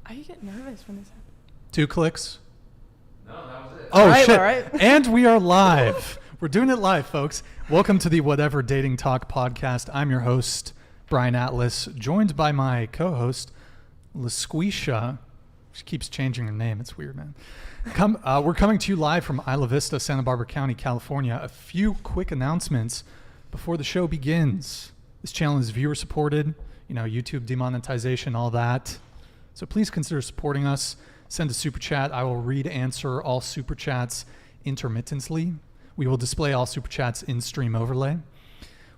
I get nervous when this happens. 2 clicks. No, that was it. Oh, All right, shit. all right. And we are live. We're doing it live, folks. Welcome to the Whatever Dating Talk podcast. I'm your host, Brian Atlas, joined by my co-host, LaSquisha. She keeps changing her name. It's weird, man. We're coming to you live from Isla Vista, Santa Barbara County, California. A few quick announcements before the show begins. This channel is viewer supported, YouTube demonetization, all that. So please consider supporting us. Send a super chat. I will answer all super chats intermittently. We will display all super chats in stream overlay.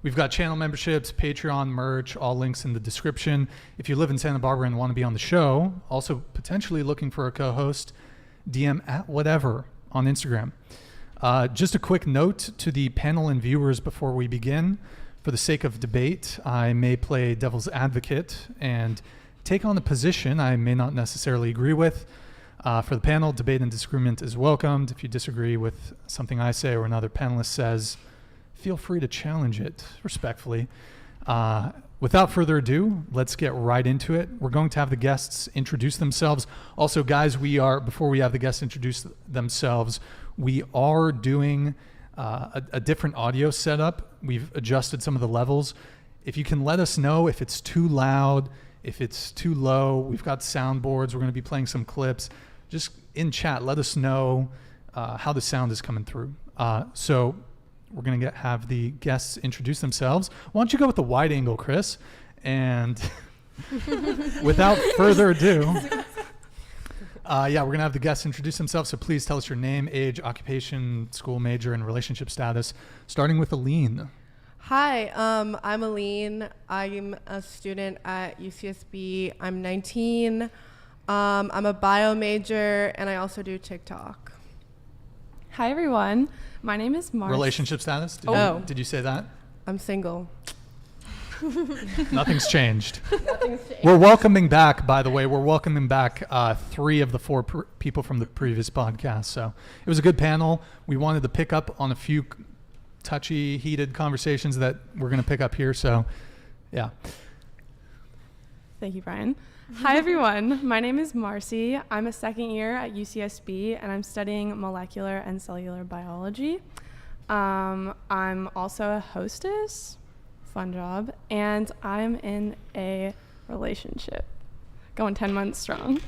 We've got channel memberships, Patreon, merch, all links in the description. If you live in Santa Barbara and want to be on the show, also potentially looking for a co-host, DM at whatever on Instagram. Just a quick note to the panel and viewers before we begin. For the sake of debate, I may play devil's advocate and take on a position I may not necessarily agree with. For the panel, debate and disagreement is welcomed. If you disagree with something I say or another panelist says, feel free to challenge it respectfully. Without further ado, let's get right into it. We're going to have the guests introduce themselves. Also, guys, before we have the guests introduce themselves, we are doing a different audio setup. We've adjusted some of the levels. If you can let us know if it's too loud, if it's too low, we've got soundboards. We're going to be playing some clips. Just in chat, let us know how the sound is coming through. So we're going to have the guests introduce themselves. Why don't you go with the wide angle, Chris? And without further ado, we're going to have the guests introduce themselves. So please tell us your name, age, occupation, school major, and relationship status, starting with Allene. Hi, I'm Allene. I'm a student at UCSB. I'm 19. I'm a bio major, and I also do TikTok. Hi, everyone. My name is Marcy. Relationship status? Did you say that? I'm single. Nothing's changed. Nothing's changed. We're welcoming back, by the way, 3 of the 4 people from the previous podcast. So it was a good panel. We wanted to pick up on a few touchy, heated conversations that we're going to pick up here. So, yeah. Thank you, Brian. Hi, everyone. My name is Marcy. I'm a second year at UCSB, and I'm studying molecular and cellular biology. I'm also a hostess, fun job, and I'm in a relationship, going 10 months strong.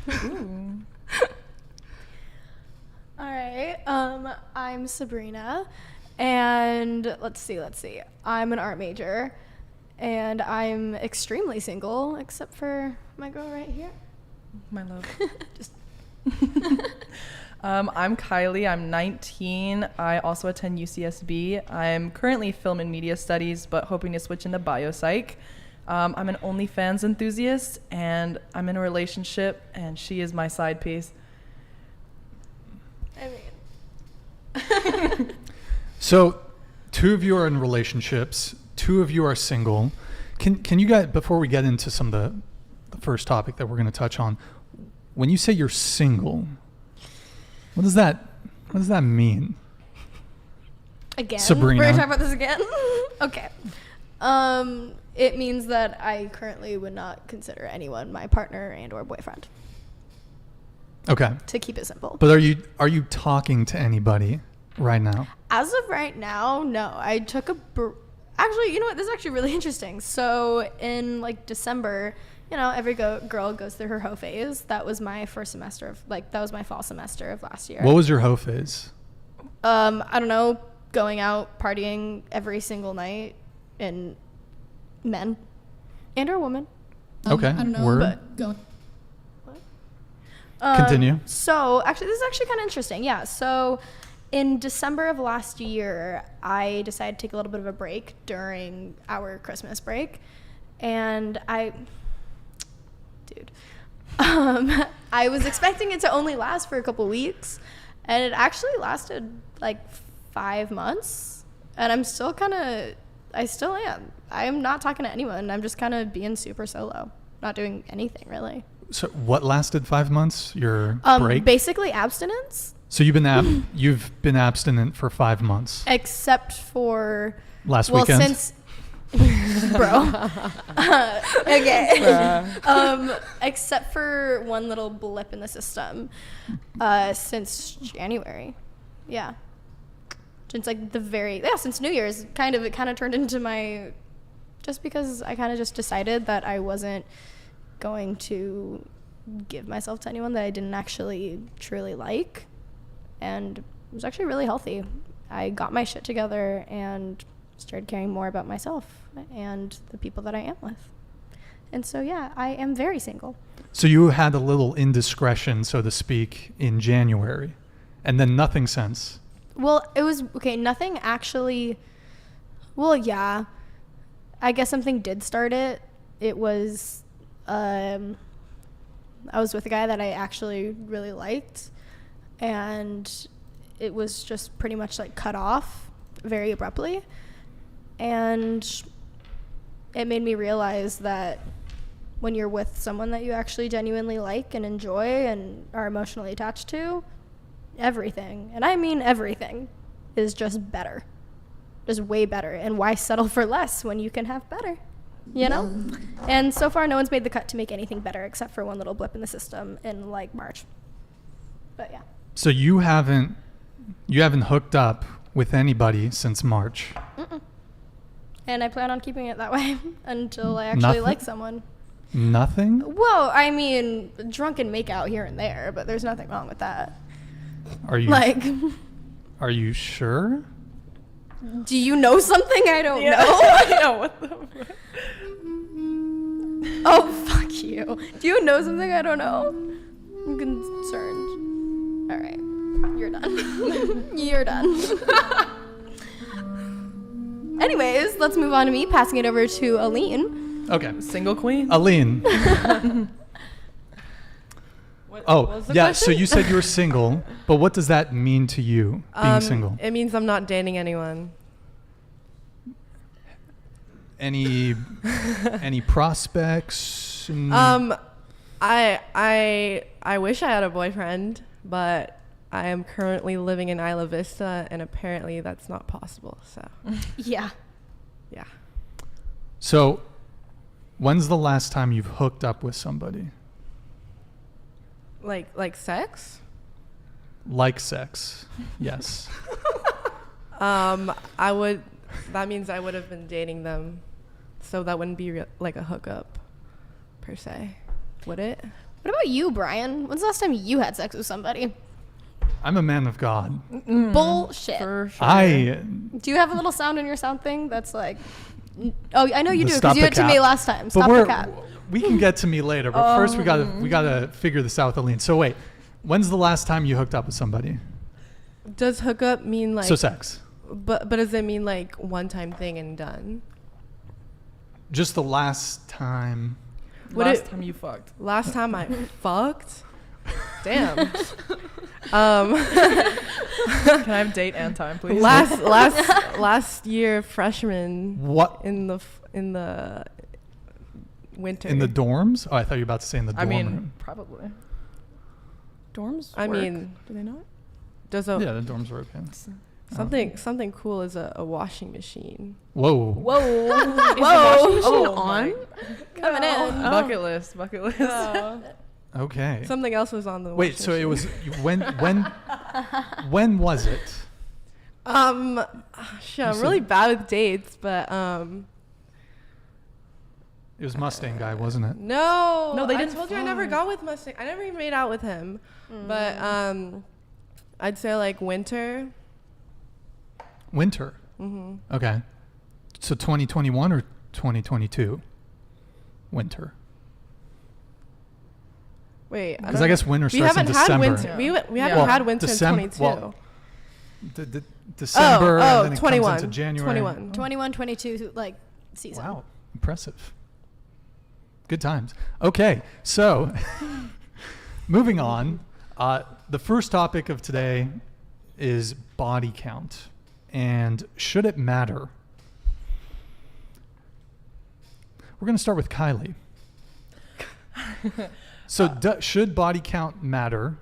All right. I'm Sabrina, and let's see. I'm an art major, and I'm extremely single, except for my girl right here. My love. Just. I'm Kylie. I'm 19. I also attend UCSB. I'm currently film and media studies, but hoping to switch into biopsych. I'm an OnlyFans enthusiast, and I'm in a relationship, and she is my side piece. I mean. So 2 of you are in relationships. 2 of you are single. Can you guys, before we get into some of the first topic that we're going to touch on, when you say you're single, what does that mean? Again? Sabrina. We're going to talk about this again? Okay. It means that I currently would not consider anyone my partner and or boyfriend. Okay. To keep it simple. But are you talking to anybody right now? As of right now, no. I took actually, you know what? This is actually really interesting. So in December, every girl goes through her hoe phase. That was my first semester of that was my fall semester of last year. What was your hoe phase? I don't know, going out partying every single night, and men and or women. Okay. I don't know, Word. but go. Continue. So actually, this is actually kind of interesting. Yeah. So in December of last year, I decided to take a little bit of a break during our Christmas break, and I was expecting it to only last for a couple weeks, and it actually lasted 5 months, and I still am. I am not talking to anyone. I'm just kind of being super solo, not doing anything really. So what lasted 5 months? Your break? Basically abstinence. So you've been abstinent for 5 months. Except for last weekend. Bro. Okay. Except for one little blip in the system since January. Yeah. Since like since New Year's, it kind of turned into my, just because I kind of just decided that I wasn't going to give myself to anyone that I didn't actually truly like. And it was actually really healthy. I got my shit together and started caring more about myself and the people that I am with. And so, yeah, I am very single. So you had a little indiscretion, so to speak, in January, and then nothing since. Well, it was, okay, nothing actually, well, yeah. I guess something did start it. It was, I was with a guy that I actually really liked, and it was just pretty much like cut off very abruptly. And it made me realize that when you're with someone that you actually genuinely like and enjoy and are emotionally attached to, everything, and I mean everything, is just better. Just way better. And why settle for less when you can have better? You know? And so far, no one's made the cut to make anything better except for one little blip in the system in like March. But yeah. So you haven't hooked up with anybody since March? Mm-mm. And I plan on keeping it that way until I actually Nothing? like someone. Nothing? Well, I mean, drunken makeout here and there, but there's nothing wrong with that. Are you Like, are you sure? do you know something I don't know? Yeah, what the fuck? Oh, fuck you. Do you know something I don't know? I'm concerned. All right. You're done. You're done. Anyways, let's move on to me, passing it over to Allene. Okay. Single queen? Allene. What Oh, was the yeah. question? So you said you were single, but what does that mean to you, being single? It means I'm not dating anyone. Any prospects? I wish I had a boyfriend, but I am currently living in Isla Vista, and apparently that's not possible. So, Yeah. yeah. So, when's the last time you've hooked up with somebody? Like sex? Like sex? Yes. That means I would have been dating them, so that wouldn't be like a hookup, per se, would it? What about you, Brian? When's the last time you had sex with somebody? I'm a man of God. Bullshit. For sure. Do you have a little sound in your sound thing that's like... Oh, I know you do, Stop because you the had to cap. me last time. But Stop the cap. we can get to me later, but first we gotta figure this out with Allene. So wait, when's the last time you hooked up with somebody? Does hookup mean like... So sex. But does it mean like one-time thing and done? Just the last time. Last time you fucked. Last time I fucked? Damn. Can I have date and time, please? last year freshman. What? In the winter. In the dorms? Oh, I thought you were about to say in the dorm room. Probably. Dorms I work. mean, Do they not? does Yeah, the dorms were okay. something cool is a washing machine. Whoa. Whoa. Whoa. On? Coming in. Bucket list. Okay. Something else was on the Wait, washing so it machine. was when was it? Shit, I'm really bad with dates, but It was Mustang guy, wasn't it? no, No, they I didn't told you I never fuck. got with Mustang. I never even made out with him, but I'd say like winter. Winter. Mm-hmm. Okay. So 2021 or 2022? Winter. Wait, Because I guess winter we starts in haven't had December. winter. Yeah. We haven't Well, had winter in 22. well, December and then it 21. comes into January. 21. 21, 22, like, season. Wow, impressive. Good times. Okay, so moving on. The first topic of today is body count. And should it matter? We're going to start with Kylie. So should body count matter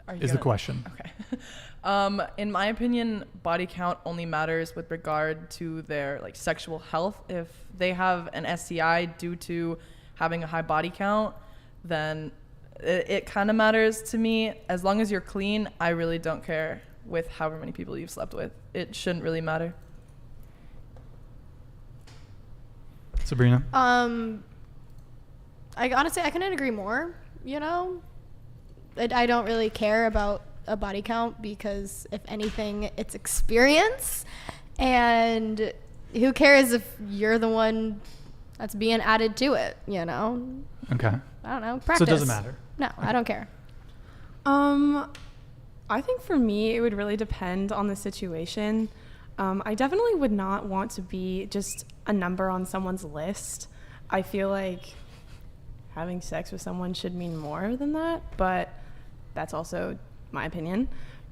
Are you is the gonna- question. Okay. In my opinion, body count only matters with regard to their like sexual health. If they have an STI due to having a high body count, then it kind of matters to me. As long as you're clean, I really don't care with however many people you've slept with. It shouldn't really matter. Sabrina? I honestly, I couldn't agree more, you know? I don't really care about a body count because if anything, it's experience. And who cares if you're the one that's being added to it, you know? Okay. I don't know. Practice. So it doesn't matter. No, I don't care. I think for me, it would really depend on the situation. I definitely would not want to be just a number on someone's list. I feel like having sex with someone should mean more than that, but that's also my opinion.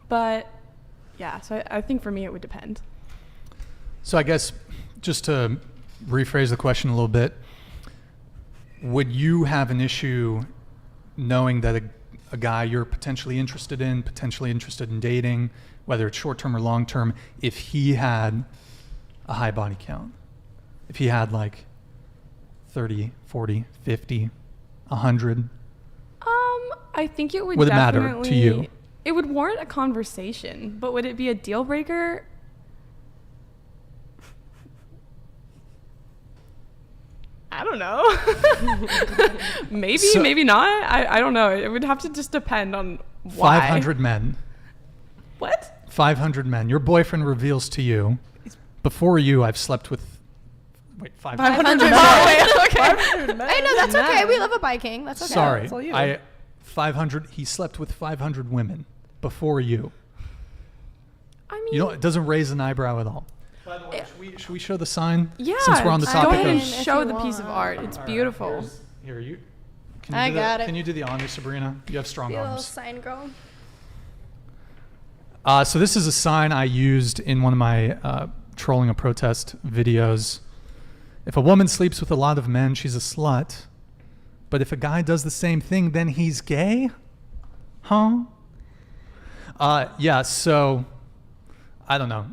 But yeah, so I think for me, it would depend. So I guess just to rephrase the question a little bit, would you have an issue knowing that a guy you're potentially interested in dating, whether it's short-term or long-term, if he had a high body count? If he had like 30, 40, 50, 100? I think it would Would it definitely... matter to you? It would warrant a conversation, but would it be a deal breaker? I don't know. Maybe not. I don't know. It would have to just depend on why. 500 men. What? 500 men. Your boyfriend reveals to you, before you, I've slept with... Wait, 500 500 men. men. Wait, okay. 500 men. Hey, no, that's okay. We love a biking. That's okay. Sorry. That's all you. 500... He slept with 500 women before you. I mean... You know, it doesn't raise an eyebrow at all. By the way, should we show the sign? Yeah. Since we're on the go topic ahead of... and show if the you piece of want. art. It's beautiful. Here, you... I got it. Can you do the honors, Sabrina? You have strong Be a little arms. sign girl. So this is a sign I used in one of my trolling a protest videos. If a woman sleeps with a lot of men, she's a slut. But if a guy does the same thing, then he's gay? Huh? Yeah, so I don't know.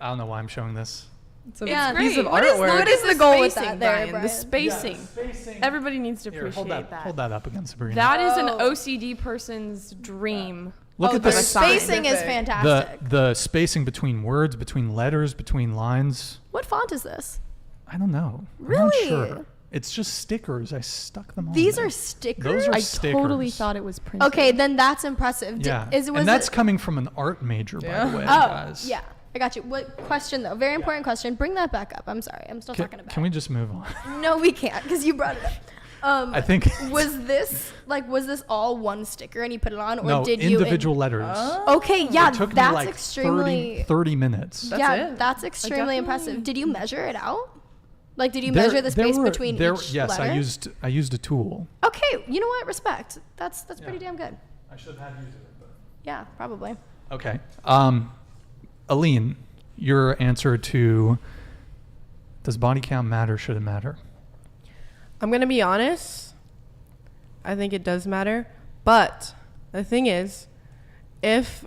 I don't know why I'm showing this. It's a Yeah. piece of What artwork. is the goal with spacing, that there, Brian? Brian? The spacing. spacing. Everybody needs to Here, appreciate hold that up again, Sabrina. That is an Oh. OCD person's dream. Look at the this. sign. spacing is Perfect. fantastic. The spacing between words, between letters, between lines. What font is this? I don't know. I'm Really? not sure. It's just stickers. I stuck them on. These there. are stickers? Those are I stickers. totally thought it was printed. Okay, then that's impressive. Yeah. Was and that's it, coming from an art major, by Yeah. the way, Oh, guys. yeah. I got you. What question, though? Very important question. Bring that back up. I'm sorry. I'm still talking about Can we just move on? it. No, we can't because you brought it up. I think was this all one sticker and you put it on, or no did you individual letters. Okay, yeah, It took me that's like extremely 30 minutes. That's yeah, it. that's extremely definitely- impressive. Did you measure it out? Like, did you There- measure the there space were- between there- each yes, letter? I used a tool. Okay, you know what? Respect. That's pretty Yeah. damn good. I should have used it. But. Yeah, probably. Okay. Allene, your answer to does body count matter? Should it matter? I'm going to be honest. I think it does matter. But the thing is, if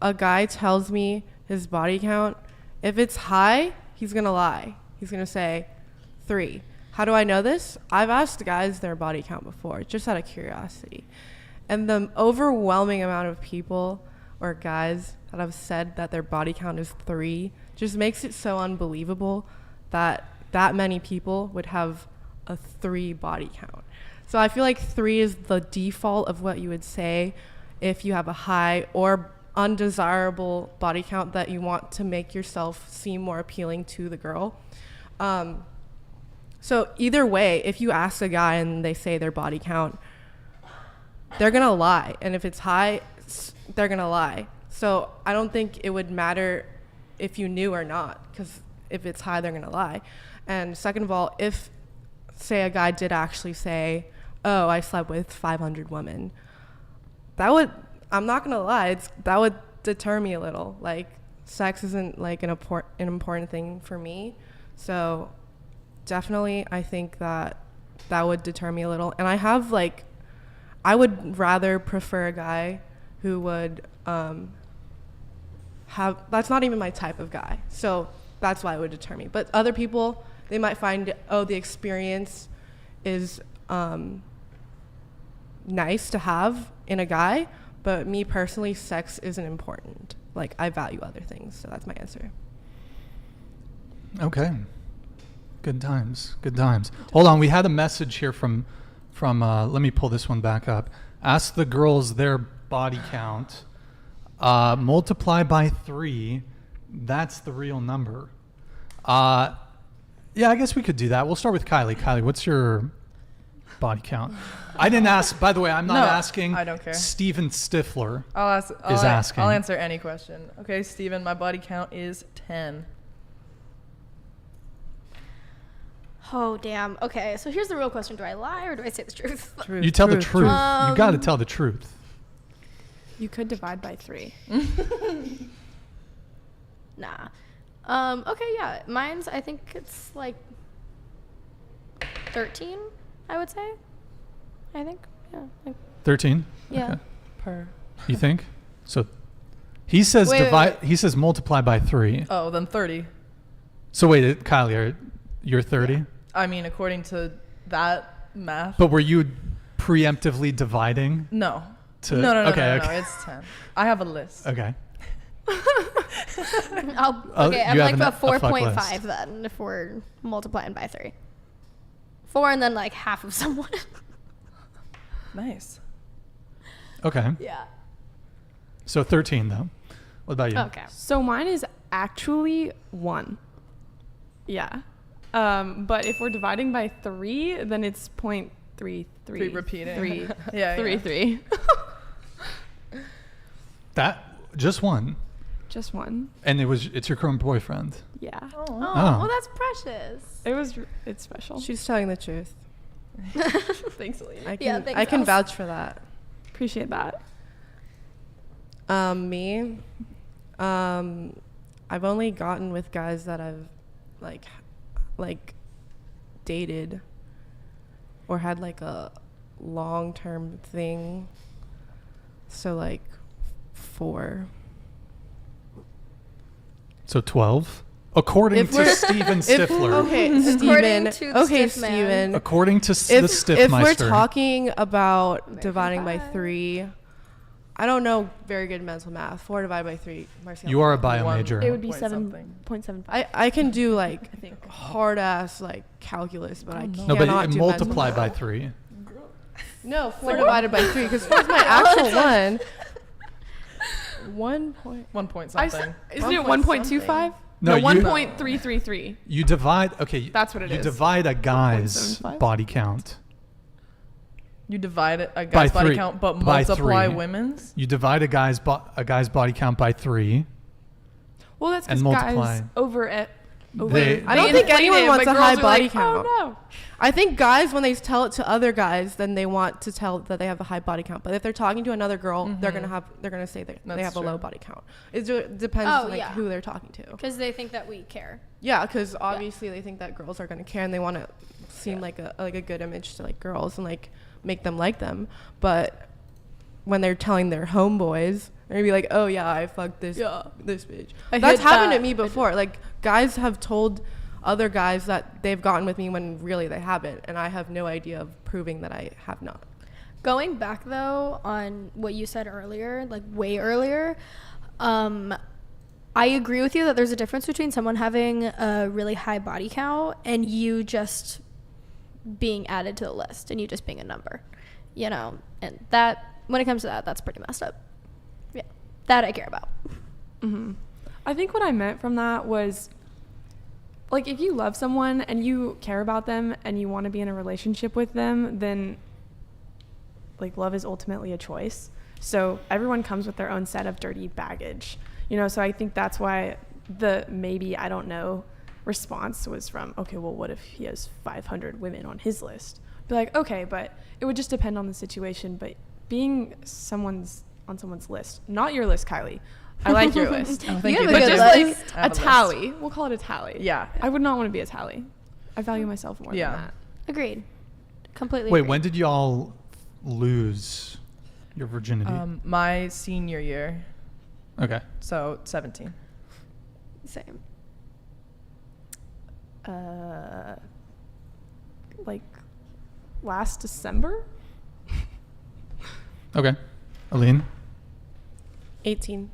a guy tells me his body count, if it's high, he's going to lie. He's going to say 3. How do I know this? I've asked guys their body count before, just out of curiosity. And the overwhelming amount of people or guys that have said that their body count is 3 just makes it so unbelievable that that many people would have a 3 body count. So I feel like 3 is the default of what you would say if you have a high or undesirable body count that you want to make yourself seem more appealing to the girl. So either way, if you ask a guy and they say their body count, they're going to lie. And if it's high, they're going to lie. So I don't think it would matter if you knew or not, because if it's high, they're going to lie. And second of all, if, say, a guy did actually say, oh, I slept with 500 women, that would, I'm not going to lie, that would deter me a little. Like, sex isn't like an important thing for me. So definitely, I think that would deter me a little. And I would rather prefer a guy who would that's not even my type of guy. So that's why it would deter me. But other people, they might find, the experience is nice to have in a guy, but me personally, sex isn't important. Like, I value other things, so that's my answer. Okay. Good times. Good times. Hold on, we had a message here from let me pull this one back up. Ask the girls their body count. Multiply by 3. That's the real number. Yeah, I guess we could do that. We'll start with Kylie. Kylie, what's your body count? I didn't ask. By the way, I'm not asking. I don't care. Steven Stifler is asking. I'll answer any question. Okay, Steven, my body count is 10. Oh, damn. Okay, so here's the real question. Do I lie or do I say the truth? Truth. You tell the truth. You got to tell the truth. You could divide by 3. Nah. Okay, yeah. Mine's, I think it's like 13, I would say. I think. Yeah. Like, 13? yeah. Okay. Per. You think? So he says Wait. He says multiply by 3. Oh, then 30. So wait, Kylie, you're 30? Yeah. I mean, according to that math. But were you preemptively dividing? No. No, No, it's 10. I have a list. Okay. okay, I'm you like have a a fuck 4.5 list. then if we're multiplying by 3. 4 and then like half of someone. Nice. Okay. Yeah. So 13 though. What about you? Okay. So mine is actually 1. Yeah. But if we're dividing by 3, then it's 0.33. 3 repeating. 3. Yeah. 3. That just one. Just 1. And it's your current boyfriend. Yeah. Oh, Oh. well, that's precious. It's special. She's telling the truth. Thanks, Allene. I can, Yeah, thanks, I can Els. vouch for that. Appreciate that. Me, I've only gotten with guys that I've like dated or had like a long-term thing. So like 4. So 12. According to Steven Stifler. Okay, Steven. to the Okay, stiff man. Steven. According to the If Stiffmeister. we're talking about American dividing by Pie. 3, I don't know very good mental math. 4 divided by 3. Marcia, You are a One. bio major. It would be Point something. 7.75. I can do like I think. hard ass like calculus, but I no. cannot No, but do multiply mental by math. 3. No, 4 divided by 3 because 4 is my actual one. 1 point. 1 point I something. isn't it 1 point 1.25? No, you- 1.333. You divide. Okay. That's what it you is. divide a guy's 1.75? body count. You divide a By guy's body 3. count, but By multiply 3. women's. You divide a guy's body count by 3. Well, that's And because multiply. guys over They- I don't think inflate anyone it, wants but a high girls are body like, count. Oh, no. I think guys, when they tell it to other guys, then they want to tell that they have a high body count. But if they're talking to another girl, they're gonna say they That's have a true. low body count. It depends Oh, on like yeah. who they're talking to. Because they think that we care. Yeah, because obviously they think that girls are gonna care and they want to seem like a good image to like girls and like make them like them. But when they're telling their homeboys, they're gonna be like, "Oh yeah, I fucked this bitch." That's happened to me before. Like guys have told other guys that they've gotten with me when really they haven't, and I have no idea of proving that I have not. Going back though on what you said earlier, like way earlier, I agree with you that there's a difference between someone having a really high body count and you just being added to the list and you just being a number, you know, and that when it comes to that, that's pretty messed up. Yeah, that I care about. Mm-hmm. I think what I meant from that was, like, if you love someone and you care about them and you want to be in a relationship with them, then, like, love is ultimately a choice. So everyone comes with their own set of dirty baggage, you know? So I think that's why the maybe I don't know response was from, okay, well, what if he has 500 women on his list? Be like, okay, but it would just depend on the situation. But being on someone's list, not your list, Kylie. I like your list. Oh, thank You you. have a But good just list. like I have a a list. tally. We'll call it a tally. Yeah. I would not want to be a tally. I value myself more Yeah. than that. Agreed. Completely. Wait, agree. when did y'all lose your virginity? My senior year. Okay. So 17. Same. Like last December. Okay. Allene? 18.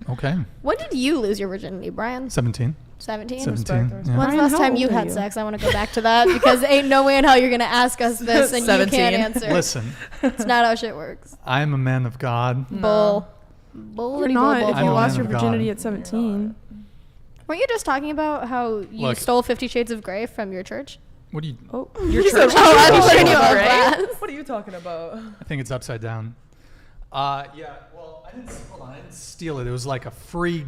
Okay. When did you lose your virginity, Brian? 17. 17? 17. Respect. Yeah. When's the Brian, last how time old you are had you? sex? I want to go back to that because ain't no way in hell you're going to ask us this and you 17. can't answer. Listen, It's not how shit works. I am a man of God. Bull. You're Bull. not if I'm you a lost man your of virginity God. at 17. Weren't you just talking about how you Look. stole 50 Shades of Grey from your church? What do you? Oh, Your You church. said, "Oh, I'm Shades putting of you on Grey? blast." What are you talking about? I think it's upside down. Yeah. Well, hold on. I didn't steal it. It was like a free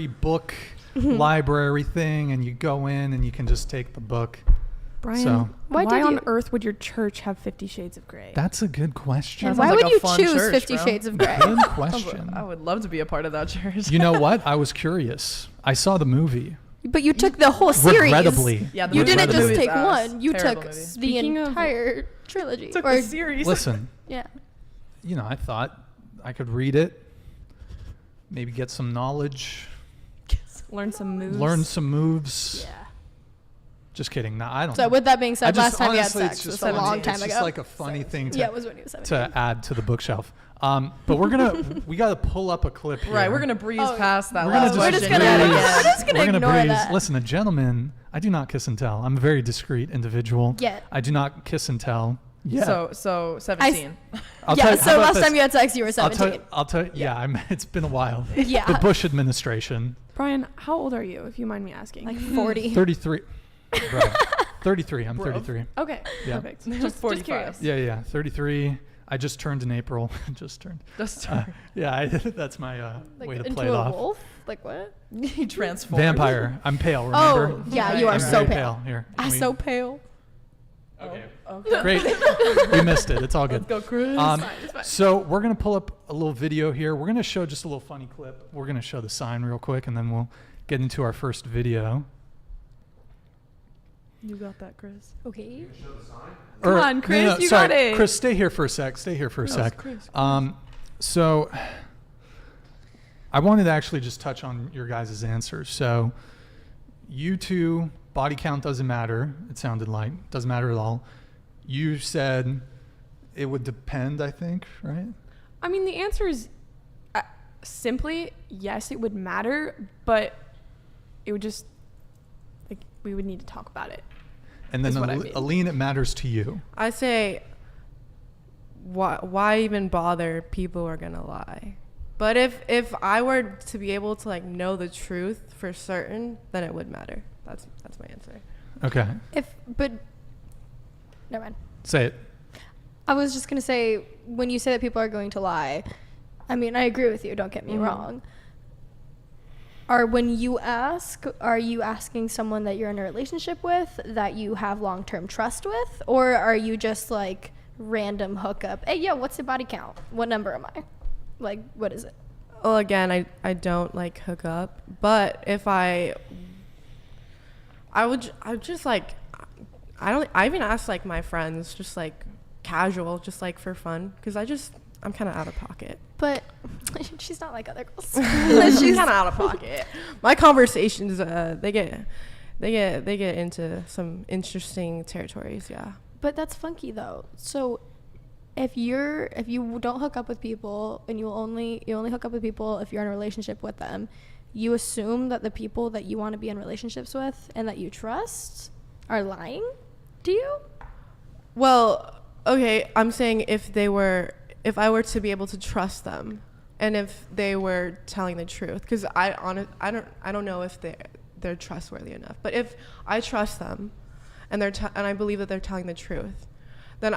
book library thing, and you go in and you can just take the book. Brian, So- Why why did on you- earth would your church have 50 Shades of Grey? That's a good question. And That why sounds would like a you fun choose church, 50 bro. Shades of Grey? Good question. I would love to be a part of that church. You know what? I was curious. I saw the movie. But you took the whole series. Regrettably. Yeah, the You movie- didn't the just movie's take ass. one. You Terrible took movie. the Speaking of- entire trilogy. Took Or the series. Listen, yeah. you know, I thought I could read it, maybe get some knowledge, Learn some moves. learn some moves. Yeah. Just kidding. No, I don't. So know. with that being I said, just- last time you had honestly, it's sex just was a funny. long time It's ago. just like a funny thing to, Yeah, it was when he was 17. to add to the bookshelf. But we got to pull up a clip here. Right, we're gonna breeze Oh, past that We're last gonna We're just just question gonna- yet breeze. again. we're just gonna We're gonna ignore breeze. that. Listen, a gentleman. I do not kiss and tell. I'm a very discreet individual. Yet. I do not kiss and tell. Yeah. So 17. I'll tell Yeah, you- how so about last this? time you had sex, you were I'll 17. tell you. Yeah, it's been a while. Yeah. The Bush administration. Brian, how old are you, if you mind me asking? Like 40. 33. Bro. 33. I'm Bro. 33. Okay, Yeah. perfect. Just 45. curious. Yeah. 33. I just turned in April. just turned. Just Yeah, that's my Like way to into play it a off. wolf? Like what? he transformed. Vampire. I'm pale, remember? Oh, yeah, you Right, are right. so Very pale. Here. I'm can we- so pale. Okay. Okay. Great. We missed it. It's all good. Let's go, Chris. So we're going to pull up a little video here. We're going to show just a little funny clip. We're going to show the sign real quick, and then we'll get into our first video. You got that, Chris. Okay. Come on, Chris, you got it. Chris, stay here for a sec. Stay here for a No, sec. Chris. So I wanted to actually just touch on your guys' answers. So you two, body count doesn't matter. It sounded like doesn't matter at all. You said it would depend, I think, right? I mean, the answer is simply yes, it would matter, but it would just, like, we would need to talk about it. And then Is what I mean. Allene, it matters to you. I say, why even bother? People are gonna lie. But if I were to be able to like know the truth for certain, then it would matter. That's my answer. Okay. But never mind. Say it. I was just gonna say, when you say that people are going to lie, I mean, I agree with you. Don't get me wrong. When you ask, are you asking someone that you're in a relationship with, that you have long-term trust with, or are you just like random hookup? Hey, yo, what's the body count? What number am I? Like, what is it? Well, again, I don't like hook up, but if I would just like, I even ask like my friends, just like casual, just like for fun, because I'm kind of out of pocket. But she's not like other girls. She's kind of out of pocket. My conversations, they get into some interesting territories. Yeah. But that's funky though. So if you don't hook up with people and you only hook up with people if you're in a relationship with them, you assume that the people that you want to be in relationships with and that you trust are lying? Do you? Well, okay, I'm saying if I were to be able to trust them, and if they were telling the truth, because I don't know if they're trustworthy enough. But if I trust them, and and I believe that they're telling the truth, then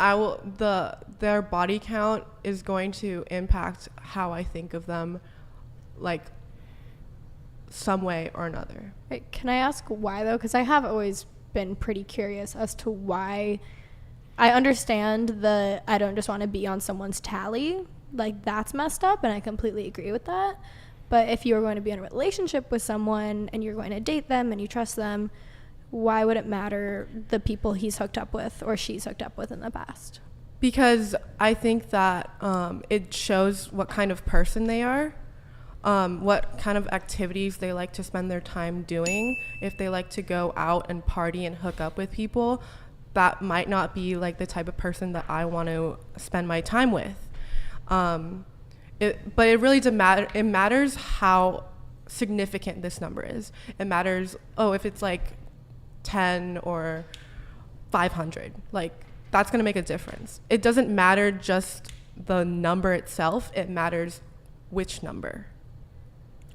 their body count is going to impact how I think of them, like some way or another. Wait, can I ask why though? Because I have always been pretty curious as to why. I understand I don't just want to be on someone's tally. Like, that's messed up, and I completely agree with that. But if you were going to be in a relationship with someone and you're going to date them and you trust them, why would it matter the people he's hooked up with or she's hooked up with in the past? Because I think that it shows what kind of person they are, what kind of activities they like to spend their time doing. If they like to go out and party and hook up with people, that might not be like the type of person that I want to spend my time with. But it really it matters how significant this number is. It matters, if it's like 10 or 500, like that's going to make a difference. It doesn't matter just the number itself, it matters which number.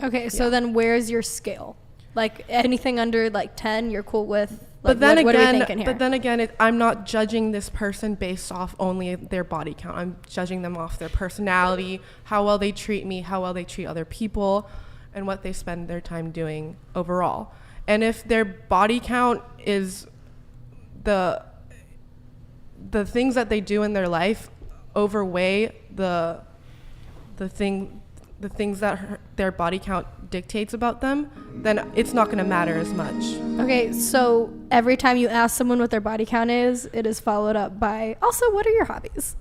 Okay, so then where's your scale? Like anything under like 10 you're cool with? Like, But then what are we thinking here? But then again, I'm not judging this person based off only their body count. I'm judging them off their personality, how well they treat me, how well they treat other people, and what they spend their time doing overall. And if their body count is the things that they do in their life overweigh the things that their body count dictates about them, then it's not going to matter as much. Okay, so every time you ask someone what their body count is, it is followed up by, also, what are your hobbies?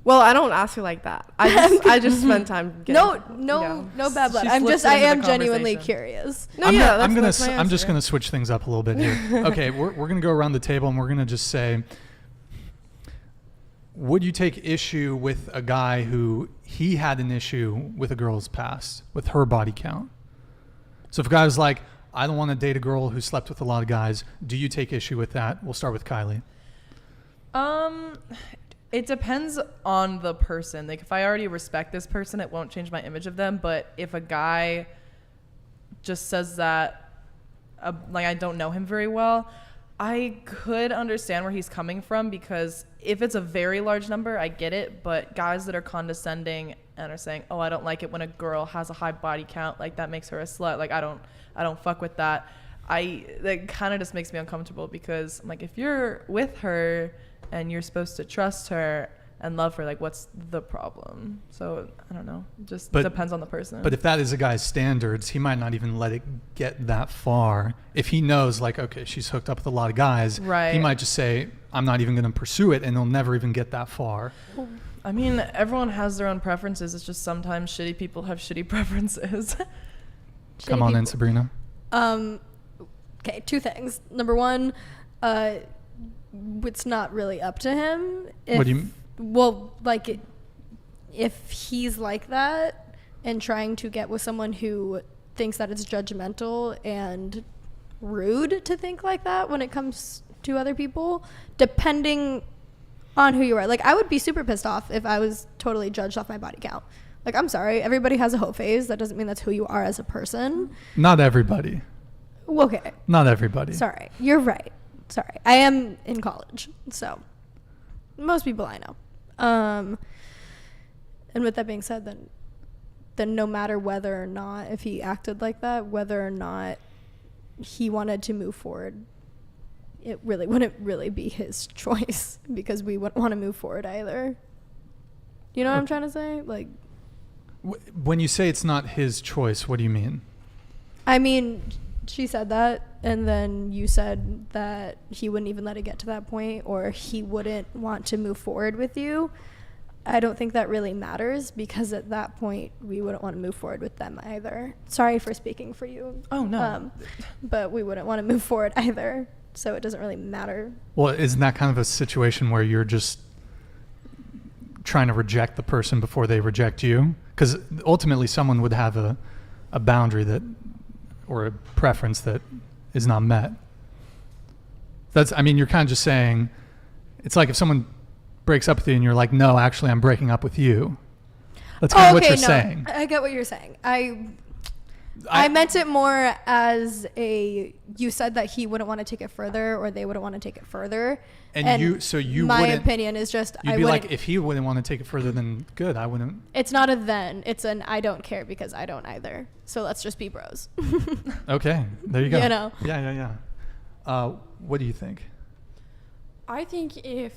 Well, I don't ask you like that. I just spend time getting, No bad blood. She I slips am into the genuinely conversation. curious. No, I'm yeah, gonna, that's my I'm just answer. gonna switch things up a little bit here. Okay, we're gonna go around the table and we're gonna just say, would you take issue with a guy who he had an issue with a girl's past, with her body count? So if a guy was like, I don't want to date a girl who slept with a lot of guys, do you take issue with that? We'll start with Kylie. It depends on the person. Like if I already respect this person, it won't change my image of them. But if a guy just says that, like I don't know him very well, I could understand where he's coming from, because if it's a very large number, I get it. But guys that are condescending and are saying, oh, I don't like it when a girl has a high body count, like that makes her a slut, like I don't fuck with that. That kind of just makes me uncomfortable, because I'm like, if you're with her and you're supposed to trust her and love her, like what's the problem? So I don't know, it just depends on the person. But if that is a guy's standards, he might not even let it get that far. If he knows, like, okay, she's hooked up with a lot of guys, Right. he might just say, I'm not even going to pursue it, and he'll never even get that far. I mean, everyone has their own preferences. It's just sometimes shitty people have shitty preferences. Come on in, Sabrina. Okay, two things. Number one, it's not really up to him. What do you mean? Well, like, if he's like that and trying to get with someone who thinks that it's judgmental and rude to think like that when it comes to other people, depending on who you are. Like, I would be super pissed off if I was totally judged off my body count. Like, I'm sorry, everybody has a hoe phase. That doesn't mean that's who you are as a person. Not everybody. Okay. Not everybody. Sorry. You're right. Sorry. I am in college, so most people I know. And with that being said, then no matter whether or not, if he acted like that, whether or not he wanted to move forward, it really wouldn't really be his choice, because we wouldn't want to move forward either. You know what I'm trying to say? Like, when you say it's not his choice, what do you mean? I mean, she said that, and then you said that he wouldn't even let it get to that point, or he wouldn't want to move forward with you. I don't think that really matters, because at that point we wouldn't want to move forward with them either. Sorry for speaking for you. Oh, no. But we wouldn't want to move forward either, so it doesn't really matter. Well, isn't that kind of a situation where you're just trying to reject the person before they reject you? Because ultimately someone would have a boundary that, or a preference that is not met. You're kind of just saying, it's like if someone breaks up with you and you're like, no, actually I'm breaking up with you. That's kind of what you're saying. I get what you're saying. I meant it more as you said that he wouldn't want to take it further, or they wouldn't want to take it further. And my opinion is just, you'd be like, if he wouldn't want to take it further, then good, I wouldn't. It's not a then, it's an I don't care, because I don't either. So let's just be bros. Okay, there you go. You know. Yeah. What do you think? I think if,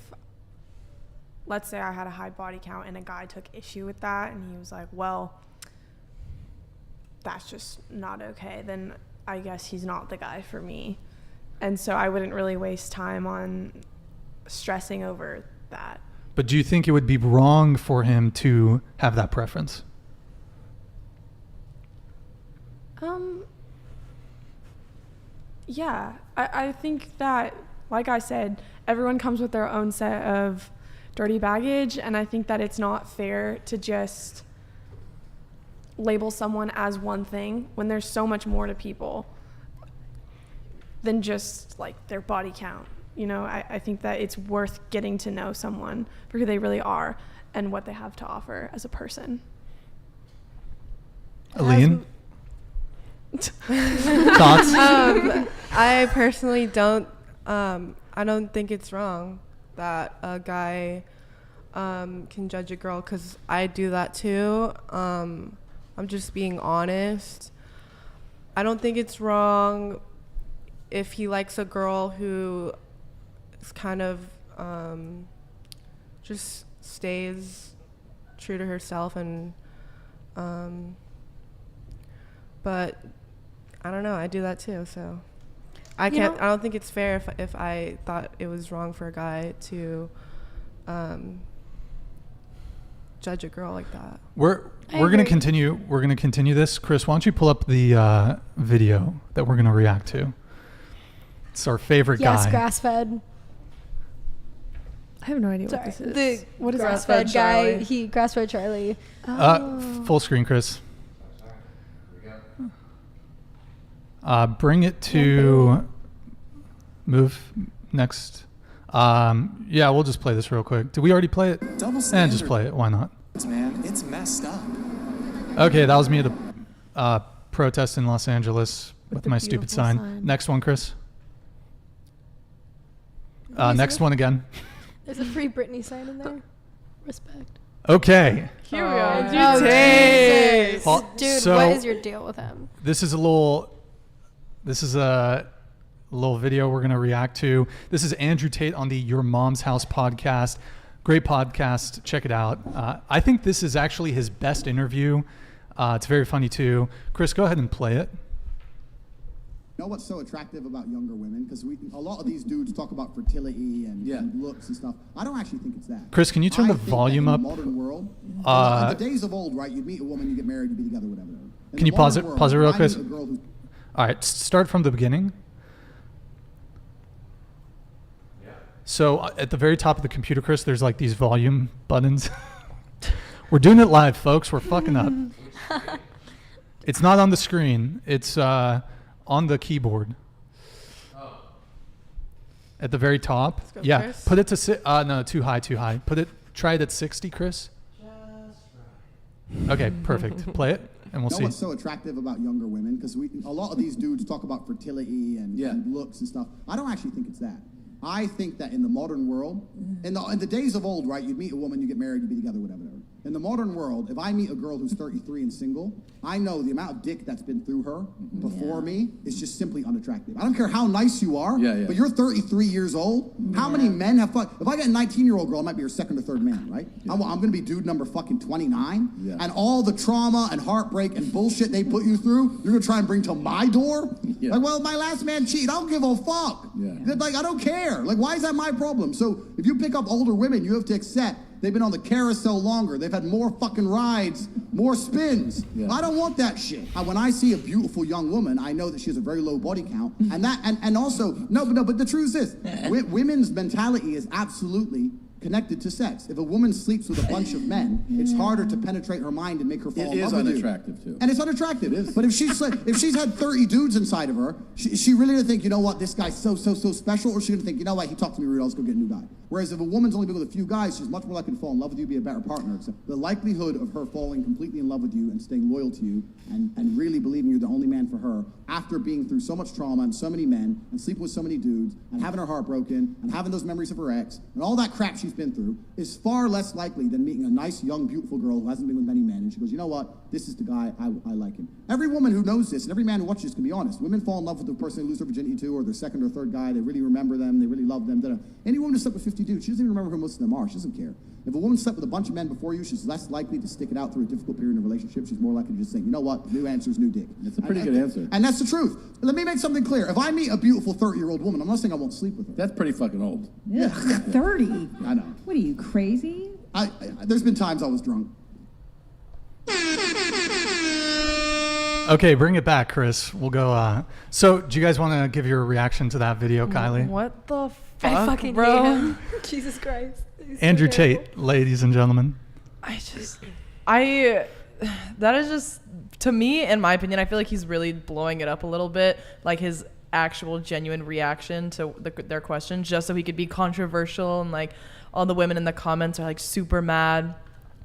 let's say I had a high body count and a guy took issue with that and he was like, well, that's just not okay, then I guess he's not the guy for me. And so I wouldn't really waste time on stressing over that. But do you think it would be wrong for him to have that preference? Yeah, I think that, like I said, everyone comes with their own set of dirty baggage, and I think that it's not fair to just label someone as one thing when there's so much more to people than just like their body count. You know, I think that it's worth getting to know someone for who they really are and what they have to offer as a person. Allene? Thoughts? I personally don't. I don't think it's wrong that a guy can judge a girl, because I do that too. I'm just being honest. I don't think it's wrong if he likes a girl who is kind of just stays true to herself, and but I don't know, I do that too, so I don't think it's fair if I thought it was wrong for a guy to judge a girl like that. We're gonna continue this. Chris, why don't you pull up the video that we're gonna react to? It's our favorite guy. Yes, grass-fed. I have no idea what this is. What is Grass-fed guy. Grass-fed Charlie. Full screen, Chris. Bring it to move next. Yeah, we'll just play this real quick. Did we already play it? And just play it. Why not? Man, it's messed up. Okay, that was me at a protest in Los Angeles with my stupid beautiful sign. Next one, Chris. Next one again. There's a free Britney sign in there. Respect. Okay. Here we are. Oh, Jesus. Well, Dude, so what is your deal with him? This is a little video we're going to react to. This is Andrew Tate on the Your Mom's House podcast. Great podcast. Check it out. I think this is actually his best interview. It's very funny too. Chris, go ahead and play it. You know what's so attractive about younger women? Because a lot of these dudes talk about fertility and looks and stuff. I don't actually think it's that. Chris, can you turn the think volume that up? in the modern world, in the days of old, right? You'd meet a woman, you get married, you be together, whatever. Can you pause it? Pause it real quick. All right, start from the beginning. So at the very top of the computer, Chris, there's like these volume buttons. We're doing it live, folks. We're fucking up. It's not on the screen. It's on the keyboard. Oh. At the very top. Let's go, Yeah. Chris. Put it to no, too high. Try it at 60, Chris. Just right. Okay, perfect. Play it, and we'll You know see. what's so attractive about younger women? Because a lot of these dudes talk about fertility and looks and stuff. I don't actually think it's that. I think that in the modern world, in the days of old, right, you'd meet a woman, you get married, you be together, whatever. In the modern world, if I meet a girl who's 33 and single, I know the amount of dick that's been through her before me is just simply unattractive. I don't care how nice you are, but you're 33 years old. How many men have fucked? If I get a 19-year-old girl, I might be her second or third man, right? I'm going to be dude number fucking 29, and all the trauma and heartbreak and bullshit they put you through, you're going to try and bring to my door? Like, well, my last man cheated. I don't give a fuck. Like, I don't care. Like, why is that my problem? So if you pick up older women, you have to accept they've been on the carousel longer. They've had more fucking rides, more spins. I don't want that shit. When I see a beautiful young woman, I know that she has a very low body count. And also, but the truth is this. Women's mentality is absolutely connected to sex. If a woman sleeps with a bunch of men, it's harder to penetrate her mind and make her fall in love with you. It is unattractive too. And it's unattractive. It is. But if she's had 30 dudes inside of her, she really gonna think, you know what, this guy's so special, or she's gonna think, you know what, he talked to me rude, let's go get a new guy. Whereas if a woman's only been with a few guys, she's much more likely to fall in love with you, be a better partner. So the likelihood of her falling completely in love with you and staying loyal to you and really believing you're the only man for her after being through so much trauma and so many men and sleeping with so many dudes and having her heart broken and having those memories of her ex and all that crap she's been through is far less likely than meeting a nice, young, beautiful girl who hasn't been with many men and she goes, you know what, this is the guy, I like him. Every woman who knows this and every man who watches this can be honest. Women fall in love with the person they lose their virginity to or their second or third guy. They really remember them. They really love them. Any woman who slept with 50 dudes, she doesn't even remember who most of them are. She doesn't care. If a woman slept with a bunch of men before you, she's less likely to stick it out through a difficult period in a relationship. She's more likely to just think, you know what, new answer's new dick. That's a pretty good answer. And that's the truth. Let me make something clear. If I meet a beautiful 30-year-old woman, I'm not saying I won't sleep with her. That's pretty fucking old. Yeah, 30. I know. What are you, crazy? There's been times I was drunk. Okay, bring it back, Chris. We'll go. So, do you guys want to give your reaction to that video, Kylie? What the fuck, I fucking bro? hate him. Jesus Christ. He's so Andrew terrible. Tate, ladies and gentlemen. That is just, to me, in my opinion, I feel like he's really blowing it up a little bit, like his actual genuine reaction to their question, just so he could be controversial, and like all the women in the comments are like super mad.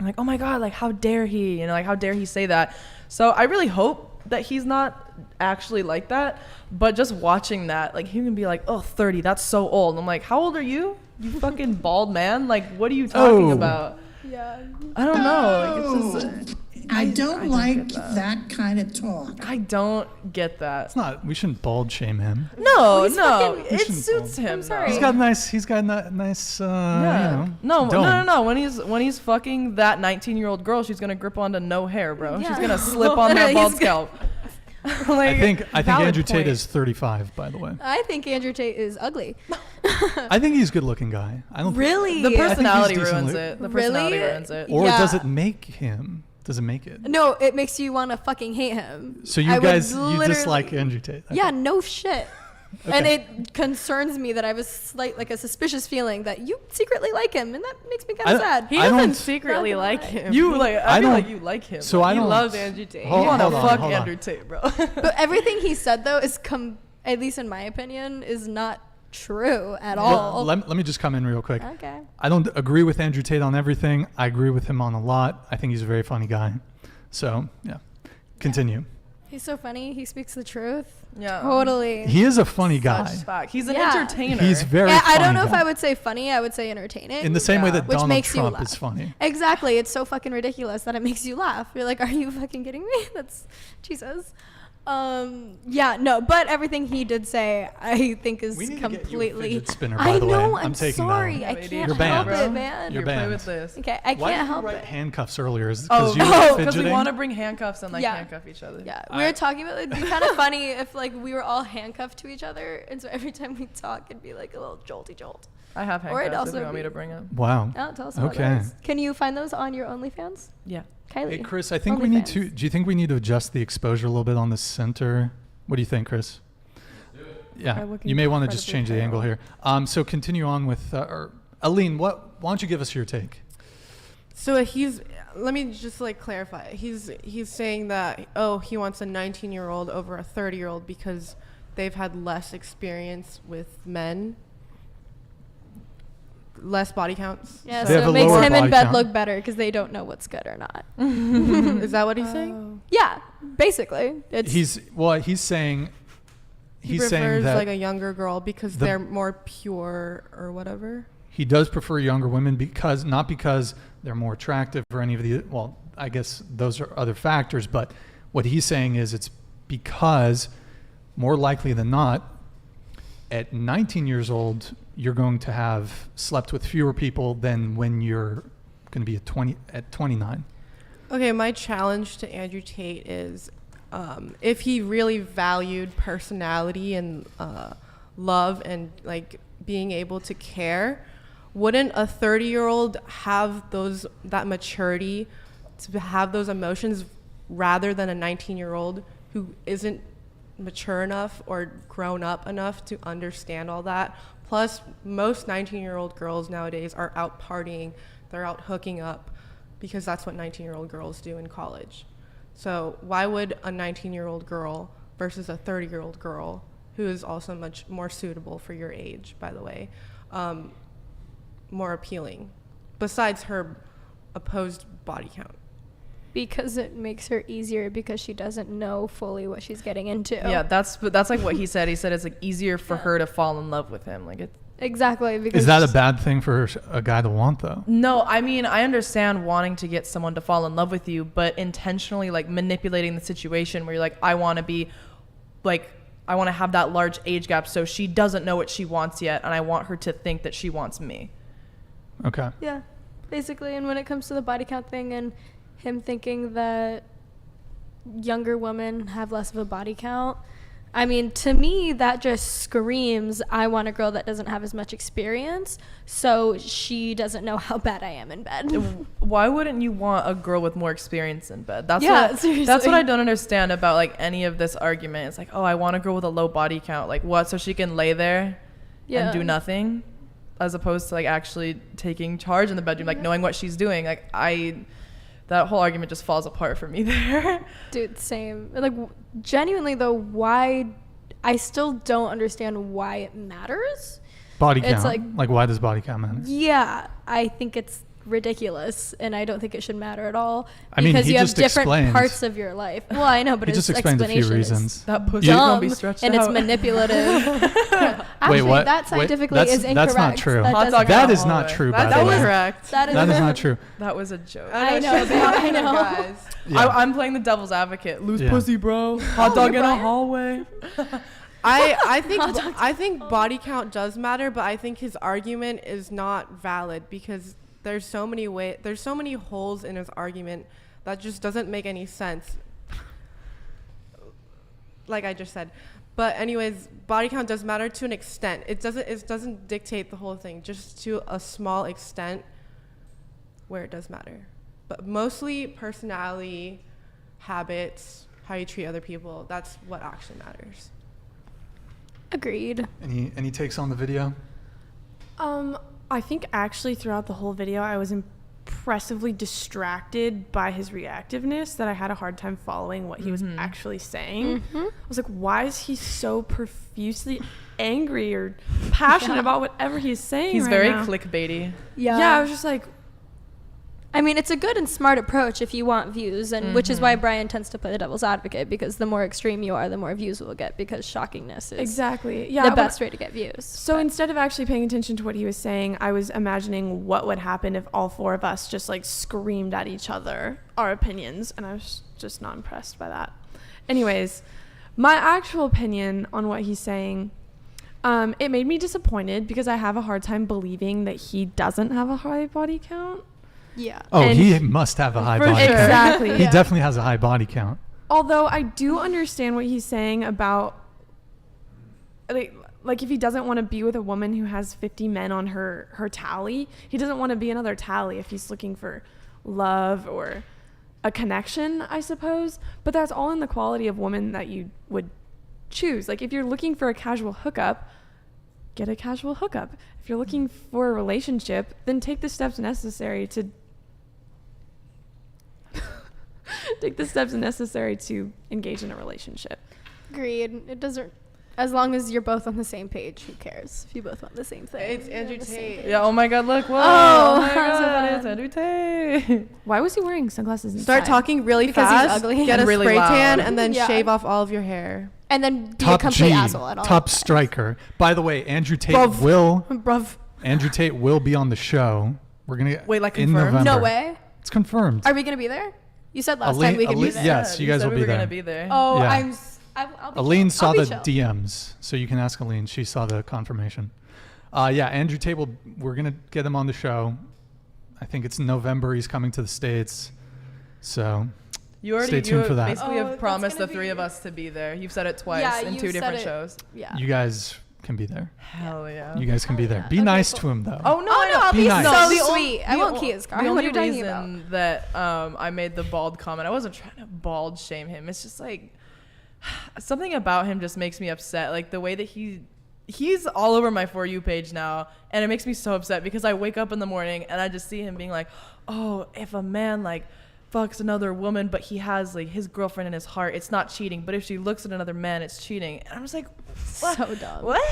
I'm like, oh my God, like how dare he, like how dare he say that? So I really hope that he's not actually like that, but just watching that, like he can be like, oh, 30, that's so old. And I'm like, how old are you fucking bald man? Like, what are you talking about? Yeah. I don't know. Like, it's just, I don't like that kind of talk. I don't get that. It's not. We shouldn't bald shame him. No, he's fucking- it shouldn't suits bald. him. I'm sorry. He's got nice. Yeah. You know, No. dome. When he's fucking that 19-year-old girl, she's gonna grip onto no hair, bro. Yeah. She's gonna slip on that bald scalp. Like, I think valid Andrew Tate point. is 35, by the way. I think Andrew Tate is ugly. I think he's a good-looking guy. I don't. Really? The personality he's ruins decently- it. The Really? personality ruins it. Or Yeah. does it make him? Does it make it? No, it makes you want to fucking hate him. So I you would guys, you literally- dislike Andrew Tate? Okay. Yeah, no shit. Okay. And it concerns me that I have a suspicious feeling that you secretly like him, and that makes me kind I- of sad. He I doesn't don't- secretly Not like gonna him. You like? I I feel don't- like you like him. So Like, I he don't- loves Andrew Tate. Hold- You want to hold on, fuck hold on. Andrew Tate, bro. But everything he said, though, is at least in my opinion, is not true at Well, all. let me just come in real quick. Okay. I don't agree with Andrew Tate on everything. I agree with him on a lot. I think he's a very funny guy. So yeah, continue. He's so funny. He speaks the truth. Yeah. Totally. He is a funny guy. Such fact. He's an Yeah. entertainer. He's very. Yeah, I funny don't know if guy. I would say funny. I would say entertaining. In the same way Yeah. that Which Donald makes you Trump laugh. is funny. Exactly. It's so fucking ridiculous that it makes you laugh. You're like, are you fucking kidding me? That's Jesus. Yeah, no, but everything he did say, I think is We need to get you a completely. fidget spinner, by I the way. know. I'm I'm taking that sorry. one. I You're can't banned. help it, man. You're Play banned. with this. Okay, I Why can't did you help write it. handcuffs earlier? Is it Oh, because you were because we fidgeting? want to bring handcuffs and like Yeah. handcuff each other. Yeah, we were talking about it'd be kind of funny if like we were all handcuffed to each other, and so every time we talk, it'd be like a little jolty jolt. I have Or it'd handcuffs if also you want me be- to bring them. Wow. Oh, tell us about Okay. those. Can you find those on your OnlyFans? Yeah. Kylie. Hey, Chris, I think we need to. OnlyFans. Do you think we need to adjust the exposure a little bit on the center? What do you think, Chris? Yeah, I'm looking you may want to just incredibly change the angle pale. here. So continue on with, or Allene, why don't you give us your take? So let me just like clarify. He's saying that, oh, he wants a 19-year-old over a 30-year-old because they've had less experience with men, less body counts. Yeah, They have so a it makes lower him in body bed count. look better because they don't know what's good or not. Is that what he's saying? Oh. Yeah, basically. It's He's saying, He he's prefers saying that like a younger girl because the- they're more pure or whatever. he does prefer younger women not because they're more attractive or any of the, well, I guess those are other factors, but what he's saying is it's because more likely than not, at 19 years old, you're going to have slept with fewer people than when you're going to be at 29. Okay, my challenge to Andrew Tate is if he really valued personality and love and like being able to care, wouldn't a 30-year-old have that maturity to have those emotions rather than a 19-year-old who isn't mature enough or grown up enough to understand all that? Plus, most 19-year-old girls nowadays are out partying, they're out hooking up because that's what 19-year-old girls do in college. So why would a 19-year-old girl versus a 30-year-old girl, who is also much more suitable for your age, by the way, more appealing, besides her opposed body count? because it makes her easier because she doesn't know fully what she's getting into. Yeah, that's like what he said. He said it's like easier for her to fall in love with him. Like it. Exactly. Because Is that a bad thing for a guy to want, though? No, I mean, I understand wanting to get someone to fall in love with you, but intentionally like manipulating the situation where you're like, I want to have that large age gap so she doesn't know what she wants yet, and I want her to think that she wants me. Okay. Yeah, basically. And when it comes to the body count thing and him thinking that younger women have less of a body count, I mean, to me, that just screams, I want a girl that doesn't have as much experience, so she doesn't know how bad I am in bed. Why wouldn't you want a girl with more experience in bed? Seriously. That's what I don't understand about like any of this argument. It's like, oh, I want a girl with a low body count. Like what? So she can lay there and do nothing, as opposed to like actually taking charge in the bedroom, like knowing what she's doing. Like that whole argument just falls apart for me there. Dude, same. Like, genuinely, though, why... I still don't understand why it matters. Body count. It's like, why does body count matter? Yeah, I think it's ridiculous, and I don't think it should matter at all. I mean, because he you have just different explained. parts of your life. Well, I know, but He his just explained a few explanation reasons. is That pussy's dumb, gonna be stretched and out. it's manipulative. Actually, what? that scientifically That's- is incorrect. that's not true. That Hot doesn't dog That in is the not hallway. true, by That the was way. correct. That is not true. That was a joke. I know, she's talking I to know. guys. Yeah. I'm playing the devil's advocate. Loose Yeah. pussy, bro. Hot dog in a Brian? hallway. I think body count does matter, but I think his argument is not valid because there's so many holes in his argument that just doesn't make any sense. Like I just said. But anyways, body count does matter to an extent. It doesn't dictate the whole thing, just to a small extent where it does matter. But mostly personality, habits, how you treat other people, that's what actually matters. Agreed. Any takes on the video? I think actually throughout the whole video, I was impressively distracted by his reactiveness that I had a hard time following what he was actually saying. I was like, why is he so profusely angry or passionate about whatever he's saying He's right very now? clickbaity. Yeah, I was just like, I mean, it's a good and smart approach if you want views, and which is why Brian tends to play the devil's advocate, because the more extreme you are, the more views we'll get, because shockingness is exactly. Yeah, the but- best way to get views. So instead of actually paying attention to what he was saying, I was imagining what would happen if all four of us just like screamed at each other our opinions, and I was just not impressed by that. Anyways, my actual opinion on what he's saying, it made me disappointed because I have a hard time believing that he doesn't have a high body count. Yeah. Oh, And he must have a high for body sure. count. Exactly. He definitely has a high body count. Although I do understand what he's saying about, like if he doesn't want to be with a woman who has 50 men on her tally, he doesn't want to be another tally if he's looking for love or a connection, I suppose. But that's all in the quality of woman that you would choose. Like if you're looking for a casual hookup, get a casual hookup. If you're looking for a relationship, then take the steps necessary to engage in a relationship. Agreed. It doesn't. As long as you're both on the same page, who cares? If you both want the same thing. It's Andrew Tate. Yeah, oh my god, look. Whoa. Oh, my so god, bad. it's Andrew Tate. Why was he wearing sunglasses inside? Start talking really Because he's fast, ugly. get a And really spray tan, loud. and then Yeah. shave off all of your hair. And then be a Top complete G, asshole at all top times. striker. By the way, Andrew Tate Bruv. Andrew Tate will be on the show. We're gonna Wait, like in confirmed? November. No way. It's confirmed. Are we gonna be there? You said last Allene- time we could be Allene- there. yes, you guys said will we be were there. gonna be there. Oh, Yeah. I'll be Allene chill. saw I'll be the chill. DMs, so you can ask Allene. She saw the confirmation. Yeah, Andrew Tate we're gonna get him on the show. I think it's in November. He's coming to the States, so stay tuned for that. Basically Oh, have that's promised the gonna three be- of us to be there. You've said it twice Yeah, in you 2 said different it. shows. Yeah. You guys can be there. Hell yeah. You guys can be there. Be Okay, nice cool. to him though. Oh no, Oh I no, know. I'll Be be nice. so the sweet. I won't key his car. The What are only you talking reason about? that I made the bald comment, I wasn't trying to bald shame him. It's just like something about him just makes me upset. Like the way that he's all over my For You page now, and it makes me so upset because I wake up in the morning and I just see him being like, oh, if a man like fucks another woman but he has like his girlfriend in his heart, it's not cheating, but if she looks at another man, it's cheating. And I'm just like, what? So dumb. What?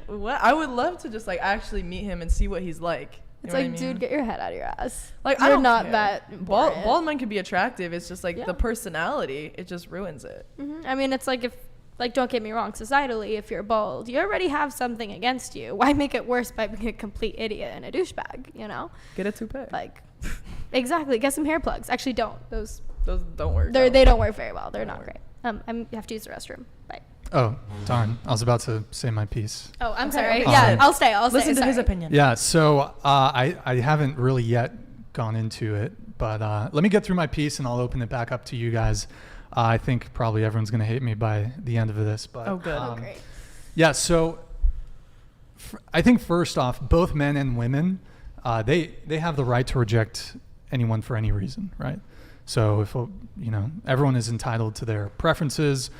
What? I would love to just like actually meet him and see what he's like. You It's know what like, I mean? dude, get your head out of your ass. Like, You're I don't not care. that important. Bald men can be attractive. It's just like Yeah. the personality. It just ruins it. I mean, it's like don't get me wrong, societally, if you're bald, you already have something against you. Why make it worse by being a complete idiot and a douchebag, you know? Get a toupee. Like, exactly. Get some hair plugs. Actually, don't. Those don't work. they don't work very well. They're not great. I have to use the restroom. Bye. Oh, darn. I was about to say my piece. Oh, I'm Okay, sorry. okay. Yeah, I'll stay. Listen to his Sorry. opinion. Yeah, so I haven't really yet gone into it, but let me get through my piece and I'll open it back up to you guys. I think probably everyone's going to hate me by the end of this. But, Oh, good. Oh, great. Yeah, so I think first off, both men and women, they have the right to reject anyone for any reason, right? So if everyone is entitled to their preferences,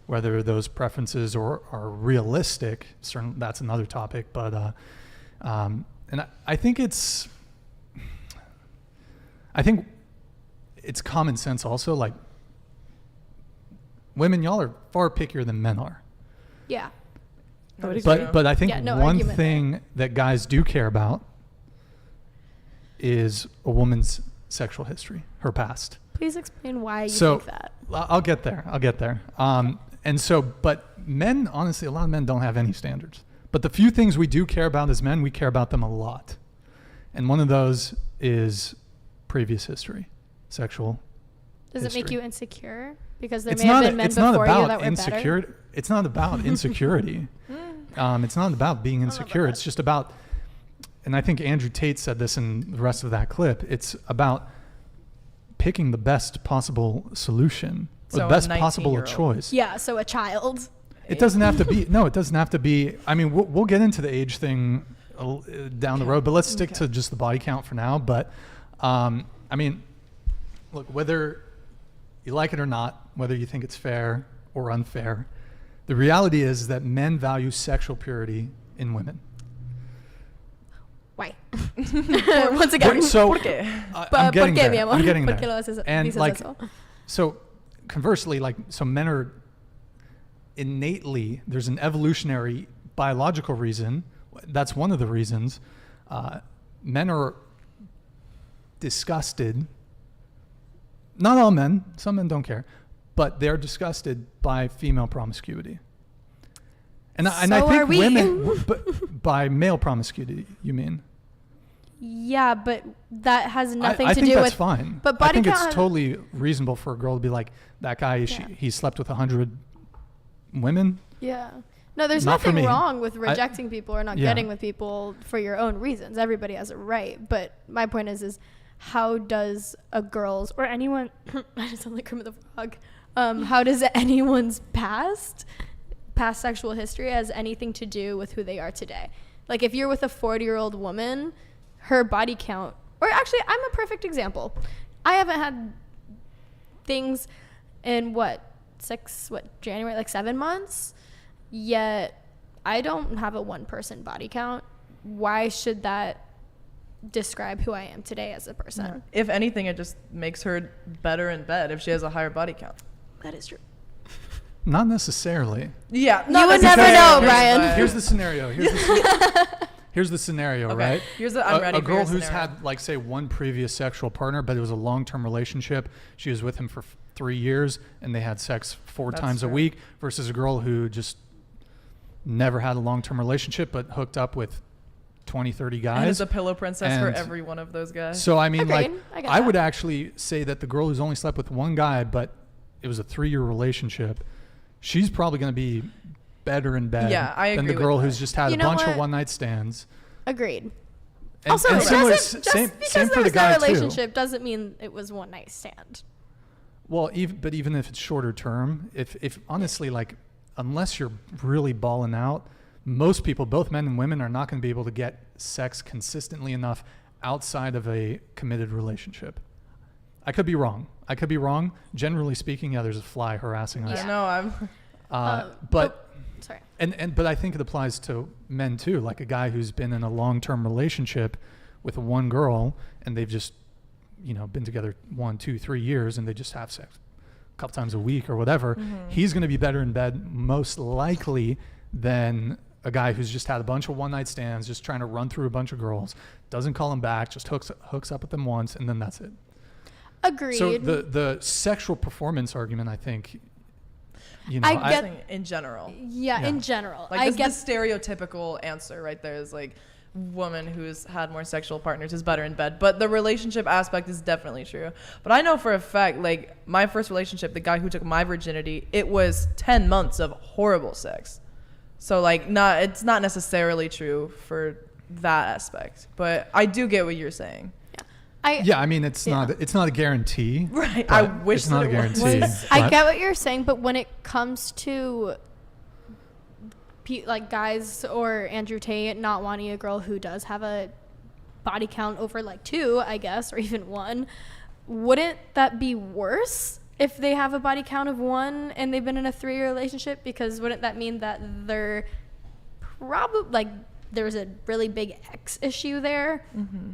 whether those preferences are realistic, certainly that's another topic. But and I think it's common sense also. Like, women, y'all are far pickier than men are. Yeah. But I think one argument thing that guys do care about is a woman's sexual history, her past. Please explain why you think that. I'll get there. And so, but men, honestly, a lot of men don't have any standards. But the few things we do care about as men, we care about them a lot. And one of those is previous history, sexual Does history. it make you insecure? Because there may have been men before you that were better? It's not about insecurity. It's not about being insecure. It's just about, and I think Andrew Tate said this in the rest of that clip, it's about picking the best possible solution, or the best possible choice. Yeah, so a child. It doesn't have to be, no, it doesn't have to be, I mean, we'll get into the age thing down the road, but let's stick to just the body count for now. But, I mean, look, whether you like it or not, whether you think it's fair or unfair, the reality is that men value sexual purity in women. Why? Once again. So, I'm getting there. I'm getting there. And like, so conversely, like, so men are innately, there's an evolutionary biological reason. That's one of the reasons. Men are disgusted. Not all men, some men don't care, but they're disgusted by female promiscuity. And I think women, but by male promiscuity, you mean? Yeah, but that has nothing I to think do that's with. fine. But body I think count it's totally reasonable for a girl to be like, that guy, he slept with 100 women. Yeah. No, there's Not for nothing me. wrong with rejecting people or not Yeah. getting with people for your own reasons. Everybody has a right. But my point is how does a girl's or anyone, I just sound like Kermit the Frog, how does anyone's past sexual history has anything to do with who they are today? Like, if you're with a 40-year-old woman, her body count, or actually, I'm a perfect example. I haven't had things in January, like 7 months, yet I don't have a one-person body count. Why should that describe who I am today as a person? Yeah. If anything, it just makes her better in bed if she has a higher body count. That is true. Not necessarily. Yeah. You would never know, Brian. Here's the scenario. Here's the scenario, Okay. right? I'm ready a for girl your who's scenario. had, like, say, one previous sexual partner, but it was a long-term relationship. She was with him for 3 years, and they had sex four times a week, versus a girl who just never had a long-term relationship, but hooked up with 20, 30 guys. And is a pillow princess for every one of those guys. So, I mean, Agreed. like, I would actually say that the girl who's only slept with one guy, but it was a 3-year relationship, she's probably going to be better in bed than the girl who's just had a bunch of one-night stands. Agreed. And, also, and similar, just same because for there the was guy no relationship too. doesn't mean it was one night stand. Well, even if it's shorter term, if honestly, like, unless you're really balling out, most people, both men and women, are not going to be able to get sex consistently enough outside of a committed relationship. I could be wrong. Generally speaking, there's a fly harassing us. I know. But sorry. But I think it applies to men too. Like a guy who's been in a long-term relationship with one girl, and they've just, been together 1, 2, 3 years, and they just have sex a couple times a week or whatever. Mm-hmm. He's going to be better in bed most likely than a guy who's just had a bunch of one-night stands, just trying to run through a bunch of girls, doesn't call them back, just hooks up with them once, and then that's it. Agreed. So the sexual performance argument, I think, I get in general. Yeah, in general. Like, I get the stereotypical answer right there is like, woman who's had more sexual partners is better in bed. But the relationship aspect is definitely true. But I know for a fact, like, my first relationship, the guy who took my virginity, it was 10 months of horrible sex. So, like, it's not necessarily true for that aspect. But I do get what you're saying. Yeah. I mean, it's not a guarantee. Right. I wish it's not a guarantee. I get what you're saying, but when it comes to like guys or Andrew Tate not wanting a girl who does have a body count over like 2, I guess, or even 1, wouldn't that be worse if they have a body count of 1 and they've been in a 3-year relationship? Because wouldn't that mean that they're probably like there's a really big X issue there?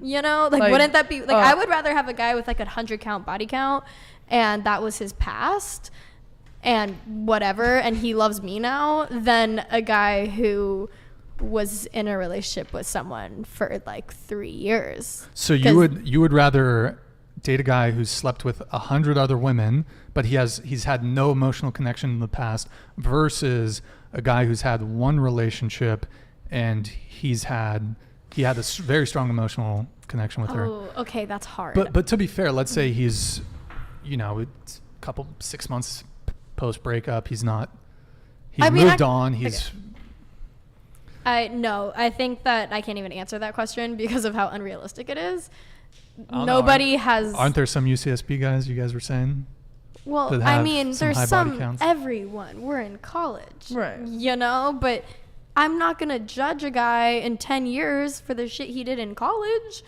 You know, like wouldn't that be like I would rather have a guy with like 100 count body count and that was his past and whatever and he loves me now than a guy who was in a relationship with someone for like 3 years. So you would rather date a guy who's slept with 100 other women, but he's had no emotional connection in the past, versus a guy who's had one relationship and he had a very strong emotional connection with her. Oh, okay, that's hard. But to be fair, let's say he's, it's a couple 6 months post breakup. He's moved on. I think that I can't even answer that question because of how unrealistic it is. Nobody has. Aren't there some UCSB guys you guys were saying? Well, I mean, there's some. Everyone. We're in college, right? But I'm not gonna judge a guy in 10 years for the shit he did in college,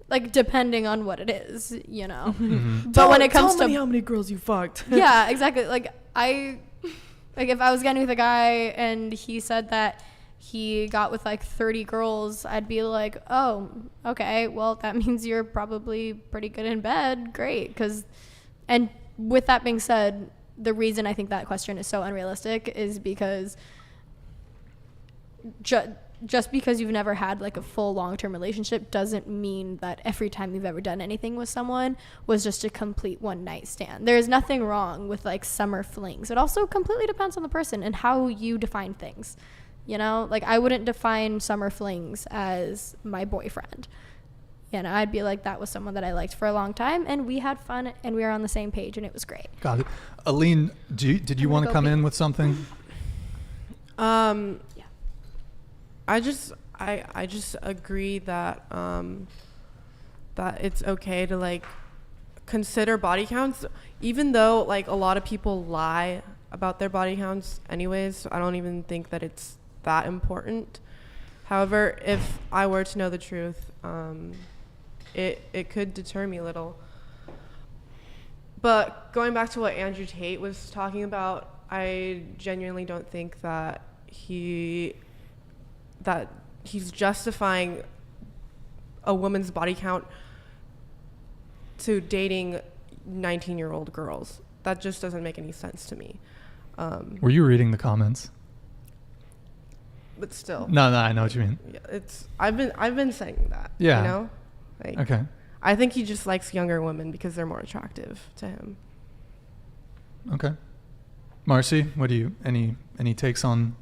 like depending on what it is, Mm-hmm. But when it comes to how many girls you fucked, yeah, exactly. Like if I was getting with a guy and he said that he got with like 30 girls, I'd be like, oh, okay, well, that means you're probably pretty good in bed. Great. And with that being said, the reason I think that question is so unrealistic is because just because you've never had like a full long-term relationship doesn't mean that every time you've ever done anything with someone was just a complete one-night stand. There's nothing wrong with like summer flings. It also completely depends on the person and how you define things. Like I wouldn't define summer flings as my boyfriend. I'd be like, that was someone that I liked for a long time and we had fun and we were on the same page and it was great. Got it. Allene, did you want to come in with something? Yeah. I just agree that that it's okay to like consider body counts, even though like a lot of people lie about their body counts anyways. So I don't even think that it's that important. However, if I were to know the truth, it could deter me a little. But going back to what Andrew Tate was talking about, I genuinely don't think that he's justifying a woman's body count to dating 19-year-old girls. That just doesn't make any sense to me. Were you reading the comments? But still. No, I know what you mean. Yeah, I've been saying that. Yeah. Okay. I think he just likes younger women because they're more attractive to him. Okay. Marcy, what do you any takes on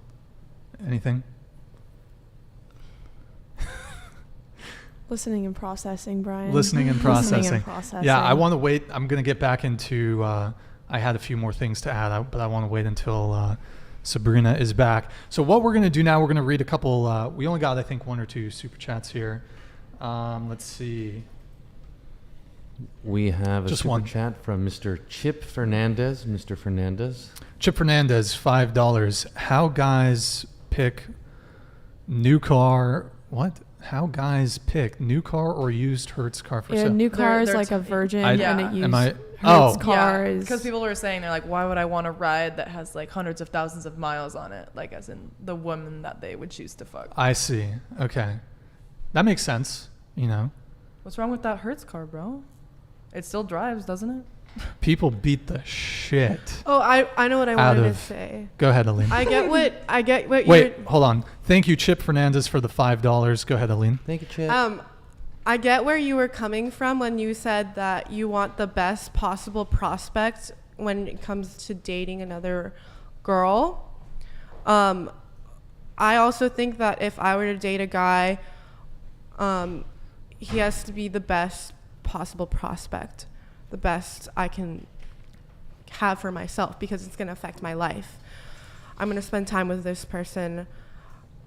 anything? Listening and processing, Brian. Listening and processing. Yeah, I want want to wait. I'm going to get back into I had a few more things to add, but I want to wait until Sabrina is back. So what we're going to do now, we're going to read a couple. We only got, I think, 1 or 2 super chats here. Let's see. We have Just a super one chat from Mr. Chip Fernandez. Mr. Fernandez. Chip Fernandez, $5. How guys pick new car? What? How guys pick new car or used Hertz car for sale? new car is like a Virgin, and it used Hertz car is because people were saying they're like, why would I want a ride that has like hundreds of thousands of miles on it, like as in the woman that they would choose to fuck. I see. Okay, that makes sense. What's wrong with that Hertz car, bro? It still drives, doesn't it? People beat the shit. Oh, I know what I wanted to say. Go ahead, Allene. I get what. Wait, hold on. Thank you, Chip Fernandez, for the $5. Go ahead, Allene. Thank you, Chip. I get where you were coming from when you said that you want the best possible prospect when it comes to dating another girl. I also think that if I were to date a guy, he has to be the best possible prospect, the best I can have for myself, because it's going to affect my life. I'm going to spend time with this person.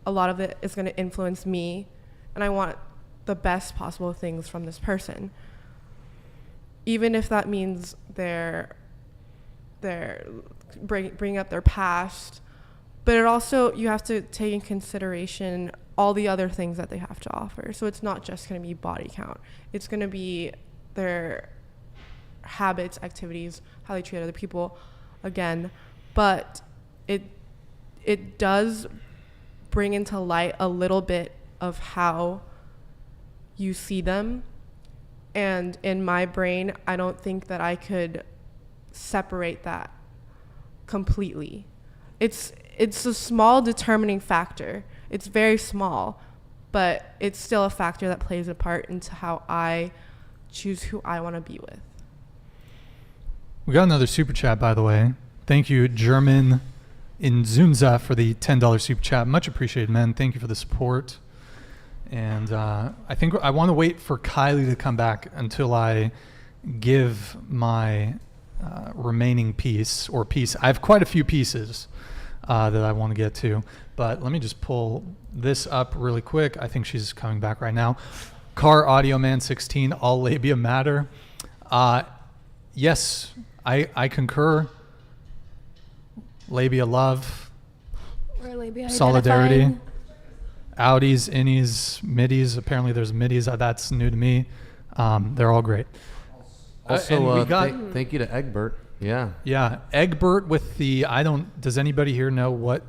A lot of it is going to influence me, and I want the best possible things from this person. even if that means they're bring up their past, but it also, you have to take in consideration all the other things that they have to offer. So it's not just going to be body count. It's going to be their habits, activities, how they treat other people, again. But it does bring into light a little bit of how you see them. And in my brain, I don't think that I could separate that completely. It's a small determining factor. It's very small, but it's still a factor that plays a part into how I choose who I want to be with. We got another super chat, by the way. Thank you, German Inzunza, for the $10 super chat. Much appreciated, man. Thank you for the support. And I think I want to wait for Kylie to come back until I give my remaining piece. I have quite a few pieces that I want to get to, but let me just pull this up really quick. I think she's coming back right now. Car Audio Man 16, all labia matter. Yes, I concur. Labia love. Or labia solidarity. identifying. Outies, innies, middies. Apparently there's middies. That's new to me. They're all great. Also, thank you to Egbert. Yeah. Yeah, Egbert with the does anybody here know what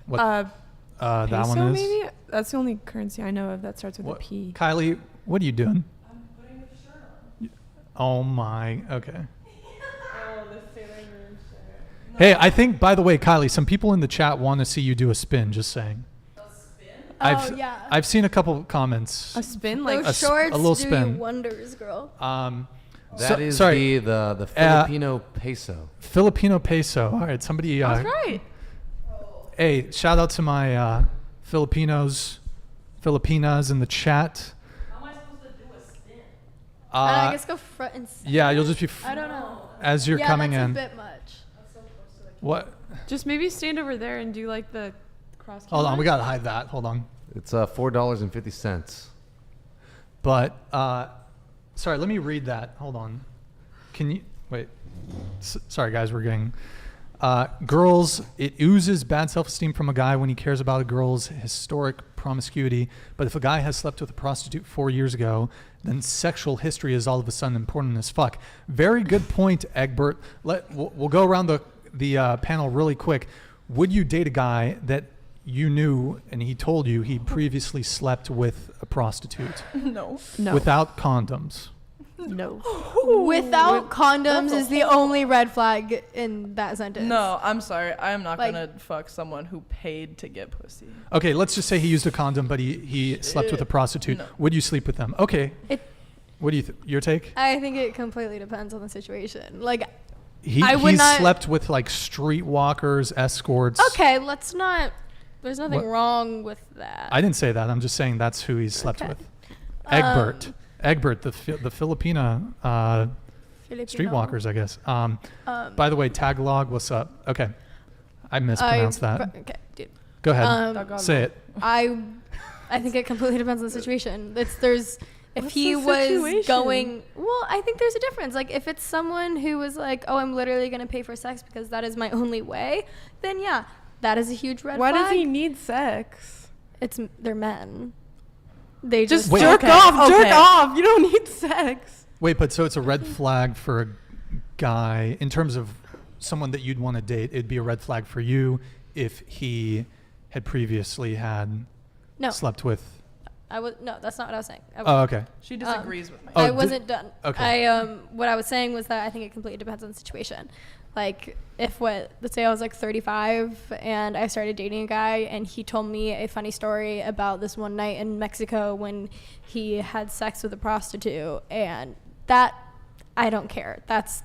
that Peso, one is? maybe? That's the only currency I know of that starts with a P. Kylie, what are you doing? I'm putting a shirt on. Oh my, okay. Oh, the Sailor Moon shirt. Hey, I think, by the way, Kylie, some people in the chat want to see you do a spin, just saying. Yeah. I've seen a couple comments. A spin? Those Like shorts a little do spin. you wonders, girl. That is sorry. the Filipino peso. Filipino peso. All right, somebody. that's right. Hey, shout out to my Filipinas in the chat. How am I supposed to do a spin? I guess go front and center. Yeah, you'll just be. I don't know. As you're coming that's in. a bit much. What? Just maybe stand over there and do like the cross. Hold on, camera. we gotta hide that. Hold on. It's $4.50. But sorry, let me read that. Hold on. Can you wait? Sorry, guys, we're getting girls. It oozes bad self-esteem from a guy when he cares about a girl's historic promiscuity. But if a guy has slept with a prostitute 4 years ago, then sexual history is all of a sudden important as fuck. Very good point, Egbert. We'll go around the panel really quick. Would you date a guy that you knew and he told you he previously slept with a prostitute? No. Without condoms? No. Without condoms is the only red flag in that sentence. No, I'm sorry. I am not Like- gonna fuck someone who paid to get pussy. Okay, let's just say he used a condom, but he slept with a prostitute. No. Would you sleep with them? Okay. What do you your take? I think it completely depends on the situation. Like, He I would not- slept with like streetwalkers, escorts. okay, let's not. There's nothing What? wrong with that. I didn't say that. I'm just saying that's who he slept Okay. with. Egbert, the Filipina Filipino. streetwalkers, I guess. By the way, Tagalog, what's up? Okay, I mispronounced that. Okay, dude. Go ahead, say it. I think it completely depends on the situation. If What's he the was situation? going, well, I think there's a difference. Like, if it's someone who was like, oh, I'm literally going to pay for sex because that is my only way, then yeah, that is a huge red Why flag. does he need sex? They're men. They Just just jerk off. Jerk off. You don't need sex. Wait, but so it's a red flag for a guy in terms of someone that you'd want to date. It'd be a red flag for you if he had previously had slept with. No, that's not what I was saying. Oh, okay. She disagrees with me. Oh, I wasn't done. Okay. What I was saying was that I think it completely depends on the situation. Like, let's say I was like 35 and I started dating a guy and he told me a funny story about this one night in Mexico when he had sex with a prostitute, and that, I don't care. That's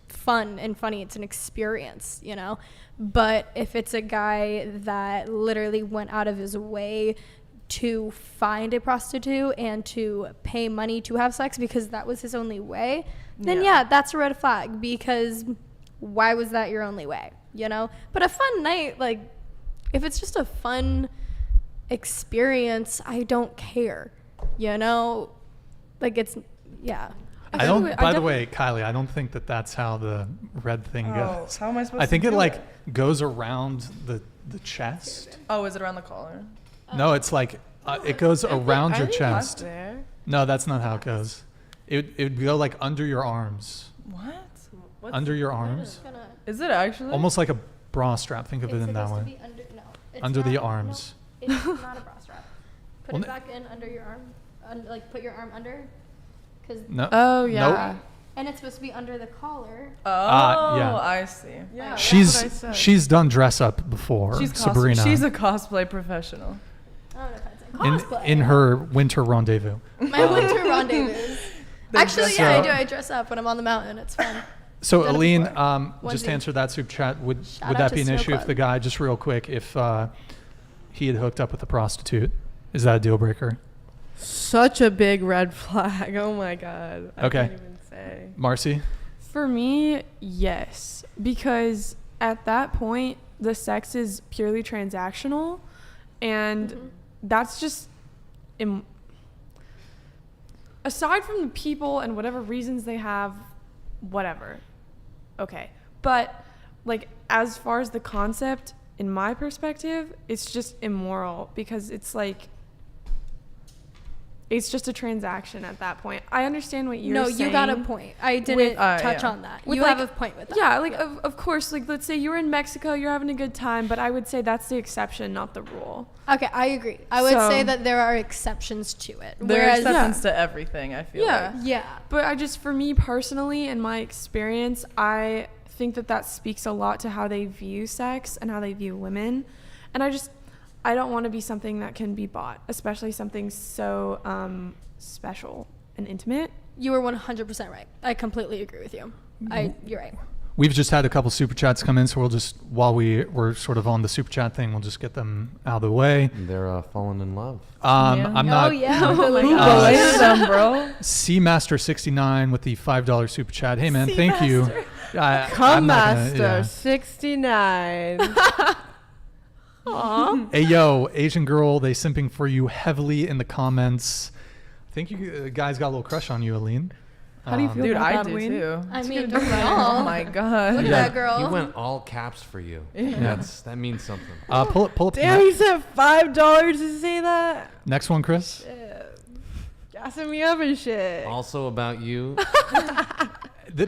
fun and funny. It's an experience, you know? But if it's a guy that literally went out of his way to find a prostitute and to pay money to have sex because that was his only way, then yeah, that's a red flag, because why was that your only way, you know? But a fun night, like, if it's just a fun experience, I don't care, you know? Like, it's, yeah. I don't. By the way, Kylie, I don't think that that's how the red thing goes. How am I supposed to I think do it like it? goes around the chest. Oh, is it around the collar? No, it's like it goes around your chest. There. No, that's not how it goes. It would go like under your arms. What? Under your arms. Is it actually? Almost like a bra strap. Think of it in that way. To be it's Under the not- arms. No, it's not a bra strap. Put Well, it back in under your arm. Like put your arm under. Cause No. Oh yeah. Nope. and it's supposed to be under the collar. Oh, yeah. I see. Yeah. That's what I said. She's done dress up before. Sabrina. She's a cosplay professional. I don't know if I'd say cosplay. in her winter rendezvous. My winter rendezvous. Actually, dress yeah, I up. do. I dress up when I'm on the mountain. It's fun. So Done it Allene, before. just Onesie. answer that super chat. Would Shout out that to be an Snow issue if Club. the guy, just real quick, if he had hooked up with a prostitute? Is that a deal breaker? Such a big red flag. Oh my god. I Okay. can't even say. Marcy? For me, yes, because at that point the sex is purely transactional, and that's just aside from the people and whatever reasons they have, whatever. Okay. But like as far as the concept, in my perspective, it's just immoral because it's like it's just a transaction at that point. I understand what you're saying. No, you got a point. I didn't touch on that. With You have a point with that. Yeah, like of course, like let's say you're in Mexico, you're having a good time, but I would say that's the exception, not the rule. Okay, I agree. I would say that there are exceptions to it. There are Whereas, exceptions to everything, I feel like. yeah. But I just, for me personally, in my experience, I think that speaks a lot to how they view sex and how they view women. And I don't want to be something that can be bought, especially something so special and intimate. You were 100% right. I completely agree with you. You're right. We've just had a couple super chats come in, so we'll just, while we're sort of on the super chat thing, we'll just get them out of the way. They're falling in love. I'm not. Oh, yeah. Who belated them, bro? Cmaster69 with the $5 super chat. Hey, man, thank you. Come Master 69. Aww. Hey, yo, Asian girl, they simping for you heavily in the comments. I think you guys got a little crush on you, Allene. How do you feel Dude, about I that, do Allene? too. I mean, good don't we to know. all? Oh my god. Look at Yeah. that girl. He went all caps for you. That means something. Pull up Damn, he said $5 to say that? next one, Chris. Gassing me up and shit. Also about you.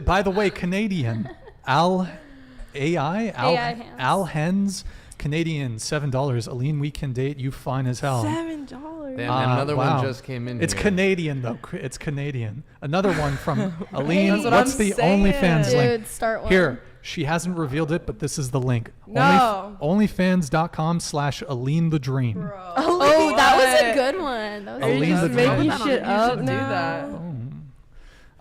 By the way, Canadian. Al Hens. Canadian, $7. Allene, we can date you fine as hell. $7. Damn, another wow. one just came in. It's here. Canadian, though. It's Canadian. Another one from Allene. That's what What's I'm the saying. OnlyFans link? Dude, start one. Here, she hasn't revealed it, but this is the link. No. Onlyfans.com/Allene the Dream. Oh, that was a good one. That was Allene a the good Dream. one. making shit up do now.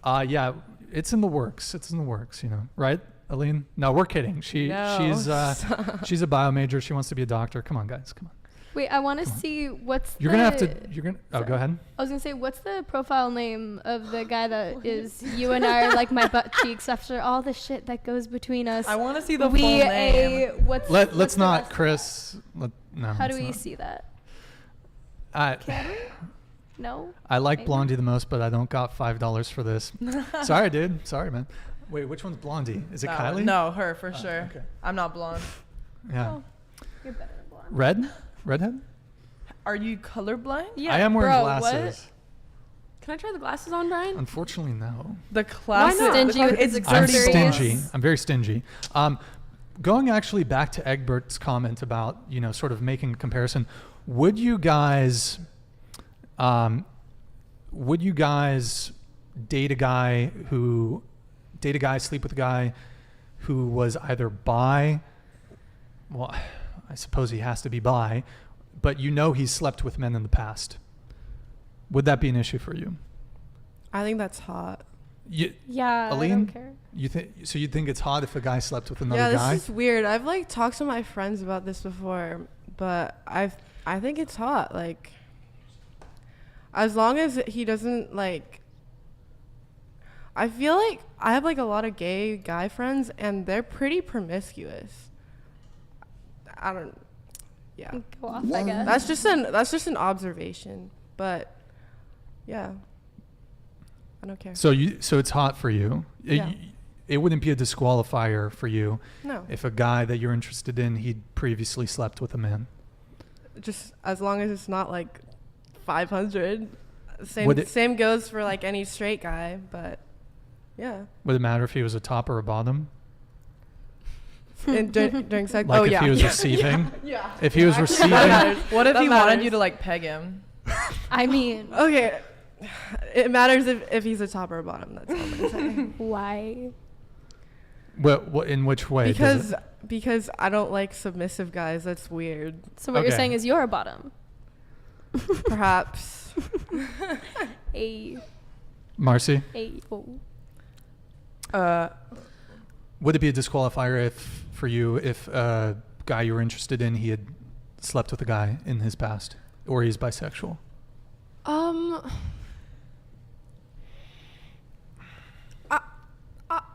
that. Yeah, it's in the works. It's in the works, you know, right, Allene? No, we're kidding. She's a bio major. She wants to be a doctor. Come on, guys. Come on. Wait, I want to see what's You're the... gonna have to. Oh, go ahead. I was going to say, what's the profile name of the guy that is, you and I are like my butt cheeks after all the shit that goes between us? I want to see the full name. What's the not, rest- Chris. No. How do let's we not. see that? Can we? No? I like Maybe. Blondie the most, but I don't got $5 for this. Sorry, dude. Sorry, man. Wait, which one's Blondie? Is it Kylie? No, her for sure. okay. I'm not blonde. Yeah. Oh, you're better than blonde. Redhead? Are you colorblind? Yeah. I am wearing bro, glasses. Can I try the glasses on, Brian? Unfortunately, no. The classic. not? Stingy with It's his I'm dirty accessories. stingy. I'm very stingy. Going actually back to Egbert's comment about, you know, sort of making a comparison, would you guys date a guy, sleep with a guy who was either bi, well, I suppose he has to be bi, but you know he's slept with men in the past? Would that be an issue for you? I think that's hot. Yeah, Allene? I don't care. You think it's hot if a guy slept with another Yeah, guy? this is weird. I've like talked to my friends about this before, but I think it's hot. Like, as long as he doesn't like. I feel like I have like a lot of gay guy friends, and they're pretty promiscuous. I don't. Yeah, Go off, I guess. that's just an observation, but yeah. I don't care. So it's hot for you. Yeah. It wouldn't be a disqualifier for you No. if a guy that you're interested in, he'd previously slept with a man. Just as long as it's not like 500. Would it- Same goes for like any straight guy, but yeah. Would it matter if he was a top or a bottom? During sex. Like oh if yeah. he was receiving? Yeah. If he was Actually, receiving? that matters. What if That he wanted matters. you to like peg him? I mean, Okay. It matters if he's a top or a bottom. That's all I'm gonna say. why? What in which way? does Because I don't like submissive guys. That's weird. So what you're Okay. saying is you're a bottom. Perhaps. Marcy? Would it be a disqualifier for you if a guy you were interested in, he had slept with a guy in his past, or he's bisexual?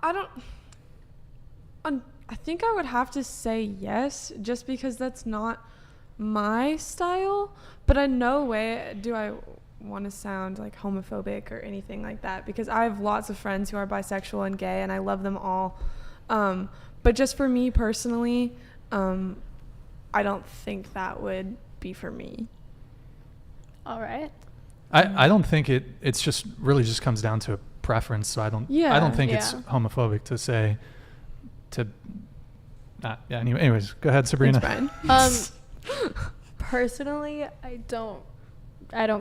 I don't. I think I would have to say yes, just because that's not my style. But in no way do I want to sound like homophobic or anything like that, because I have lots of friends who are bisexual and gay, and I love them all. But just for me personally, I don't think that would be for me. All right. I don't think it's just really just comes down to a preference. So I don't think it's homophobic to say to. Yeah. Anyways, go ahead, Sabrina. Thanks, Brian. Personally, I don't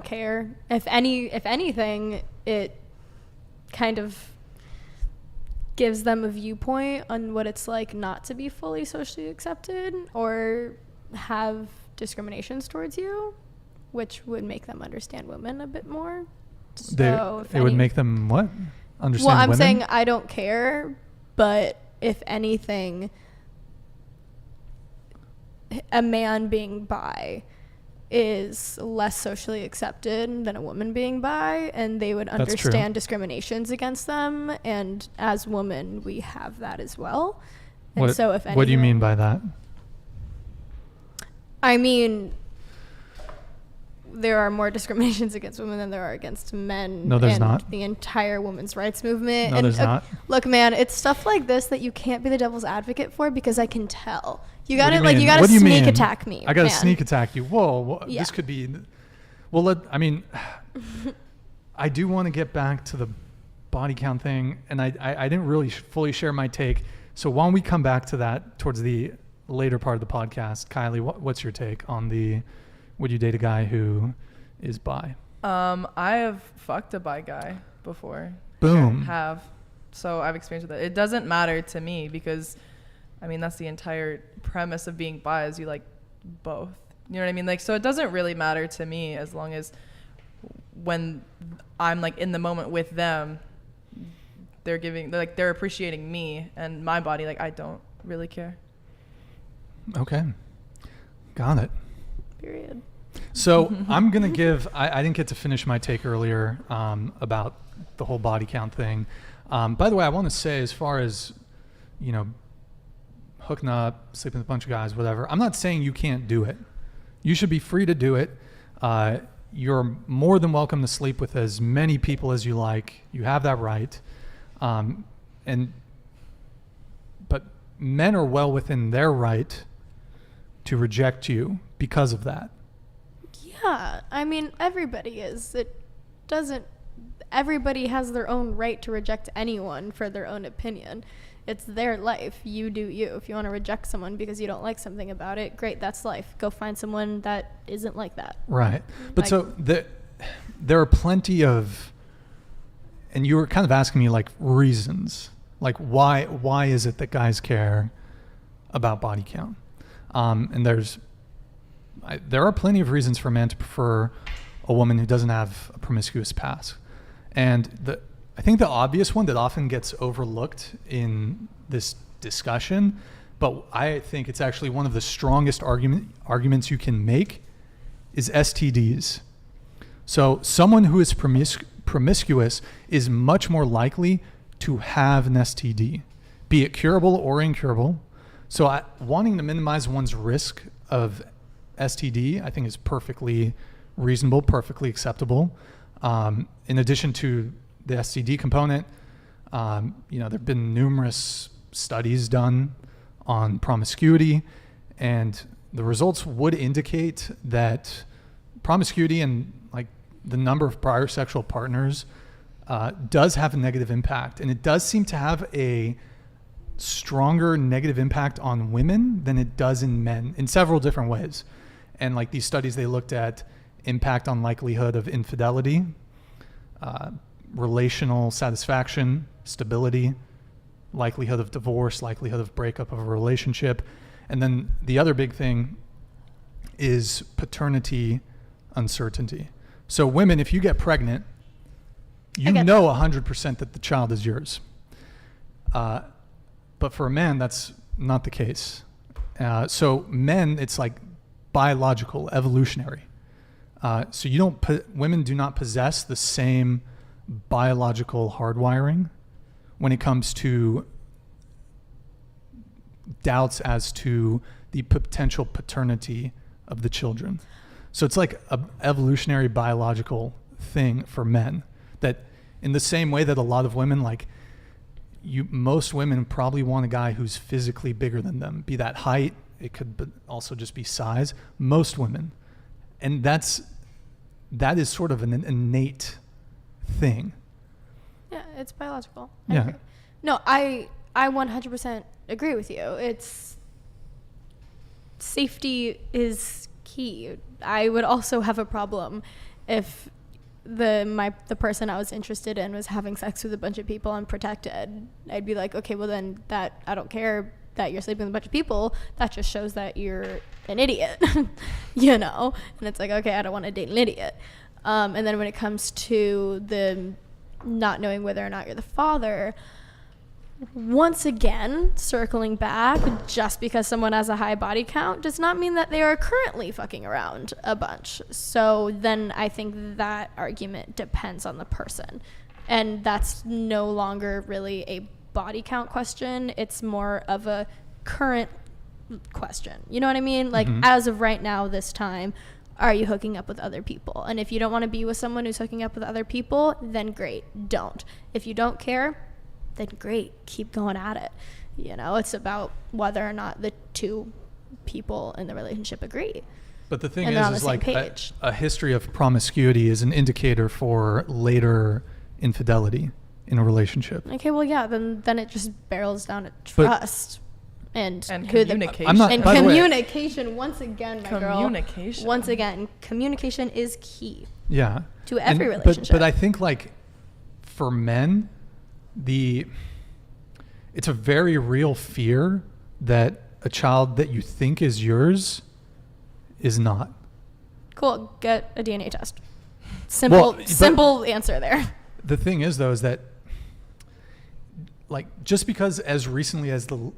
care. If anything, it kind of gives them a viewpoint on what it's like not to be fully socially accepted or have discriminations towards you, which would make them understand women a bit more. So It would make them what? Understand Well, I'm women? saying I don't care, but if anything, a man being bi is less socially accepted than a woman being bi, and they would That's understand true. discriminations against them, and as women we have that as well. And What, so if what do you mean by that? I mean, there are more discriminations against women than there are against men. No, there's and not. The entire women's rights movement. No, and there's not. Look, man, it's stuff like this that you can't be the devil's advocate for, because I can tell. You What do gotta mean? you gotta What do you sneak mean? attack me. I gotta man. sneak attack you. Whoa, Yeah. this could be. Well, I mean, I do want to get back to the body count thing, and I didn't really fully share my take. So why don't we come back to that towards the later part of the podcast? Kylie, what's your take on the would you date a guy who is bi? I have fucked a bi guy before. Boom. Have. So I've experienced with it. It doesn't matter to me because, I mean, that's the entire premise of being bi is you like both. You know what I mean? Like, so it doesn't really matter to me as long as when I'm like in the moment with them, they're appreciating me and my body. Like, I don't really care. Okay. Got it. Period. So I'm going to give, I didn't get to finish my take earlier about the whole body count thing. By the way, I want to say, as far as, hooking up, sleeping with a bunch of guys, whatever, I'm not saying you can't do it. You should be free to do it. You're more than welcome to sleep with as many people as you like. You have that right. But men are well within their right to reject you because of that. Yeah, I mean, everybody is. Everybody has their own right to reject anyone for their own opinion. It's their life. You do you. If you want to reject someone because you don't like something about it, great, that's life. Go find someone that isn't like that. Right. But so there are plenty of, and you were kind of asking me like reasons, like why is it that guys care about body count? And there are plenty of reasons for a man to prefer a woman who doesn't have a promiscuous past. And I think the obvious one that often gets overlooked in this discussion, but I think it's actually one of the strongest arguments you can make, is STDs. So someone who is promiscuous is much more likely to have an STD, be it curable or incurable. So wanting to minimize one's risk of STD, I think, is perfectly reasonable, perfectly acceptable. In addition to the STD component. There have been numerous studies done on promiscuity, and the results would indicate that promiscuity and like the number of prior sexual partners does have a negative impact, and it does seem to have a stronger negative impact on women than it does in men in several different ways. And like these studies, they looked at impact on likelihood of infidelity, relational satisfaction, stability, likelihood of divorce, likelihood of breakup of a relationship. And then the other big thing is paternity uncertainty. So women, if you get pregnant, you know 100% that the child is yours. But for a man, that's not the case. So men, it's like biological, evolutionary. So women do not possess the same biological hardwiring when it comes to doubts as to the potential paternity of the children. So it's like an evolutionary biological thing for men, that in the same way that a lot of women, most women probably want a guy who's physically bigger than them, be that height, it could also just be size, most women. And that is sort of an innate thing. Yeah, it's biological. I agree. No, I 100% agree with you. It's safety is key. I would also have a problem if the person I was interested in was having sex with a bunch of people unprotected. I'd be like, okay, well then I don't care that you're sleeping with a bunch of people. That just shows that you're an idiot, And it's like, okay, I don't want to date an idiot. And then when it comes to the not knowing whether or not you're the father, once again, circling back, just because someone has a high body count does not mean that they are currently fucking around a bunch. So then I think that argument depends on the person. And that's no longer really a body count question. It's more of a current question. You know what I mean? Like, as of right now, this time, are you hooking up with other people? And if you don't want to be with someone who's hooking up with other people, then great, don't. If you don't care, then great, keep going at it. It's about whether or not the two people in the relationship agree. But the thing is like a history of promiscuity is an indicator for later infidelity in a relationship. Okay, well, yeah, then it just barrels down to trust. And communication. Communication, once again, my communication. Girl. Once again, communication is key. Yeah. To every relationship. But I think for men, it's a very real fear that a child that you think is yours is not. Cool. Get a DNA test. Simple answer there. The thing is, though, is that just because as recently as the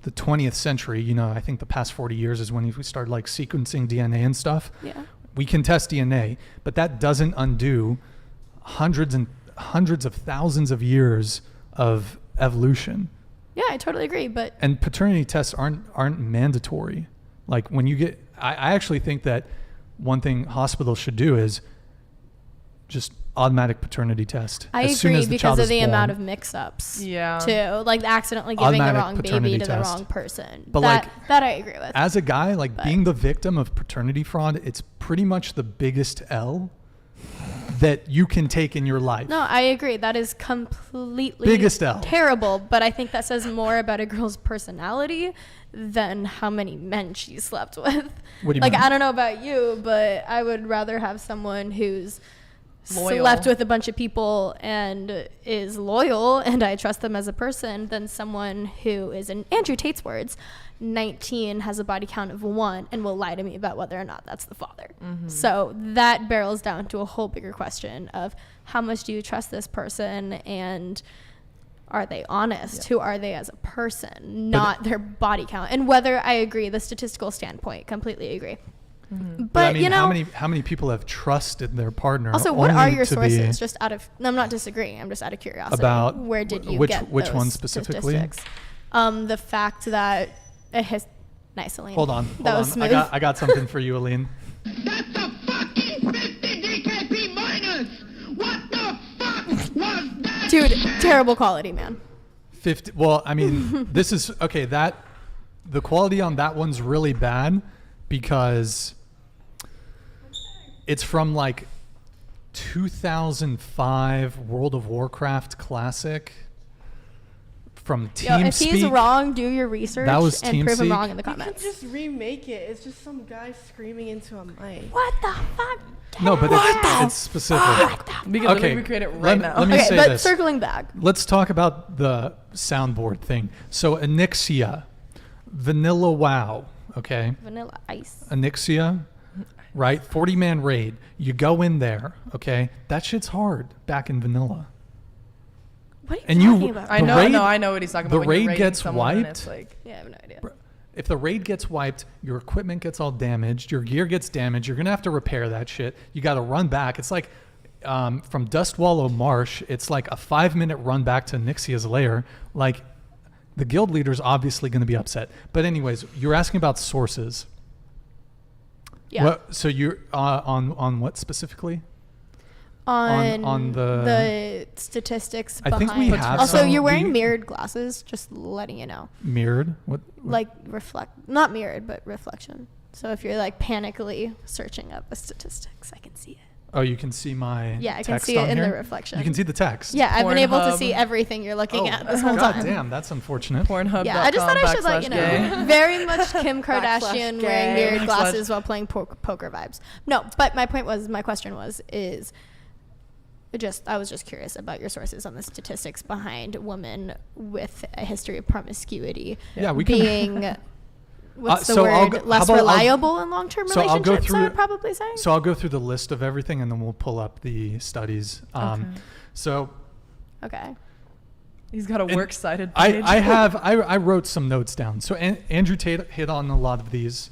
20th century, I think the past 40 years is when we started sequencing DNA and stuff. Yeah. We can test DNA, but that doesn't undo hundreds of thousands of years of evolution. Yeah, I totally agree. And paternity tests aren't mandatory. When you get, I actually think that one thing hospitals should do is just automatic paternity test. I agree because of the amount of mix-ups. Yeah. Too, accidentally giving the wrong baby to the wrong person. But that I agree with. As a guy, being the victim of paternity fraud, it's pretty much the biggest L that you can take in your life. No, I agree. That is completely biggest L. Terrible. But I think that says more about a girl's personality than how many men she slept with. What do you mean? I don't know about you, but I would rather have someone who's loyal, slept with a bunch of people and is loyal and I trust them as a person than someone who is, in Andrew Tate's words, 19, has a body count of 1 and will lie to me about whether or not that's the father. So that barrels down to a whole bigger question of how much do you trust this person and are they honest? Who are they as a person, not their body count? And whether I agree, the statistical standpoint, completely agree. But how many people have trusted their partner? Also, what are your sources? Just out of, I'm not disagreeing. I'm just out of curiosity. About where did you get which those one specifically? Statistics? The fact that nice, Allene. Hold on. That was smooth. I got something for you, Allene. That's a fucking 50 DKP minus. What the Dude, terrible quality, man. 50. Well, I mean, this is okay. The quality on that one's really bad because it's from like 2005 World of Warcraft Classic from TeamSpeak. If he's wrong, do your research That was and prove him TeamSpeak. wrong in the You can comments. just remake it. It's just some guy screaming into a mic. What the fuck? No, but it's specific. We can literally recreate it right now. Let me Okay, say but this. circling back. Let's talk about the soundboard thing. So Anixia, Vanilla WoW, okay? Vanilla ice. Anixia, right? 40-man raid. You go in there, okay? That shit's hard back in vanilla. What are you And talking you- about? I The know, raid- I know what he's talking the about. When you're raid raiding gets someone and wiped. it's like, Yeah, I have no idea. If the raid gets wiped, your equipment gets all damaged, your gear gets damaged, you're going to have to repair that shit. You got to run back. It's like from Dustwallow Marsh, it's like a 5-minute run back to Nixia's lair. Like, the guild leader's obviously going to be upset. But anyways, you're asking about sources. Yeah. So you're on what specifically? On the statistics I behind. think we have Also, some- you're wearing we- mirrored glasses, just letting you know. Mirrored? What? Like not mirrored, but reflection. So if you're like panically searching up the statistics, I can see it. Oh, you can see my Yeah, I can text see it on in the here? reflection. You can see the text. Yeah, I've been able to Pornhub. see everything you're looking Oh, at this whole God time. damn, that's unfortunate. Pornhub.com Yeah, I just thought I should like, /gay. very much Kim Kardashian gay. wearing mirrored Backslash- glasses while playing poker vibes. No, but my question was I was just curious about your sources on the statistics behind women with a history of promiscuity Yeah, we can. being what's the so I'll word, go- how less about I'll- reliable in long-term so I'll go relationships, through I would probably say. So I'll go through the list of everything and then we'll pull up the studies. So Okay. He's got a And works cited page. I wrote some notes down. So Andrew Tate hit on a lot of these.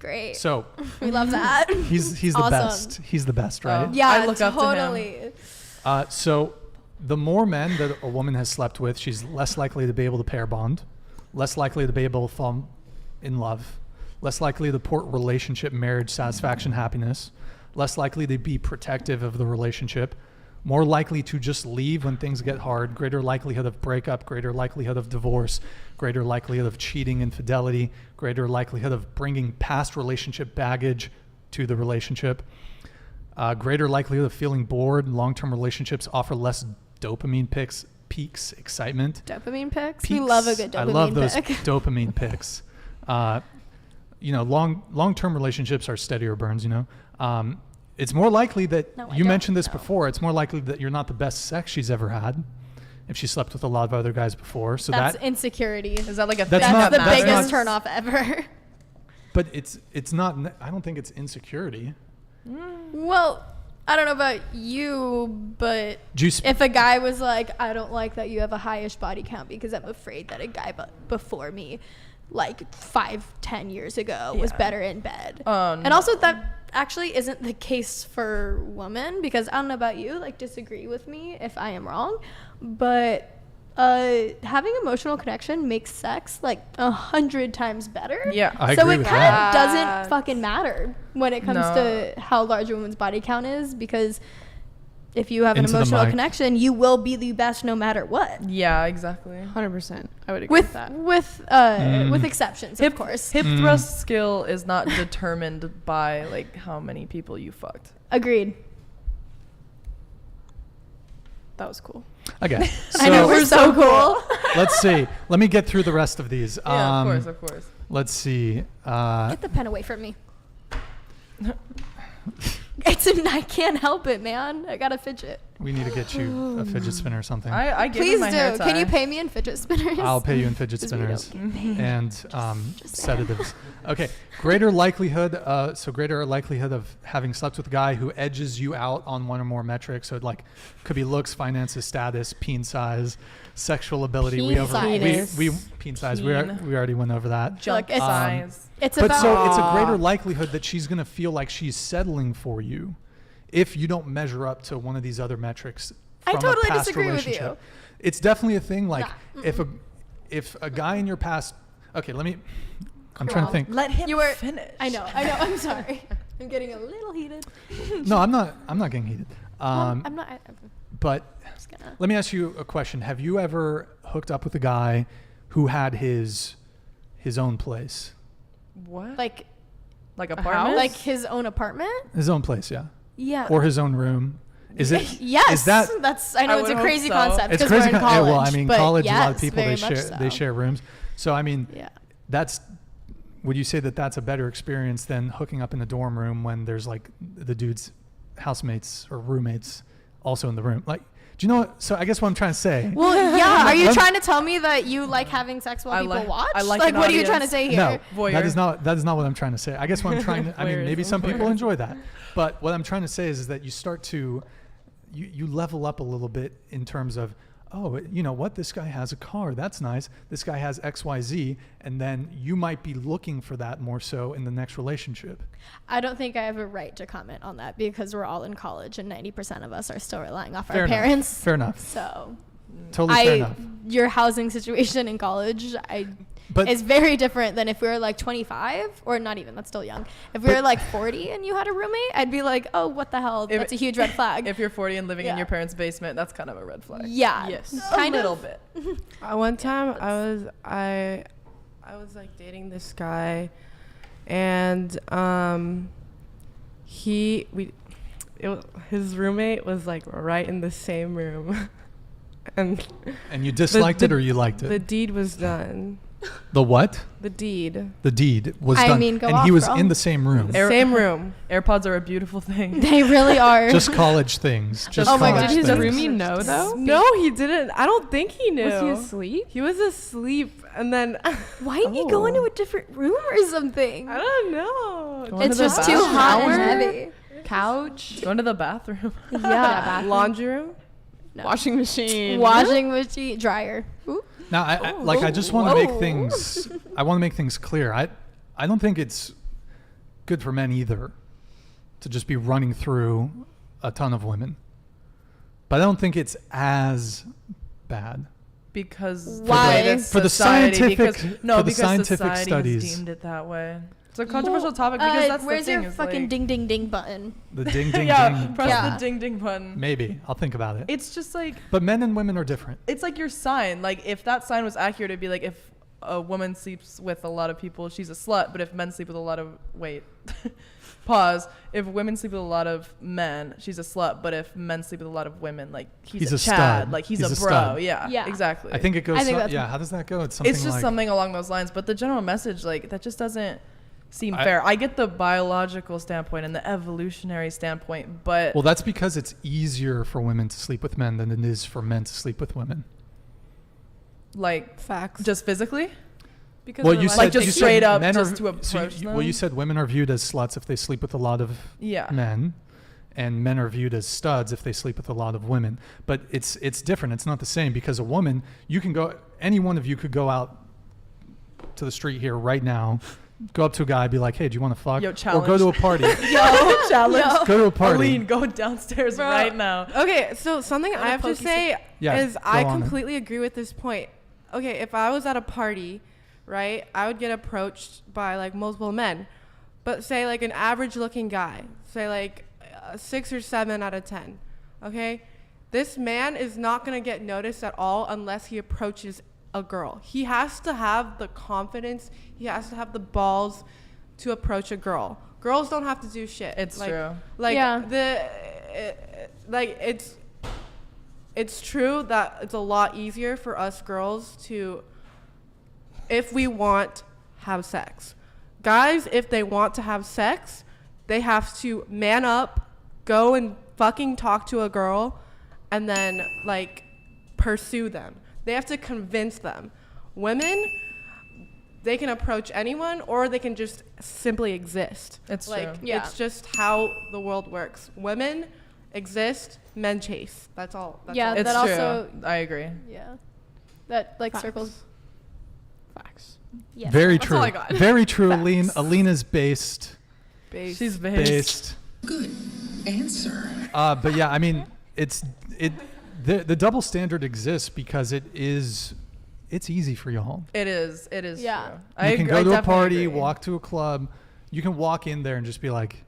Great. So We love that. he's the Awesome. best. He's the best, right? Oh. Yeah, I look up to him. totally. So the more men that a woman has slept with, she's less likely to be able to pair bond, less likely to be able to fall in love, less likely to port relationship, marriage, satisfaction, happiness, less likely to be protective of the relationship, more likely to just leave when things get hard, greater likelihood of breakup, greater likelihood of divorce, greater likelihood of cheating, infidelity, greater likelihood of bringing past relationship baggage to the relationship, greater likelihood of feeling bored. Long-term relationships offer less dopamine peaks, excitement. Dopamine pics? We love a good dopamine I love those pic. dopamine pics. Long-term relationships are steadier burns, it's more likely that No, I you don't mentioned this know. before. It's more likely that you're not the best sex she's ever had if she slept with a lot of other guys before. So That's that, insecurity. Is that like a That's thing not- That's the that matters? biggest turnoff ever. but it's not. I don't think it's insecurity. Well, I don't know about you, but Do you sp- if a guy was like, I don't like that you have a highish body count because I'm afraid that a guy before me, like 5-10 years ago, was Yeah. better in bed. Oh, And also that actually isn't the case for women, because I don't know about you, like disagree with me if I am wrong, but having emotional connection makes sex like 100 times better. Yeah. I So agree it with kind that. of doesn't fucking matter when it comes No. to how large a woman's body count is, because if you have an Into the emotional mic. connection, you will be the best no matter what. Yeah, exactly. 100%. I would agree with With that. with exceptions, of course. Hip thrust skill is not determined by like how many people you fucked. Agreed. That was cool. Okay. I know, we're so cool. Let's see. Let me get through the rest of these. Yeah, of course. Let's see. Get the pen away from me. I can't help it, man. I gotta fidget. We need to get you a fidget spinner or something. I gave him Please my hair do. tie. Can you pay me in fidget spinners? I'll pay you in fidget 'Cause we don't spinners get paid. and sedatives. Okay. Greater likelihood. Greater likelihood of having slept with a guy who edges you out on one or more metrics. So it could be looks, finances, status, peen size, sexual ability. Peen size. We peen size. We already went over that. Junk Look, it's- size. It's But about so it's a greater likelihood that she's going to feel like she's settling for you if you don't measure up to one of these other metrics I from totally a past disagree with relationship. you. It's definitely a thing. Like Nah. if a guy in your past, okay, I'm trying to think. Let him You were finish. I know. I'm sorry. I'm getting a little heated. No, I'm not getting heated. I'm not. But gonna- let me ask you a question. Have you ever hooked up with a guy who had his own place? What? Like apartment? like his own apartment? His own place, yeah. Yeah. Or his own room. Is it? Yes. Is that? That's. I know I it's a would crazy hope so. concept It's because we're crazy. in college. Well, I mean, but college. yes, A lot of people very they much share so. they share rooms. So I mean, Yeah. that's. Would you say that that's a better experience than hooking up in the dorm room when there's like the dude's housemates or roommates also in the room? Like, do you know what? So I guess what I'm trying to say. Well, yeah. Are you trying to tell me that you like having sex while people watch? I like an what are you audience. trying to say here? No, Voyeur. that is not what I'm trying to say. I guess what I'm trying to, I mean, maybe Voyeurism. some people enjoy that, but what I'm trying to say is that you start to, you level up a little bit in terms of, oh, you know what, this guy has a car, that's nice. This guy has XYZ, and then you might be looking for that more so in the next relationship. I don't think I have a right to comment on that because we're all in college and 90% of us are still relying off Fair our enough. parents. Fair enough. So, Totally fair enough. your housing situation in college, But is very different than if we were like 25 or not even. That's still young. If we were like 40 and you had a roommate, I'd be like, oh, what the hell? That's a huge red flag. If you're 40 and living in Yeah. your parents' basement, that's kind of a red flag. Yeah. Yes. Kind a of. little bit. One time I was like dating this guy, and his roommate was like right in the same room, and you disliked it or you liked it? The deed was done. The what? The deed. The deed was I done. mean, go and off, he was girl. in the same room. Same room. AirPods are a beautiful thing. They really are. Just college things. Just Oh my college God, Did his things. roomie know though? No, he didn't. I don't think he knew. Was he asleep? He was asleep, and then Why didn't you go into a different room or something? I don't know. Going It's to the just too hot and shower? heavy. Couch, Going to the bathroom. Yeah. Laundry room. No. washing machine. Washing machine, dryer. Ooh. Now, I just want to make things. I want to make things clear. I don't think it's good for men either to just be running through a ton of women. But I don't think it's as bad. Because Why? the way that For the society- scientific- because, no, for the because scientific society studies. has deemed it that way. It's a controversial topic because that's where's the thing. your is fucking like, ding ding ding button? The ding ding yeah, ding. press Yeah. the ding ding button. Maybe I'll think about it. It's just like But men and women are different. it's like your sign. Like if that sign was accurate, it'd be like if a woman sleeps with a lot of people, she's a slut. But if men sleep with a lot of pause. If women sleep with a lot of men, she's a slut. But if men sleep with a lot of women, like he's a Chad. stud. Like he's He's a a bro. stud. Yeah, Yeah. exactly. I think it goes. I think that's- yeah. How does that go? It's something. it's just like, something along those lines. But the general message, like that, just doesn't seem I- fair. I get the biological standpoint and the evolutionary standpoint, but Well, that's because it's easier for women to sleep with men than it is for men to sleep with women. like Facts. just physically. Because Well, we're you like- said Like, just you said straight up, men just are, to approach them? Well, you said women are viewed as sluts if they sleep with a lot of Yeah. men, and men are viewed as studs if they sleep with a lot of women. But it's different. It's not the same because a woman, you can go. Any one of you could go out to the street here right now, go up to a guy, be like, "Hey, do you want to fuck?" Yo, Or go challenge. to a party. Yo, challenge. Go to a party. Allene, go downstairs Bro. right now. Okay, so something I have to pokey say Yeah, is go I on then. completely agree with this point. Okay, if I was at a party, right, I would get approached by like multiple men, but say like an average looking guy, say like 6 or 7 out of 10. Okay, this man is not gonna get noticed at all unless he approaches a girl. He has to have the confidence. He has to have the balls to approach a girl. Girls don't have to do shit. It's like, true. Like Yeah. it's true that it's a lot easier for us girls to, if we want, have sex. Guys, if they want to have sex, they have to man up, go and fucking talk to a girl, and then like pursue them. They have to convince them. Women, they can approach anyone or they can just simply exist. It's like, true. Yeah. It's just how the world works. Women exist, men chase. That's all. That's Yeah, all. It's that true. also- I agree. Yeah. That like Facts. circles. Facts. Yeah. Very That's true. all I got. Very true, Facts. Allene. Allene is based. She's based. Good answer. But yeah, I mean, the double standard exists because it's easy for y'all. It is. It is Yeah. true. You can I go to a definitely party, agree. walk to a club. You can walk in there and just be like,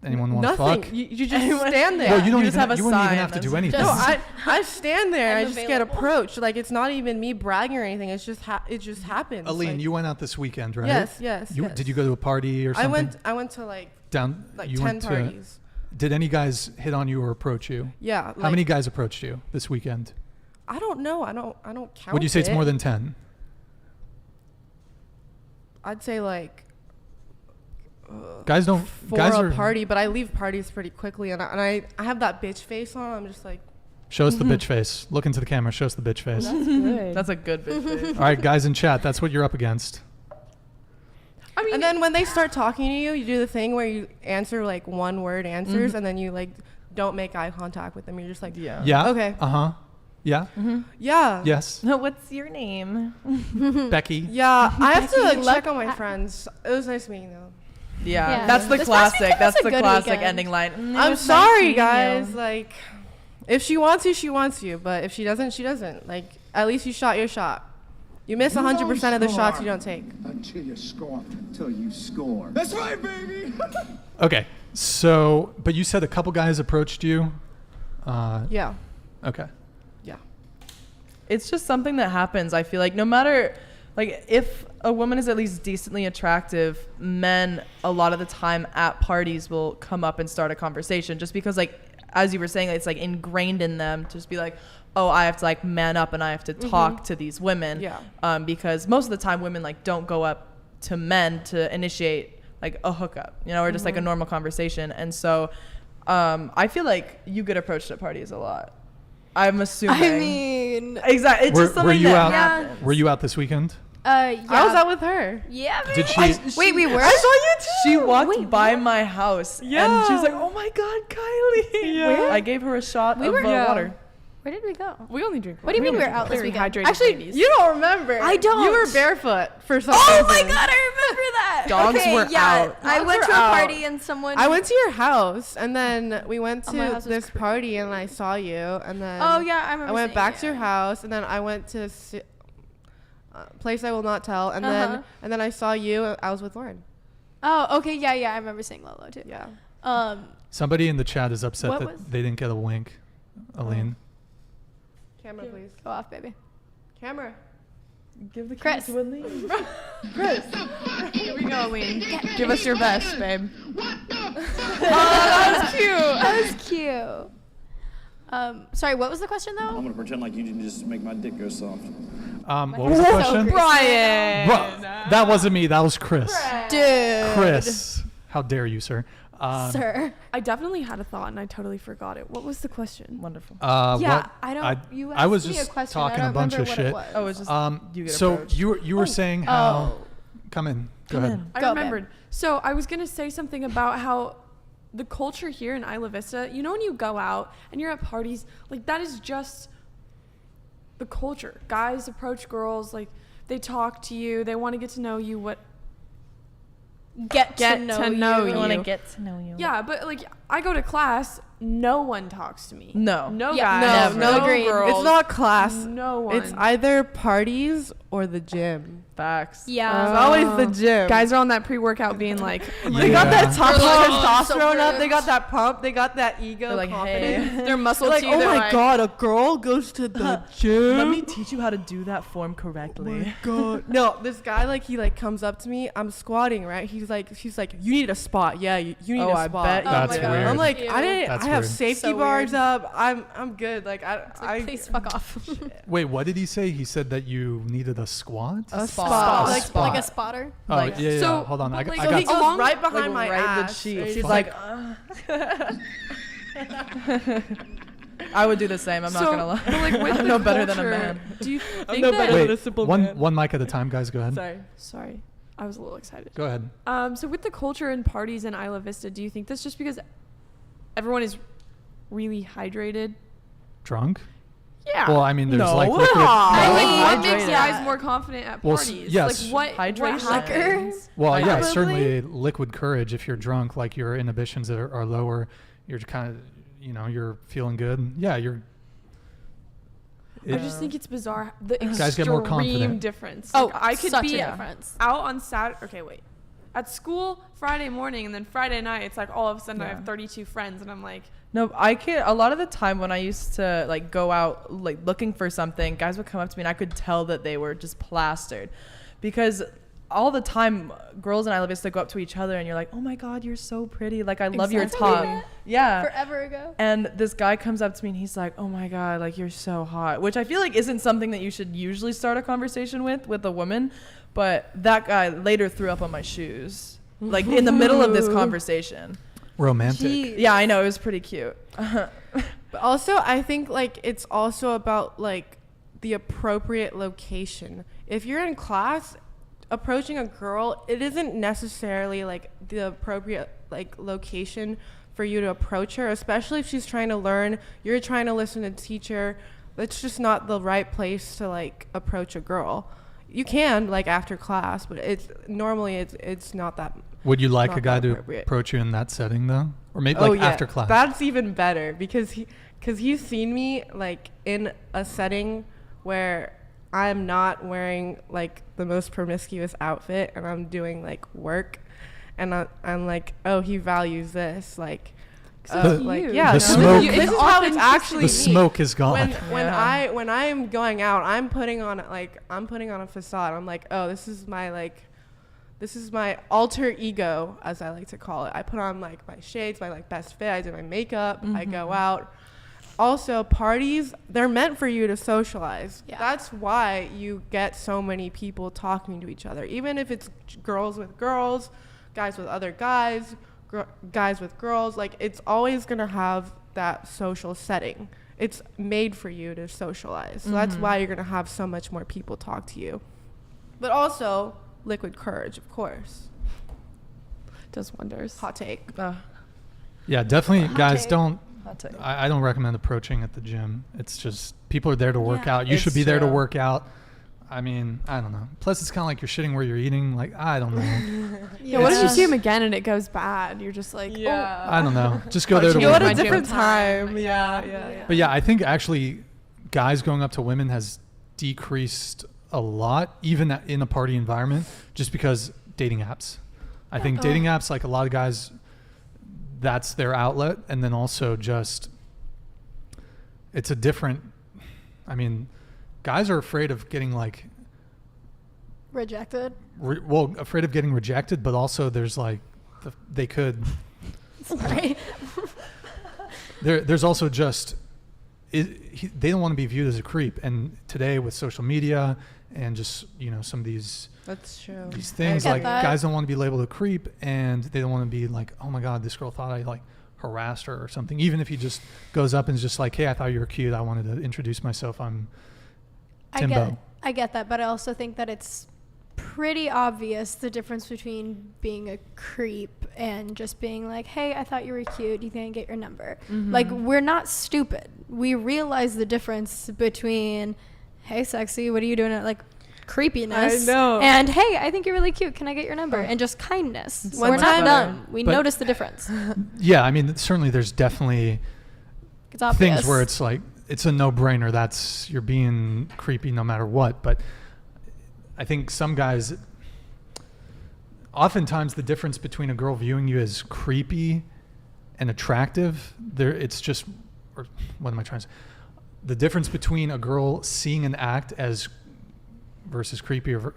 Anyone want to Nothing. fuck? You just stand there. Well, you don't just even have a you wouldn't even sign have to do that's- anything. No, I stand there. I I'm just get available. approached. Like it's not even me bragging or anything. It's just it just happens. Allene, like, you went out this weekend, right? Yes. Yes. yes. Did you go to a party or something? I went to like down. You 10 went to. parties. Did any guys hit on you or approach you? Yeah. How like, many guys approached you this weekend? I don't know. I don't count. Would you say it's it. more than 10? I'd say like Guys don't. for Guys a are. party, but I leave parties pretty quickly, and I have that bitch face on. I'm just like, Show us the bitch face. Look into the camera. Show us the bitch face. That's good. That's a good bitch face. All right, guys in chat, that's what you're up against. I mean, and then when they start talking to you, you do the thing where you answer like one word answers, and then you like don't make eye contact with them. You're just like, Yeah. Yeah. Okay. Uh huh. Yeah. yeah, Yes. What's your name? Becky. yeah. I have to Becky, check on my friends. It was nice meeting them. Yeah, Yeah. that's the This past classic. weekend That's was a the good classic weekend. ending line. It I'm was sorry, nice meeting guys. you. Like, if she wants you, she wants you. But if she doesn't, she doesn't. Like, at least you shot your shot. You miss 100% of the shots you don't take. Until you score. Until you score. That's right, baby. Okay. So, but you said a couple guys approached you. Yeah. Okay. Yeah. It's just something that happens. I feel like no matter, like, if a woman is at least decently attractive, men a lot of the time at parties will come up and start a conversation just because, like, as you were saying, it's like ingrained in them to just be like, oh, I have to like man up and I have to talk to these women. Yeah. Because most of the time women like don't go up to men to initiate like a hookup, you know, or just like a normal conversation. And so I feel like you get approached at parties a lot. I'm assuming. I mean, Exactly. It's just Were something you that out? happens. Were you out this weekend? yeah. I was out with her. Yeah, Did baby. she? Wait, we were? I saw you too. She walked Wait, by what? my house and she was like, "Oh my God, Kylie!" Yeah. Where? I gave her a shot of Yeah. water. Where did we go? we only drink. What do you mean we we're only out drink this very weekend? hydrated Actually, ladies. you don't remember. I don't. You were barefoot for some Oh reason. my God, I remember that. Dogs okay, were yeah. out. I Dogs went were to a out. party and someone. I went to your house, and then we went Oh, my to house was this creepy. party, and I saw you, and then Oh yeah, I remember. I went seeing back it. to your house, and then I went to place I will not tell, and then I saw you. I was with Lauren. Oh, okay, yeah, I remember seeing Lolo too. Yeah. Somebody in the chat is upset What that was- they didn't get a wink. Allene. Camera, please. Go off, baby. Camera. Give the Chris. camera to Allene. Here we go, Allene. Give us your best, babe. That was cute. Sorry, what was the question though? I'm gonna pretend like you didn't just make my dick go soft. What was the question? Brian. Bro, that wasn't me. That was Chris. Dude. Chris. How dare you, sir? Sir. I definitely had a thought and I totally forgot it. What was the question? Wonderful. Yeah, what- I don't. You I was asked me just a question. talking I a don't bunch remember of what it shit. was. Oh, it's just you get So approached. you were saying how? Come in. Go ahead. I Go, babe. remembered. So I was gonna say something about how the culture here in Isla Vista, you know, when you go out and you're at parties, like that is just the culture. Guys approach girls, like they talk to you, they want to get to know you. What? Get to to know know you. you. I want to get to know you. Yeah, but like I go to class, no one talks to me. No. No Yeah, guys. never. No Agreed. girls. It's not class. No one. It's either parties or the gym. Facts. Yeah. It's always the gym. Guys are on that pre-workout being like, They got that top They're like, testosterone so up. They ripped. got that pump. They got that ego, They're like, confidence. hey. their muscle They're like, to you. oh They're my like, god, a girl goes to the gym. Let me teach you how to do that form correctly. God. No, this guy like he like comes up to me. I'm squatting, right? She's like, you need a spot. Yeah, you need Oh, a I spot. bet. Oh That's my God. weird. I'm like, Ew. I didn't. That's I have weird. safety So bars weird. up. I'm good. Like It's like, please fuck off. Wait, what did he say? He said that you needed a squat? a Spot. spot. A like spot. like a spotter. Oh, like- yeah. So- Hold on. I but got. like- I So he got goes Along- right behind like my right the ass. cheeks. He's He's like, I would do the same. I'm not So, gonna lie. but, like, with I'm the no better than a culture, man. Do you think no that? better. Wait, a simple man. one mic at a time, guys. Go ahead. Sorry, I was a little excited. Go ahead. So with the culture and parties in Isla Vista, do you think that's just because everyone is really hydrated? Drunk? Yeah. Well, I mean, there's No. like liquid. I Like, mean, what hydrated. makes guys more confident at Well, parties? yes. Like what Hydration. happens? Well, yeah, Probably. certainly liquid courage. If you're drunk, like your inhibitions are lower, you're kind of, you're feeling good. Yeah, you're. I just think it's bizarre the Guys get more extreme confident. difference. Oh, Like, I could such be a difference. out on Saturday. Okay, wait. at school Friday morning, and then Friday night it's like all of a sudden I Yeah. have 32 friends, and I'm like, No, I can't. A lot of the time when I used to like go out like looking for something, guys would come up to me and I could tell that they were just plastered, because all the time girls in Isla Vista go up to each other and you're like, oh my God, you're so pretty. Like I love your talk. Yeah. Forever ago. And this guy comes up to me and he's like, oh my God, like you're so hot, which I feel like isn't something that you should usually start a conversation with a woman. But that guy later threw up on my shoes, like in the middle of this conversation. Romantic. Jeez. Yeah, I know. It was pretty cute. But also, I think like it's also about like the appropriate location. If you're in class, approaching a girl, it isn't necessarily like the appropriate like location for you to approach her, especially if she's trying to learn. You're trying to listen to the teacher. It's just not the right place to like approach a girl. You can like after class, but it's normally it's not that. Would you like not a guy that to appropriate. approach you in that setting though, or maybe like after class? That's even better because he's seen me like in a setting where I'm not wearing like the most promiscuous outfit and I'm doing like work, and I'm like, oh, he values this, like. Like, yeah, the smoke. This is how it's actually. The smoke is gone. When I am going out, I'm putting on a facade. I'm like, oh, this is my alter ego, as I like to call it. I put on like my shades, my like best fit. I do my makeup. I go out. Also, parties, they're meant for you to socialize. Yeah. That's why you get so many people talking to each other, even if it's girls with girls, guys with other guys. Guys with girls, like it's always gonna have that social setting. It's made for you to socialize, so that's why you're gonna have so much more people talk to you. But also liquid courage, of course, does wonders. hot take. Yeah, definitely, guys. take. Don't. I'll tell you. I don't recommend approaching at the gym. It's just people are there to work Yeah. out. You should It's be there to true. work out. I mean, I don't know. Plus, it's kind of like you're shitting where you're eating. Like, I don't know. Yeah, what if you see him again and it goes bad? You're just like, I don't know. Just go there to You Go work at a out. different time. Yeah. But yeah, I think actually guys going up to women has decreased a lot, even in a party environment, just because dating apps. I think dating apps, like a lot of guys, that's their outlet. And then also just, it's a different, I mean, guys are afraid of getting like, Rejected. afraid of getting rejected, but also there's like, they could, Sorry. there's also just, they don't want to be viewed as a creep. And today with social media and just, some of these That's true. these things, get like that. guys don't want to be labeled a creep, and they don't want to be like, oh my God, this girl thought I like harassed her or something. Even if he just goes up and is just like, hey, I thought you were cute. I wanted to introduce myself. I'm Timbo. I get that, but I also think that it's pretty obvious the difference between being a creep and just being like, hey, I thought you were cute, you can get your number. Like, we're not stupid. We realize the difference between, hey, sexy, what are you doing? Like, creepiness. I know. And, hey, I think you're really cute, can I get your number? And just kindness. One We're not time- dumb. We But- notice the difference. Yeah, I mean, certainly there's definitely It's obvious. things where it's like, it's a no-brainer. That's, you're being creepy no matter what. But I think some guys, oftentimes the difference between a girl viewing you as creepy and attractive, it's just, or what am I trying to say? The difference between a girl seeing an act as versus creepy or,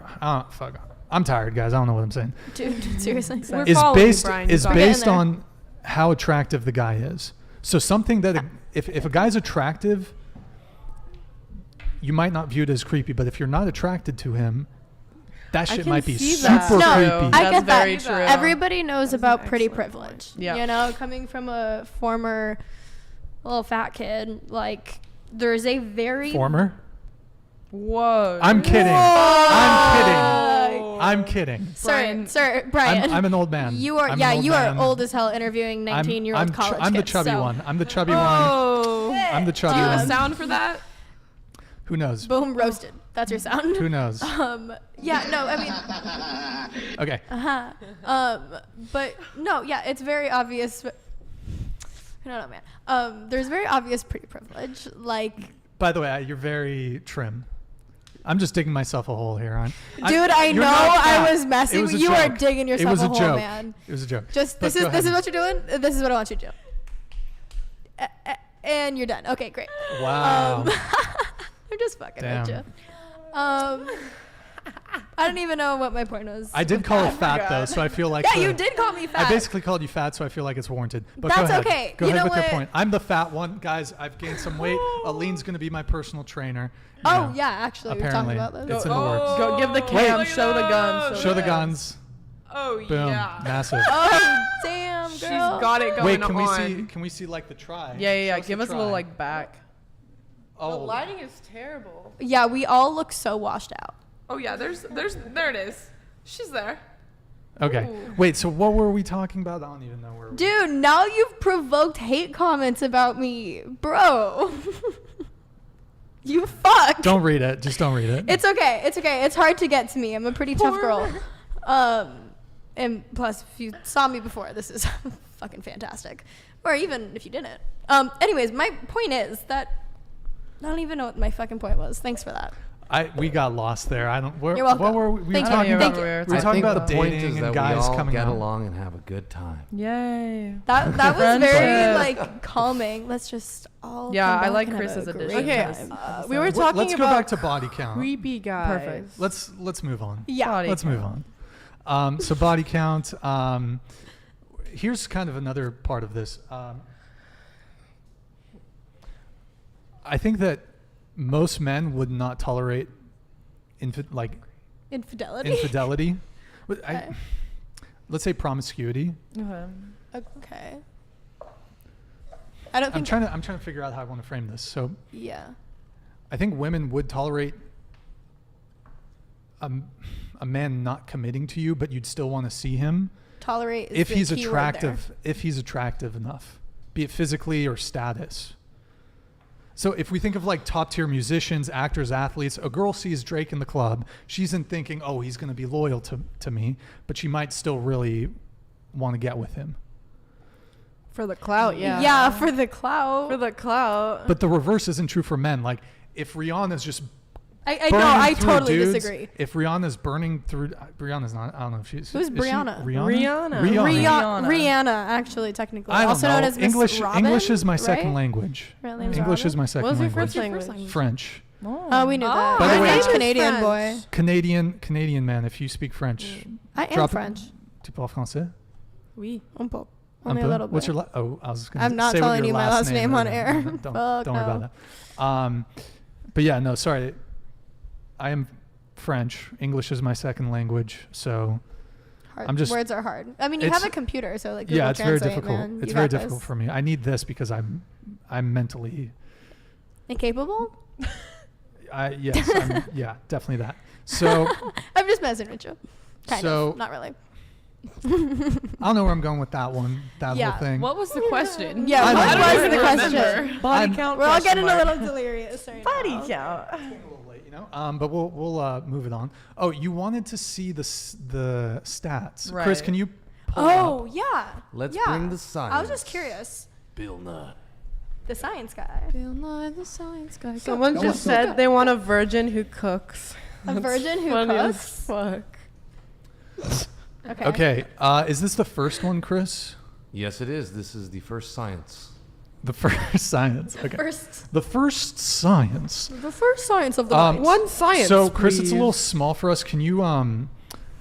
fuck. I'm tired, guys. I don't know what I'm saying. Dude, seriously. We're Is following you, based Brian. is You're based there. on how attractive the guy is. So something that if a guy's attractive, you might not view it as creepy, but if you're not attracted to him, that shit can might be see super that. No, creepy. I That's get that. very true. Everybody knows That's about an pretty excellent privilege. Yeah. You know, coming from a former little fat kid, like, there's a very... Former? Whoa. I'm kidding. I'm kidding. Brian. Sir, Brian. I'm an old man. You are, I'm an yeah, old you are man. old as hell interviewing 19-year-old college I'm the kids, chubby so- one. I'm the chubby one. Oh. I'm the Do chubby you have a one. sound for that? Who knows? Boom, roasted. That's your sound. Who knows? Yeah, no, I mean... Okay. But no, yeah, it's very obvious. I don't know, man. There's very obvious pretty privilege. Like, By the way, you're very trim. I'm just digging myself a hole here. Dude, I know I was messing with you. You are digging It yourself was a a hole, joke. man. It was a joke. Just But this go is ahead. what you're doing. This is what I want you to do. And you're done. Okay, great. Wow. I'm just fucking with you. I don't even know what my point was. I did call it fat though, so I feel like Yeah, you did call me fat. I basically called you fat, so I feel like it's warranted. But That's go ahead. okay. Go You ahead know with your what? point. I'm the fat one, guys. I've gained some weight. Alene's gonna be my personal trainer. You Oh know, yeah, actually, we were apparently talking about this. it's in the works. Go give the cam. Show the guns. Show the guns. Oh Boom. yeah. Massive. Oh damn, girl. She's got it going Wait, on. can we see like the try? Yeah. Show us Give the us a little try. like back. The Oh. lighting is terrible. Yeah, we all look so washed out. Oh yeah, there it is. She's there. Okay. Ooh. Wait. So what were we talking about? I don't even know where. Dude, now you've provoked hate comments about me, bro. You fuck. Don't read it. Just don't read it. It's okay. It's okay. It's hard to get to me. I'm a pretty tough girl. And plus, if you saw me before, this is fucking fantastic. Or even if you didn't. Anyways, my point is that I don't even know what my fucking point was. Thanks for that. We got lost there. I don't. You're welcome. What were we? We Thank were you. talking Thank about. you. We were I talking think about the point dating is and that guys we all coming get out. along and have a good time. Yay. That was very Friendship. like calming. Let's just all. Yeah, come I back like and have Chris's a addition. great Okay, time. we were talking Let's go about back to body count. creepy guys. Perfect. Let's move on. Yeah. Body Let's move on. So body count. Here's kind of another part of this. I think that most men would not tolerate Infidelity. infidelity. Okay. Let's say promiscuity. Okay. I don't I'm think. trying to figure out how I want to frame this. So Yeah. I think women would tolerate a man not committing to you, but you'd still want to see him Tolerate is if the he's key word attractive. If he's attractive enough, be it physically or status. So if we think of like top tier musicians, actors, athletes, a girl sees Drake in the club, she isn't thinking, oh, he's going to be loyal to me, but she might still really want to get with him. For the clout, there. yeah. Yeah, for the clout. For the clout. But the reverse isn't true for men. Like if Rihanna's just I know. burning I through totally dudes, disagree. If Rihanna's burning through, Rihanna's not. I don't know if she's. Who's is she Brianna? Rihanna. Rihanna. Rihanna, actually, technically, I don't also know. known as Miss English. Robin, English is my second right? language. Real name's English Robin? is my second What was your language. first language? French. Oh, we knew that. By the way- French Mine is Canadian French. boy. Canadian man. If you speak French, I am drop it. French. Tu parles français? Oui. Un peu. Un Only a peu? little bit. What's your? Oh, I was going to I'm not say what telling your you my last name is. on air. Don't Fuck worry no. about that. But yeah, no, sorry. I am French. English is my second language, so Hard. I'm just- Words are hard. I mean, you It's- have a computer, so like Google yeah, it's very Translate, difficult. man. It's You very got difficult this. for me. I need this because I'm mentally. Incapable? Yes, yeah, definitely that. So I'm just messing with you. Kind So- of. Not really. I don't know where I'm going with that one. That Yeah. whole thing. What was the question? Yeah, I what don't was even the remember. question? Body I'm- count. We're all question getting a mark. little delirious right Body now. count. A little late, you know. But we'll move it on. Oh, you wanted to see the stats, Chris? Right. Can you? Pull up? Oh, yeah. Let's yeah. bring the science. I was just curious. Bill Nye. The science guy. Bill Nye, the science guy. Someone Go. just Go. said they want a virgin who cooks. A virgin who funny as cooks? fuck. Okay. Okay. Is this the first one, Chris? Yes, it is. This is the first science. The first science. Okay. First, The first science. the first science of the Um, mind. One science. So, Chris, it's a please. little small for us. Can you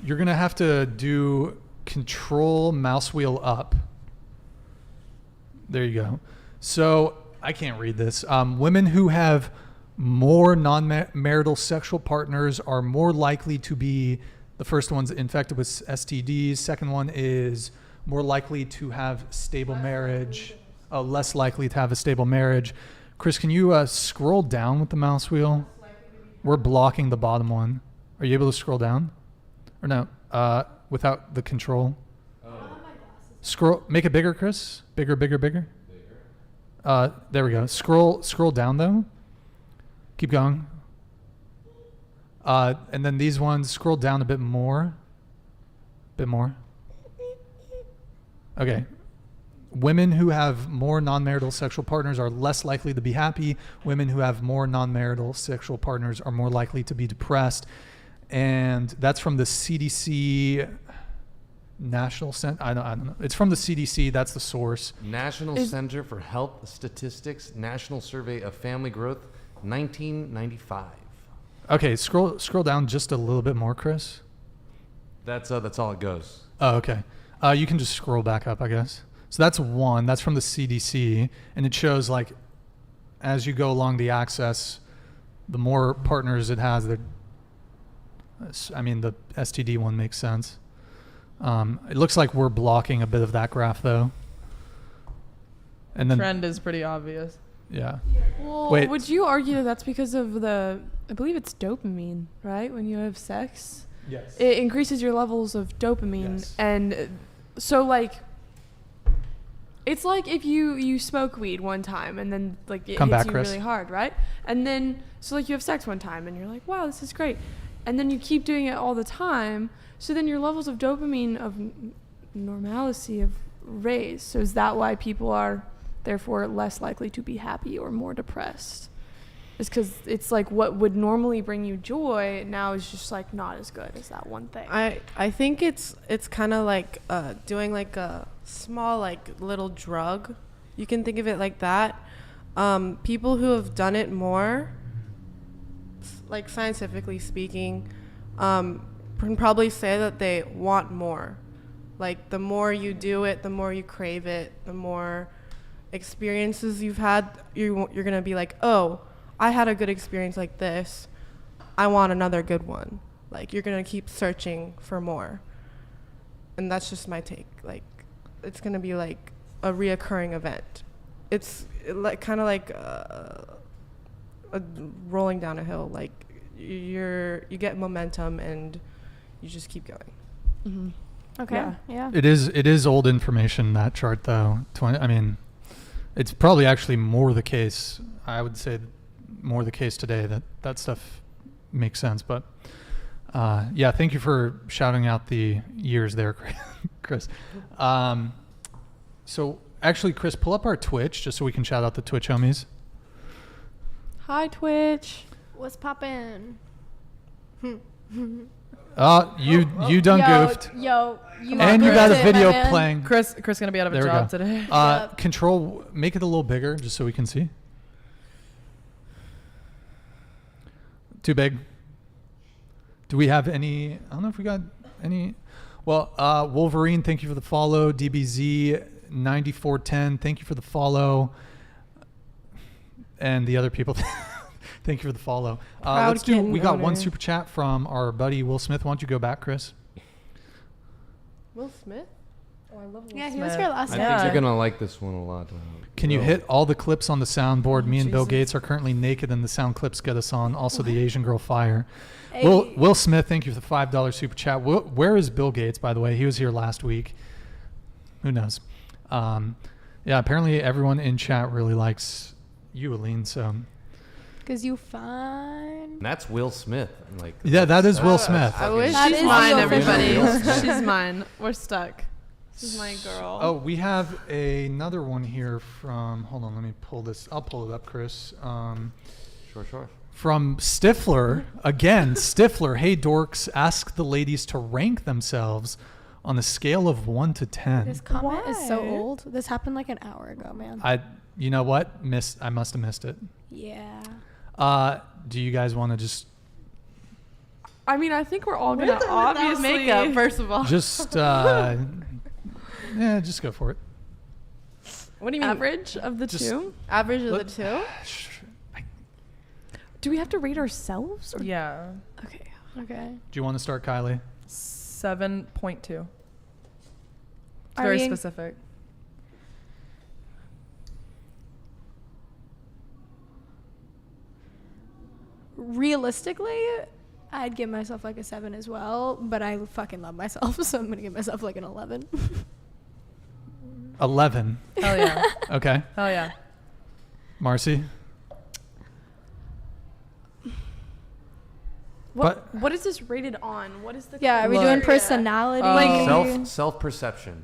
you're gonna have to do control mouse wheel up. There you go. So I can't read this. Women who have more non-marital sexual partners are more likely to be, the first one's infected with STDs. Second one is more likely to have stable marriage. Less likely to have a stable marriage. Chris, can you scroll down with the mouse wheel? We're blocking the bottom one. Are you able to scroll down? Or no? Without the control? Scroll. Make it bigger, Chris. Bigger. There we go. Scroll down though. Keep going. And then these ones, scroll down a bit more. Okay. women who have more non-marital sexual partners are less likely to be happy. Women who have more non-marital sexual partners are more likely to be depressed. And that's from the CDC National Center. I don't know. It's from the CDC. That's the source. National Center for Health Statistics, National Survey of Family Growth, 1995. Okay, scroll down just a little bit more, Chris. That's all it goes. Oh, okay. You can just scroll back up, I guess. So that's one. That's from the CDC, and it shows like as you go along the axis, the more partners it has. I mean, the STD one makes sense. It looks like we're blocking a bit of that graph, though. And then Trend is pretty obvious. Yeah. Well, Wait. would you argue that that's because of I believe it's dopamine, right? When you have sex, Yes. it increases your levels of dopamine, Yes. and so like, it's like if you smoke weed one time and then like it Come hits back, you Chris. really hard, right? And then so like you have sex one time and you're like, wow, this is great, and then you keep doing it all the time. So then your levels of dopamine of normalcy have raised. So is that why people are therefore less likely to be happy or more depressed? Is because it's like what would normally bring you joy now is just like not as good as that one thing. I think it's kind of like doing like a small like little drug. You can think of it like that. People who have done it more, like scientifically speaking, can probably say that they want more. Like the more you do it, the more you crave it, the more experiences you've had, you're gonna be like, oh, I had a good experience like this, I want another good one. Like you're gonna keep searching for more. And that's just my take. Like it's gonna be like a reoccurring event. It's like kind of like a rolling down a hill. Like you get momentum and you just keep going. Mm-hmm. Okay. Yeah. It is old information, that chart, though. I mean, it's probably actually more the case. I would say more the case today that stuff makes sense. But yeah, thank you for shouting out the years there, Chris. So actually, Chris, pull up our Twitch just so we can shout out the Twitch homies. Hi, Twitch. What's poppin'? You done goofed. Yo, you And you got a goofed it, video my man. playing. Chris gonna be out of a There we job go. today. Yep. Control, make it a little bigger just so we can see. Too big. Do we have any? I don't know if we got any. Well, Wolverine, thank you for the follow. DBZ9410, thank you for the follow. And the other people, thank you for the follow. Let's do. We got one super chat from our buddy Will Smith. Why don't you go back, Chris? Will Smith? Oh, I love Will Yeah, he Smith. was here last I night. think you're gonna like this one a lot. Can you hit all the clips on the soundboard? Me and Bill Jesus. Gates are currently naked, and the sound clips get us on. Also, the Asian girl fire. Hey. Will Smith, thank you for the $5 super chat. Where is Bill Gates, by the way? He was here last week. Who knows? Yeah, apparently everyone in chat really likes you, Allene. So Cause you fine. That's Will Smith. Like yeah, that is Will Smith. I wish That She's is mine, the everybody. official. She's mine. We're stuck. This is my girl. Oh, we have another one here from. Hold on, let me pull this. I'll pull it up, Chris. Sure. From Stifler again. Stifler, hey dorks, ask the ladies to rank themselves on a scale of 1 to 10. This comment is so Why? old. This happened like an hour ago, man. You know what? I must have missed it. Yeah. Do you guys want to just I mean, I think we're all gonna obviously makeup, first of all. just just go for it. What do you mean? average of the Just- two. Average of the two? Do we have to rate ourselves? Or? Yeah, Okay. Okay. Do you want to start, Kylie? 7.2. It's Are very we- specific. Realistically, I'd give myself like a 7 as well, but I fucking love myself, so I'm gonna give myself like an 11. 11. Hell yeah. Okay. Hell yeah. Marcy? What is this rated on? What is the Yeah, are we Look. doing personality? Like- Self perception.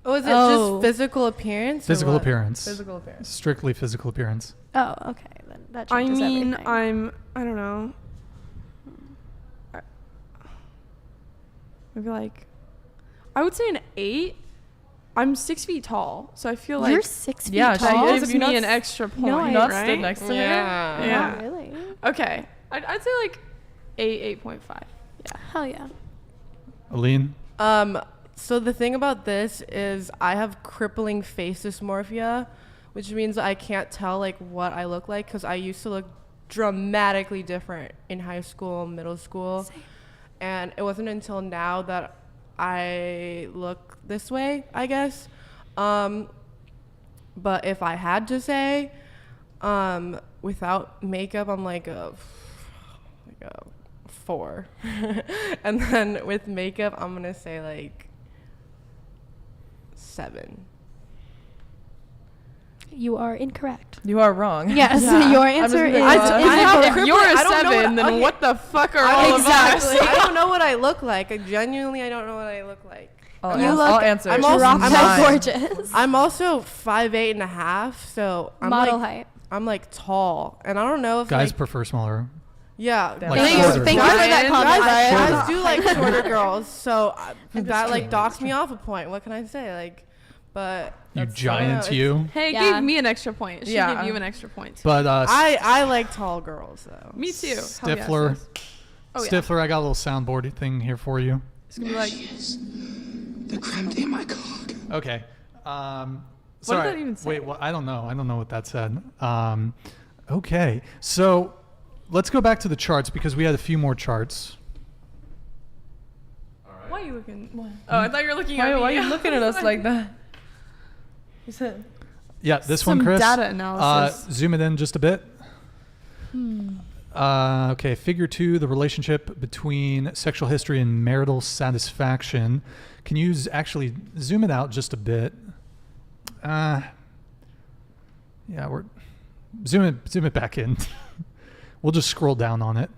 Oh, is it just physical appearance? Physical appearance. Physical appearance. Strictly physical appearance. Oh, okay. Then that I changes mean, everything. I don't know. Maybe like, I would say an 8. I'm 6 feet tall, so I feel like You're 6 feet Yeah, tall. she gives is. me Not an s- extra point, No, I- Not right? stood next to her. Yeah. Yeah. Oh, really? Okay, I'd say like 8.5. Hell yeah. Allene? So the thing about this is I have crippling face dysmorphia, which means I can't tell like what I look like because I used to look dramatically different in high school, middle school. Same. And it wasn't until now that I look this way, I guess. But if I had to say, without makeup, I'm like a 4. And then with makeup, I'm going to say like 7. You are incorrect. You are wrong. Yes, Yeah. your I'm just answer gonna is. go on. If you're a I don't know 7, what- then okay. what the fuck are all Exactly. of us? I don't know what I look like. I don't know what I look like. I'll, You ans- look I'll answer. I'm She's also- I'm nine. gorgeous. I'm also 5'8.5", so I'm Model like, height. I'm like tall, and I don't know if Guys like, prefer smaller. yeah, Damn. Like Thank you. shorter. Thank you for that comment, guys, Ryan. guys do like shorter girls, so that like docks me off a point. What can I say? Like, but You that's- giant I don't know, you. Hey, Yeah. gave me an extra point. She Yeah. gave you an extra point. But I like tall girls though. Me too. Stifler. Oh, yeah. Stifler, I got a little soundboard thing here for you. It's gonna be like, The creme de my cock. Okay. did Sorry. that even say? Wait, I don't know. I don't know what that said. Okay. So let's go back to the charts because we had a few more charts. why are you looking? Oh, I thought you were looking at Why, me. why are you looking at us like that? You said Yeah, this Some one, Chris. data analysis. Zoom it in just a bit. Okay, figure 2, the relationship between sexual history and marital satisfaction. Can you actually zoom it out just a bit? Yeah, we're zoom it back in. We'll just scroll down on it.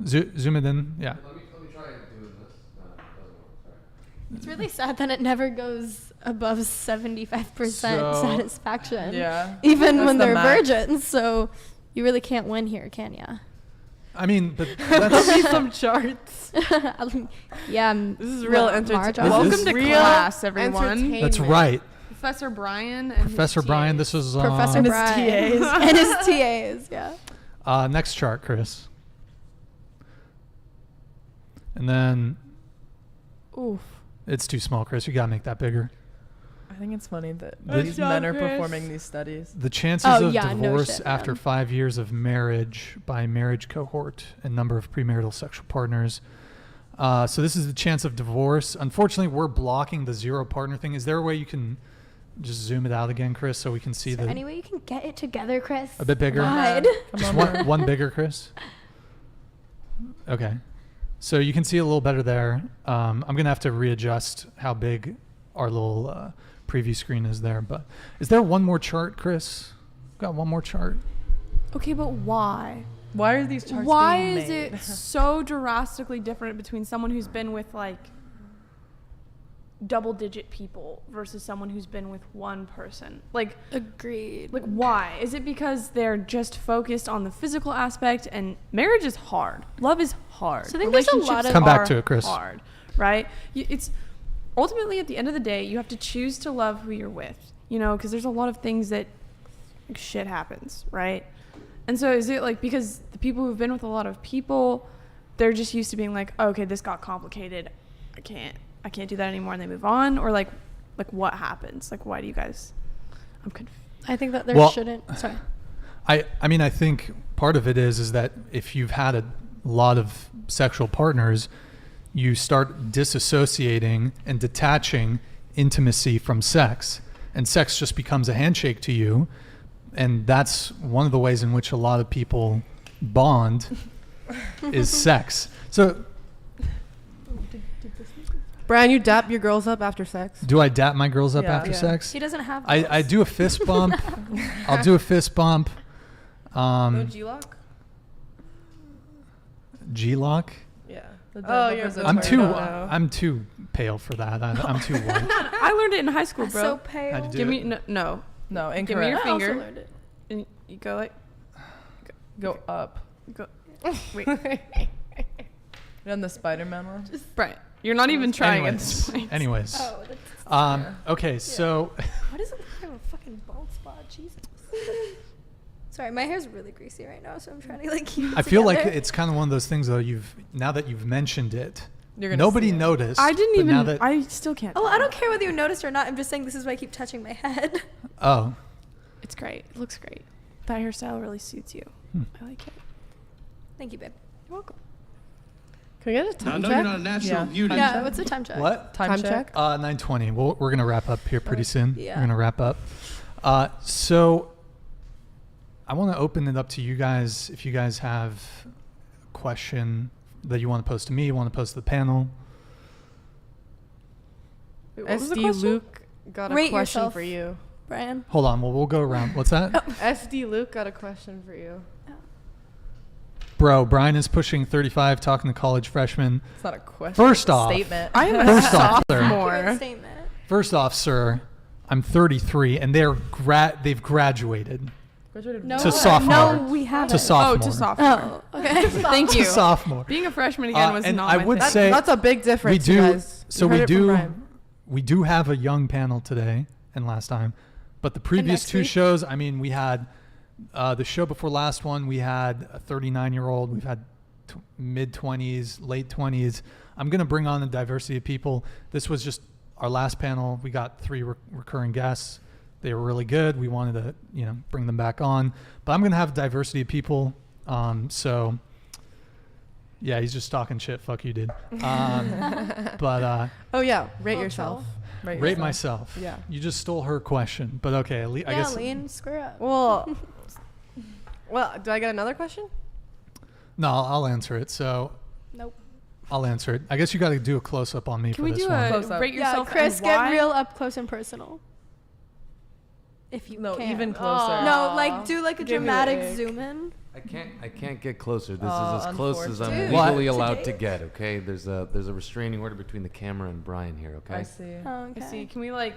Zoom it in. Yeah. Let me try doing this. No, it doesn't work. Sorry. It's really sad that it never goes above 75% So- satisfaction. Yeah. Even That's when the they're max. virgins, so you really can't win here, can ya? I mean, but Give that's me some charts. Yeah. This is real Marge, entertainment. This Welcome is to real class, everyone. entertainment. that's right. Professor Brian and Professor his Brian, TAs. this is Professor And his Brian. TAs. And his TAs, yeah. next chart, Chris. And then Oof. it's too small, Chris. You gotta make that bigger. I think it's funny that Good these job, men are Chris. performing these studies. The chances Oh, of yeah, no divorce shit, after man. 5 years of marriage by marriage cohort and number of premarital sexual partners. So this is the chance of divorce. Unfortunately, we're blocking the 0 partner thing. Is there a way you can just zoom it out again, Chris, so we can see Is there the any way you can get it together, Chris? a bit bigger? God. Come Just on, one bigger, Chris. Okay. So you can see a little better there. I'm going to have to readjust how big our little preview screen is there. But is there one more chart, Chris? Got one more chart? Okay, but why? Why are these charts Why being is made? it so drastically different between someone who's been with like double-digit people versus someone who's been with one person? Like Agreed. why? Is it because they're just focused on the physical aspect? And marriage is hard. Love is hard. So I think there's a lot Relationships of- Come back are to it, Chris. Hard, right? It's ultimately at the end of the day, you have to choose to love who you're with. You know, because there's a lot of things that like, shit happens, right? And so is it like because the people who've been with a lot of people, they're just used to being like, oh, okay, this got complicated. I can't do that anymore, and they move on, or like what happens? Like, why do you guys? I'm confused. I think that there Well- shouldn't. Sorry. I mean, I think part of it is that if you've had a lot of sexual partners, you start disassociating and detaching intimacy from sex, and sex just becomes a handshake to you, and that's one of the ways in which a lot of people bond is sex. So Brian, you dap your girls up after sex? do I dap my girls up Yeah. after Yeah. sex? He doesn't have I those. do a fist bump. I'll do a fist bump. No G-lock? G-lock. Yeah. The Oh, double you're visit I'm part. too No. I'm too pale for that. I'm too white. I learned it in high school, bro. So pale. How'd you do Give it? me no. No, incorrect. Give me your I also finger. learned it. And you go like. Go up. Go. Wait, You done the Spider-Man one? Brian, you're not even trying at this point. Anyways. Oh, that's Okay, so What is it? I have a fucking bald spot. Jesus. Sorry, my hair's really greasy right now, so I'm trying to like keep it I feel like together. it's kind of one of those things though. Now that you've mentioned it, You're gonna nobody see it. noticed. I didn't but even. Now that, I still can't. Oh, I don't care whether you noticed or not. I'm just saying this is why I keep touching my head. oh, It's great. It looks great. That hairstyle really suits you. I like it. Thank you, babe. You're welcome. Can we get a Now, I time know check? you're not a natural Yeah. beauty. Yeah, what's the time check? what? Time check. 9:20. We're gonna wrap up here pretty soon. Yeah. We're gonna wrap up. So I want to open it up to you guys. If you guys have a question that you want to post to me, you want to post to the panel. Wait, what was the SD question? Luke got a Rate question yourself. for you. Brian. Hold on. Well, we'll go around. What's that? SD Luke got a question for you. Bro, Brian is pushing 35, talking to college freshmen. It's not a question. First it's a off, statement. I am a First off, sir. sophomore. Accurate statement. First off, sir, I'm 33, and they've graduated No, to sophomore. No, we haven't. To sophomore. Oh, to sophomore. Oh, okay. Thank To you. sophomore. Being a freshman again was and not I my would thing. say- That's a big difference, we you do. guys. So You we heard it from do. Brian. We do have a young panel today and last time, but the previous next two week? shows. I mean, we had the show before last one. We had a 39-year-old. We've had mid-20s, late 20s. I'm gonna bring on a diversity of people. This was just our last panel. We got 3 recurring guests. They were really good. We wanted to, bring them back on. But I'm gonna have diversity of people. So yeah, he's just talking shit. Fuck you, dude. But Oh yeah, rate Oh, yourself. rate myself. Yeah. You just stole her question, but okay. I Yeah, guess. Allene, square up. Well, do I get another question? No, I'll answer it. So Nope. I'll answer it. I guess you got to do a close up on me Can for we this do one. Close a up. rate Yeah, yourself? Chris, and get why? real up close and personal. If you No, can. even closer. No, like do like a Give me the dramatic ick. zoom in. I can't get closer. This Oh, is as close as I'm unfortunate. What? legally allowed to Today? get. Okay, there's a restraining order between the camera and Brian here. Okay. I see. Oh, okay. I see. Can we like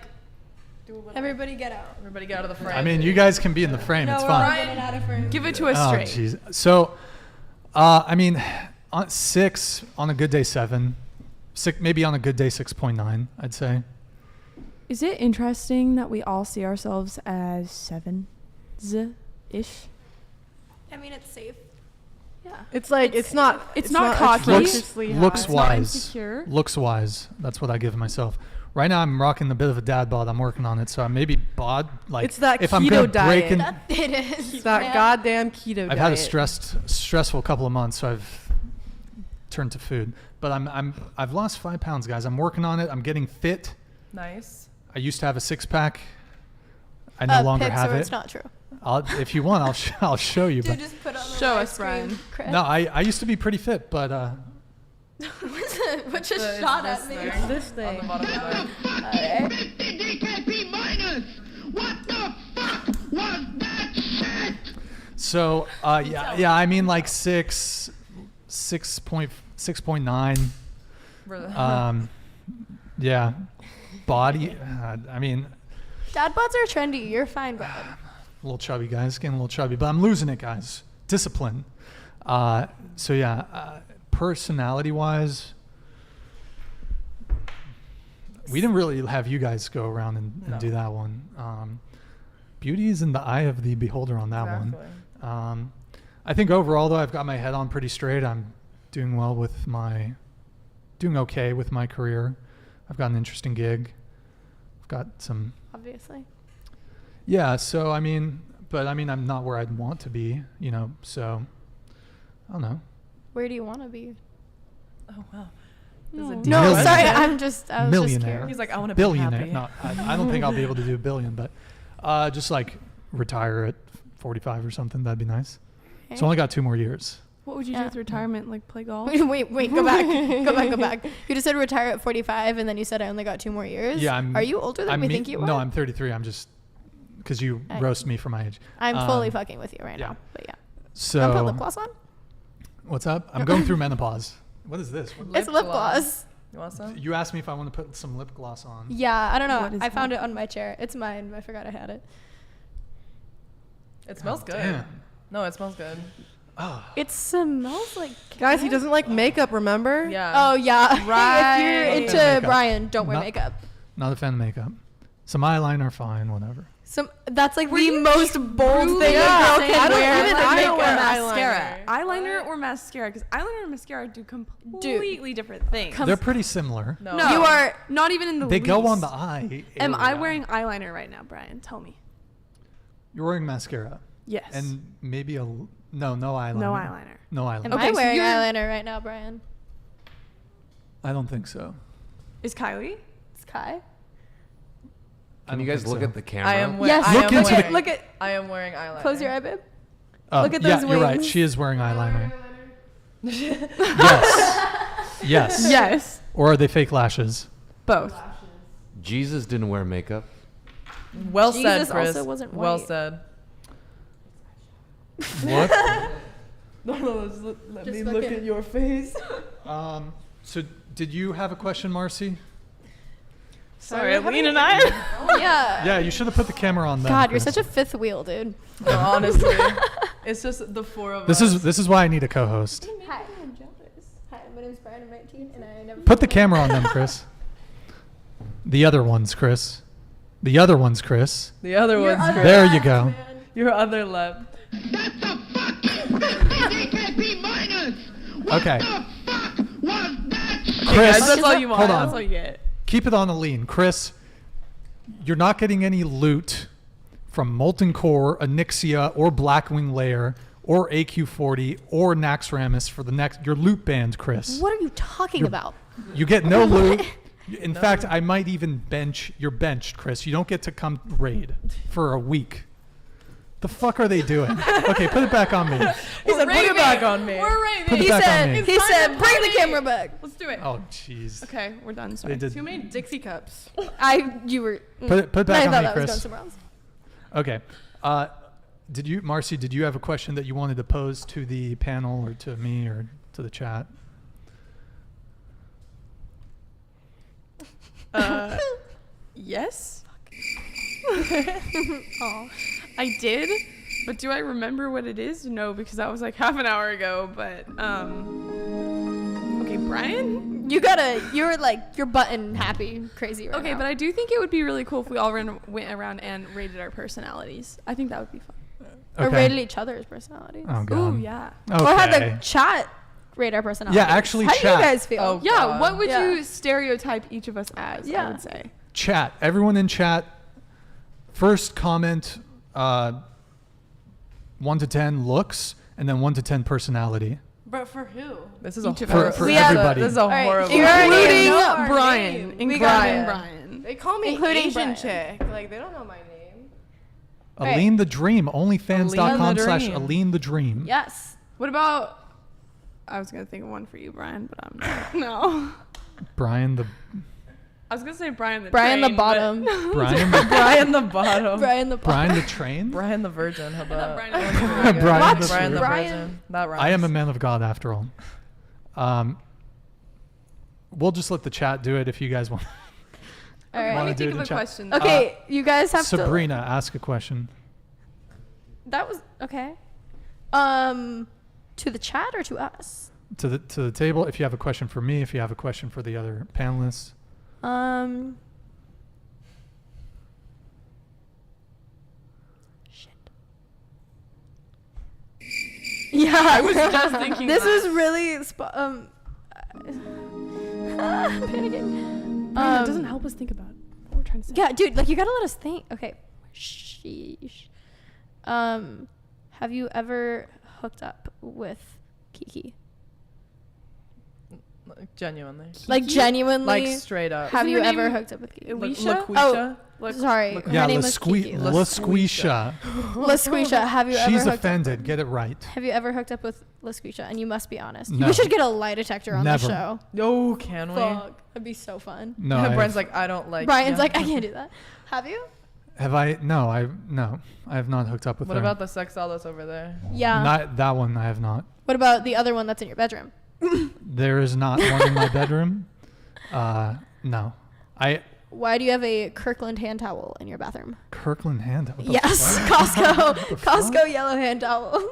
do a little? Everybody get out. Everybody get out of the frame. I mean, you guys can be in the frame. No, It's we're all fine. getting out of frame. Give it to us Oh, straight. jeez. So, I mean, on 6, on a good day 7, 6, maybe on a good day 6.9, I'd say. Is it interesting that we all see ourselves as 7s-ish? I mean, it's safe. Yeah. It's like it's not. it's not cocky. atrociously high. Looks It's not wise. insecure. Looks wise. That's what I give myself. Right now, I'm rocking a bit of a dad bod. I'm working on it, so I may be bod. Like It's that if I'm keto gonna break diet. in, It is. It's that man. goddamn keto I've had a diet. stressful couple of months, so I've turned to food. But I've lost 5 pounds, guys. I'm working on it. I'm getting fit. Nice. I used to have a 6-pack. I no longer pics have or it. It's not true. If you want, I'll show you. Dude, But just put on the Show live us, screen, Brian. Chris. no, I used to be pretty fit, but What just shot at me? This On thing. the bottom of the Alright. They can't be minus! What the fuck was that shit? so yeah. I mean like 6.9. Yeah, body. I mean, Dad bods are trendy. You're fine, bud. a little chubby, guys. Getting a little chubby, but I'm losing it, guys. Discipline. So yeah, personality-wise, we didn't really have you guys go around and No. do that one. Beauty is in the eye of the beholder on that Exactly. one. I think overall, though, I've got my head on pretty straight. I'm doing okay with my career. I've got an interesting gig. I've got some. Obviously. Yeah, so I'm not where I'd want to be, so I don't know. Where do you want to be? Oh wow. This is a No, deep Millionaire. sorry. question. I was just Millionaire. curious. He's like, I want to be Billionaire. happy. No, I don't think I'll be able to do a billion, but just like retire at 45 or something. That'd be nice. So I only got 2 more years. What would you do with retirement? Like play golf? Wait, go back. Go back. You just said retire at 45, and then you said I only got 2 more years. Yeah, Are you older than we think you are? No, I'm 33. I'm just because you roast me for my age. I'm fully fucking with you right yeah. now. But yeah. So Want to put lip gloss on? what's up? I'm going through menopause. What is this? It's lip gloss. You want some? You asked me if I want to put some lip gloss on. Yeah, I don't What know. is I found that? it on my chair. It's mine. I forgot I had it. It smells God good. damn. No, it smells good. It smells like Guys, he doesn't like makeup, remember? Yeah. Oh yeah. Right. If you're Not a fan of into makeup. Brian, don't wear Not- makeup. Not a fan of makeup. Some eyeliner, fine, whatever. That's like Were the you most bold thing a girl saying can I don't wear. even Like, eyeliner or makeup. mascara. Eyeliner or mascara? Because eyeliner and mascara do completely different things. They're pretty similar. No. No, You are not even in the They least. go on the eye. Am I area. wearing eyeliner right now, Brian? Tell me. You're wearing mascara. Yes. And maybe no eyeliner. no eyeliner. No eyeliner. Am Okay, I so wearing you're- eyeliner right now, Brian? I don't think so. Is Kylie? It's Kai. I Can don't you guys think look so. at the camera? I am Yes. I Look am into wearing, the- Look at. I am wearing eyeliner. Close your eye, babe. Oh, Look at yeah, those you're right. wings. She is wearing eyeliner. Yes. Yes. Yes. Or are they fake lashes? Both. Jesus didn't wear makeup. Well said, Jesus Chris. also wasn't Well white. said. What? No, let Just me look fucking- at your face. So did you have a question, Marcy? Sorry, Allene and I. Yeah. Yeah, you should have put the camera on them. God, you're Chris. such a fifth wheel, dude. No, honestly, it's just the four of us. This is why I need a co-host. Hi. Hi, my name's Brian. I'm 19, and I never. Put the camera on them, Chris. The other ones, Chris. The other ones, Chris. The other one's Chris. There you go. Your other left. That's a fucking AKP minus! What Okay. the fuck was that shit? Chris, That's all you want. hold on. That's all you get. Keep it on Allene. Chris, you're not getting any loot from Molten Core, Onyxia, or Blackwing Layer, or AQ40, or Naxxramas for the next... Your loot banned, Chris. What are you talking about? You get no loot. In fact, I might even bench... You're benched, Chris. You don't get to come raid for a week. The fuck are they doing? Okay, put it back on me. He said, put it back on me. We're raving. Put it He back on said. me. He said, "Bring the camera back." Let's do it. Oh, jeez. Okay, we're done. They Sorry. did. Who made Dixie cups? You were. Put it back I on thought me, that was going Chris. somewhere else. Okay. Marcy, did you have a question that you wanted to pose to the panel or to me or to the chat? Yes. Oh, I did, but do I remember what it is? No, because that was like half an hour ago. But okay, Brian. You're like you're button happy, crazy right Okay, now. but I do think it would be really cool if we all went around and rated our personalities. I think that would be fun. Or Okay. rated each other's personalities. Oh, God. Ooh, yeah. Okay. Or had the chat rate our personalities. Yeah, actually, How do chat. you guys feel? Oh, Yeah, God. what would Yeah. you stereotype each of us as? I Yeah. would say. Chat. Everyone in chat, first comment 1 to 10 looks, and then 1 to 10 personality. But for who? This is a Each of horrible. us. For We have- everybody. This is a right, horrible. you already Including know our Brian. name. Including got Brian. They call me Including Asian Brian. chick. Like, they don't know my name. Allene the Dream. Onlyfans.com/Allene Dream. the Dream. Yes. What about? I was gonna think of one for you, Brian, but I'm not. No. Brian the I was gonna say Brian the Brian the Train, but- bottom. Brian the Brian the bottom. Brian the bottom. Brian the Train. Brian the Virgin. How about Brian that? the One's pretty good. Brian What? the Brian the Brian- Virgin. That rhymes. I am a man of God after all. We'll just let the chat do it if you guys want. All right. Let Wanna me do think it of in a chat? question. Okay, you guys have to. Sabrina, ask a question. That was okay. To the chat or to us? To the table. If you have a question for me, if you have a question for the other panelists. Shit. Yeah, I was just thinking this that. is really panicking. Brian, that doesn't help us think about what we're trying to say. Yeah, dude, like you gotta let us think. Okay. Sheesh. Have you ever hooked up with Kiki? Genuinely. Like genuinely? Like straight up. Have Isn't you her ever name hooked up with Kiki? Alicia? LaQuisha? Sorry, her Yeah, name was Kiki. LaSquisha. LaSquisha, have you ever She's hooked offended. Get it right. Have you ever hooked up with LaSquisha? And you must be honest. No. We should get a lie detector on Never. the show. No, can we? Fuck, that'd be so fun. No. Brian's like, I don't like. Brian's yeah. like, I can't do that. Have you? Have I? No, I have not hooked up with What her. about the sex doll that's over there? Yeah. Not that one. I have not. What about the other one that's in your bedroom? There is not one in my bedroom. No. Why do you have a Kirkland hand towel in your bathroom? Kirkland hand towel? Yes, Costco yellow hand towel.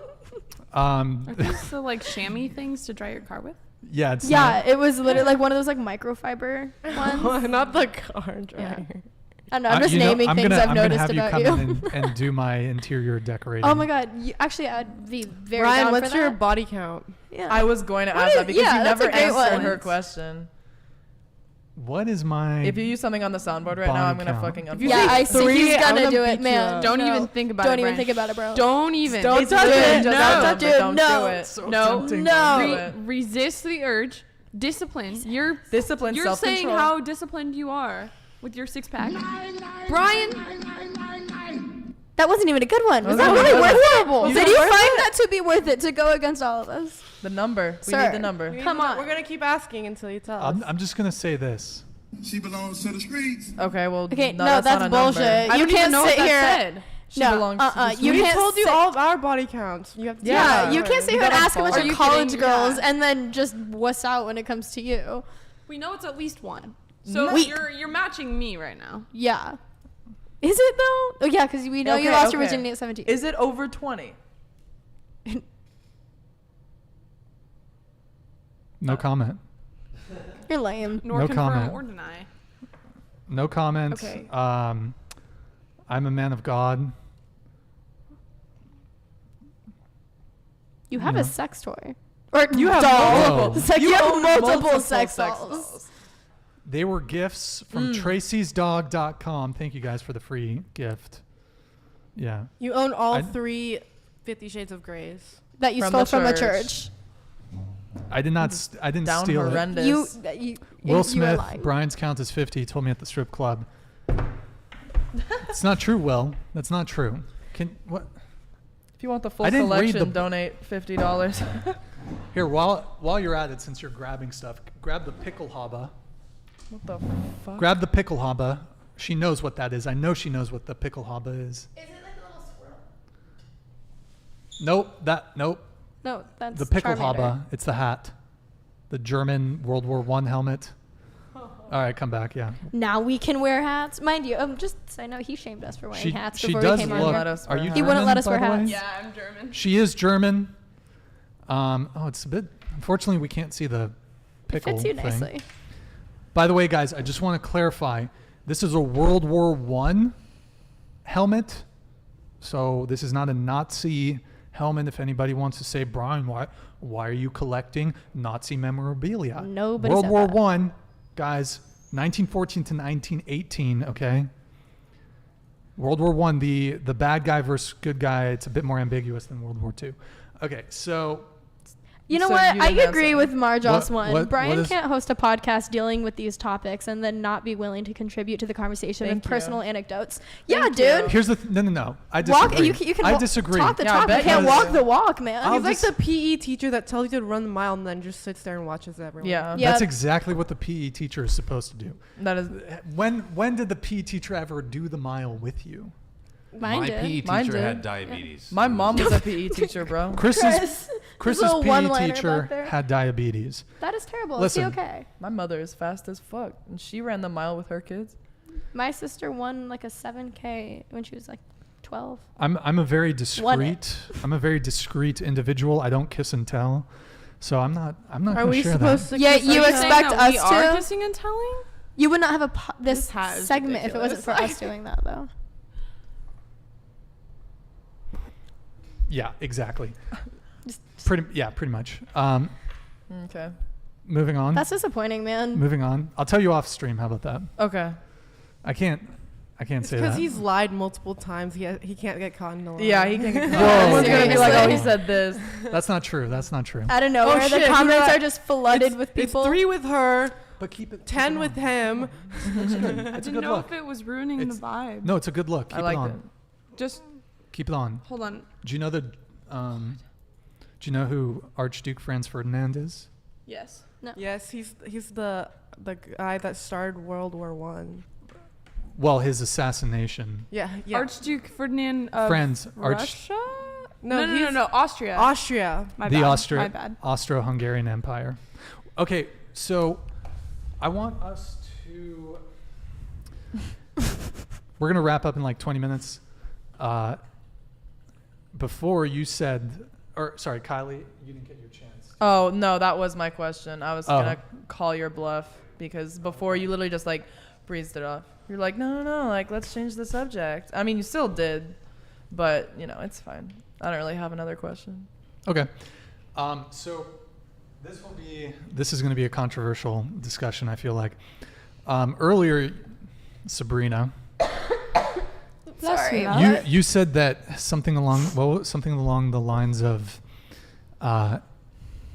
Are these the like chamois things to dry your car with? Yeah, it's it was literally like one of those like microfiber ones. Not the car dryer. Yeah. I don't know. I'm just naming things I've noticed about you. I'm gonna have you come in and do my interior decorating. Oh my god! I'd be very Ryan, down what's for your that. body count? Yeah. I was going to ask that because you that's never a great answered one. her question. What is my? If you use something on the soundboard right now, I'm gonna fucking unplug. Yeah, I see he's gonna I'm do gonna it, beat you man. up. Don't No. even think about it. Don't even Brian. think about it, bro. Don't even. Don't It's touch good. it. Don't touch it. Don't No. do it. So No. tempting. No. Don't do it. Resist the urge. Discipline. You're Discipline, You're self-control. saying how disciplined you are with your six pack. Brian, That wasn't even a good one. Was That that was really horrible. worth it? Did you find that to be worth it to go against all of us? The number. We Sir. need the number. Come on. We're gonna keep asking until you tell us. I'm just gonna say this. She belongs to the streets. Okay, well, Okay, no, no, that's not a bullshit. number. I You don't even can't know sit what here. that said. She No, belongs to the you we can't told you sit- all of our body counts. You have to Yeah, you tell can't us. sit here and gotta ask a bunch follow. of Are you college kidding? girls Yeah. and then just wuss out when it comes to you. We know it's at least one. So Wait. you're matching me right now. Yeah. Is it though? Oh yeah, because we know you Okay, lost your okay. virginity at 17. Is it over 20? No comment. You're lame. Nor No confirm comment. or deny. No comment. Okay. I'm a man of God. You have Yeah. a sex toy. Or You have doll. multiple. It's like you, You have own multiple sex dolls. They were gifts from tracysdog.com. Thank you guys for the free gift. Yeah. You own all I- 3 50 Shades of Grays. That you From stole the from a church. church. I did not. I didn't Down steal it. horrendous. You Will you are Smith, lying. Brian's count is 50. He told me at the strip club. It's not true, Will. That's not true. What? If you want the full I didn't read collection, the- donate $50. Here, while you're at it, since you're grabbing stuff, grab the pickelhaube. What the fuck? Grab the pickelhaube. She knows what that is. I know she knows what the pickelhaube is. Is it like a little squirrel? Nope. No, that's The Charmander. pickelhaube. It's the hat. The German World War I helmet. All right, come back. Yeah. Now we can wear hats. Mind you, just so I know he shamed us for wearing hats She before does we came look. on Let here. us Are wear you? hats. He wouldn't let us German, wear by the way? hats. Yeah, I'm German. She is German. It's a bit. Unfortunately, we can't see the It pickle fits you thing. nicely. By the way, guys, I just want to clarify. This is a World War I helmet. So this is not a Nazi helmet. If anybody wants to say, Brian, why are you collecting Nazi memorabilia? Nobody World said War that. I, guys, 1914 to 1918, okay? World War I, the bad guy versus good guy, it's a bit more ambiguous than World War II. Okay, so You know said what? you I didn't agree answer. with Marjoss one. what Brian is- can't host a podcast dealing with these topics and then not be willing to contribute to the conversation Thank with personal you. anecdotes. Yeah, Thank dude. you. here's the no. I disagree. Walk. You can I wa- disagree. Talk the Yeah, I talk. You bet can't you walk do. the walk, man. I'll He's like just- the PE teacher that tells you to run the mile and then just sits there and watches everyone. Yeah. Yeah. That's exactly what the PE teacher is supposed to do. That is. When did the PE teacher ever do the mile with you? Mine My did. PE Mine teacher did. had diabetes. My mom was a PE teacher, bro. Chris's little PE one-liner teacher back there. had diabetes. That is terrible. Listen. Is he okay? My mother is fast as fuck, and she ran the mile with her kids. My sister won like a 7K when she was like 12. I'm a very Won it. discreet. I'm a very discreet individual. I don't kiss and tell, so I'm not. Are gonna we share supposed that. to? Yeah, kiss you and expect tell? Saying that we us are to? kissing and telling? You would not have this This has segment if it wasn't for ridiculous. us doing that, though. Yeah, exactly. Pretty much. Okay. Moving on. That's disappointing, man. Moving on. I'll tell you off stream. How about that? Okay. I can't It's say because that. he's lied multiple times. He can't get caught in the lie. Yeah, he can get caught. Whoa. Everyone's gonna be like, oh, he Seriously. said this. That's not true. That's not true. Out of nowhere, Oh, shit, the he comments lied. are just flooded with It's people. 3 with her, But keep it. 10 with him. It's a Didn't good know look. if it was ruining It's- the vibe. No, it's a good look. Keep I liked it on. it. Just Keep it on. hold on. Do you know the? Do you know who Archduke Franz Ferdinand is? Yes. Yes, he's the guy that started World War One. Well, his assassination. Yeah. Archduke Ferdinand of Friends, Russia? No, No. Austria. Austria. My the bad. My bad. Austro-Hungarian Empire. Okay, so I want us to. We're gonna wrap up in like 20 minutes. Before you said, or sorry, Kylie, you didn't get your chance. Oh no, that was my question. I was gonna call your bluff because before you literally just like breezed it off. You're like, no, like let's change the subject. I mean, you still did, but you know it's fine. I don't really have another question. Okay, so this is going to be a controversial discussion. I feel like earlier, Sabrina. Sorry. You said that something along the lines of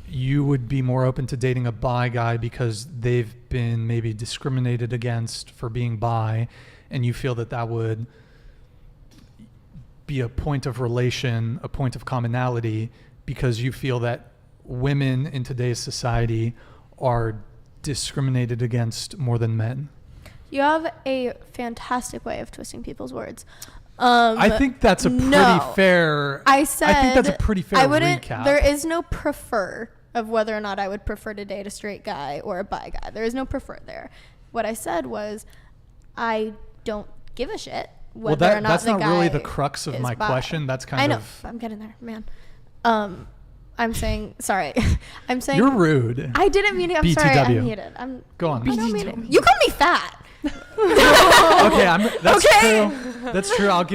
you would be more open to dating a bi guy because they've been maybe discriminated against for being bi, and you feel that would be a point of relation, a point of commonality, because you feel that women in today's society are discriminated against more than men. You have a fantastic way of twisting people's words. I think that's a pretty fair. I think that's a pretty fair recap. There is no prefer of whether or not I would prefer to date a straight guy or a bi guy. There is no prefer there. What I said was, I don't give a shit whether or not that's the not guy really the crux of my bi. question. That's kind I know. of. I'm getting there, man. I'm saying sorry. I'm saying you're rude. I didn't mean it. I'm BTW. sorry. I muted. Go on. I don't mean it. You call me fat. Okay, that's Okay. true. That's true. I'm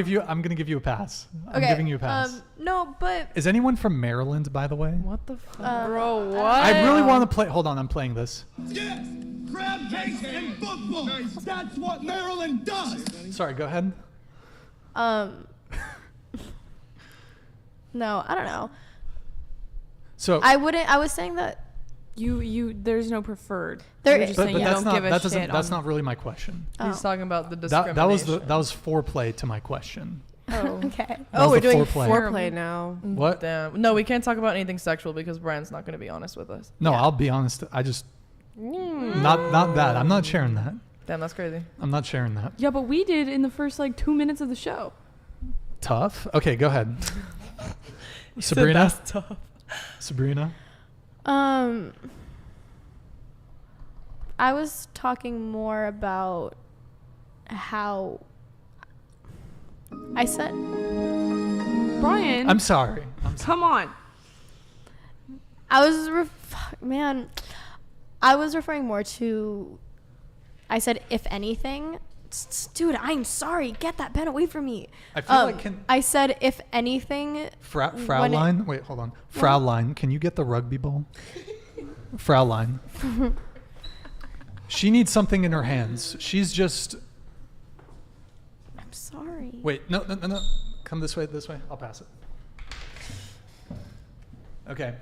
gonna give you a pass. I'm giving you a pass. No, but Is anyone from Maryland, by the way? What the fuck? Bro, what? I really want to play. Hold on, I'm playing this. Yes! Crab cakes and football! That's what Maryland does! Sorry, go ahead. No, I don't know. So I wouldn't. I was saying that There's no preferred. There You're is. just but saying you that's don't give a not shit that's on- not really my question. He's talking about the discrimination. That was foreplay to my question. Oh. Okay. That Oh, was we're the doing foreplay. foreplay now. What? Damn. No, we can't talk about anything sexual because Brian's not going to be honest with us. No, I'll be honest. I just not that. I'm not sharing that. Damn, that's crazy. I'm not sharing that. Yeah, but we did in the first like 2 minutes of the show. Tough. Okay, go ahead. Sabrina. That's tough. Sabrina. I was talking more about how I said. Brian, I'm sorry. come on. I was referring more to. I said, if anything, dude, I'm sorry. Get that pen away from me. I feel like I said, if anything. Fraulein. Wait, hold on. Fraulein, can you get the rugby ball? Fraulein. She needs something in her hands. She's just. I'm sorry. Wait, no. Come this way. I'll pass it. Okay.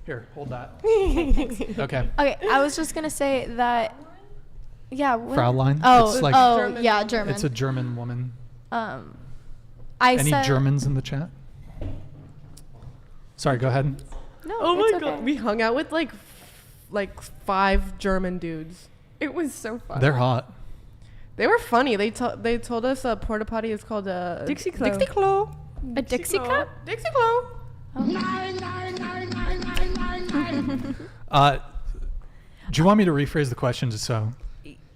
Here, hold that. Okay. Okay, I was just gonna say that. Yeah. Fraulein. Oh, It's like German. Yeah, German. It's a German woman. Any Germans in the chat? Sorry, go ahead. No. Oh my it's okay. god, we hung out with like 5 German dudes. It was so fun. They're hot. They were funny. They told us a porta potty is called a Dixie Clo. Dixie Clo. A Dixie cup? Dixie Clo. Do you want me to rephrase the question just so?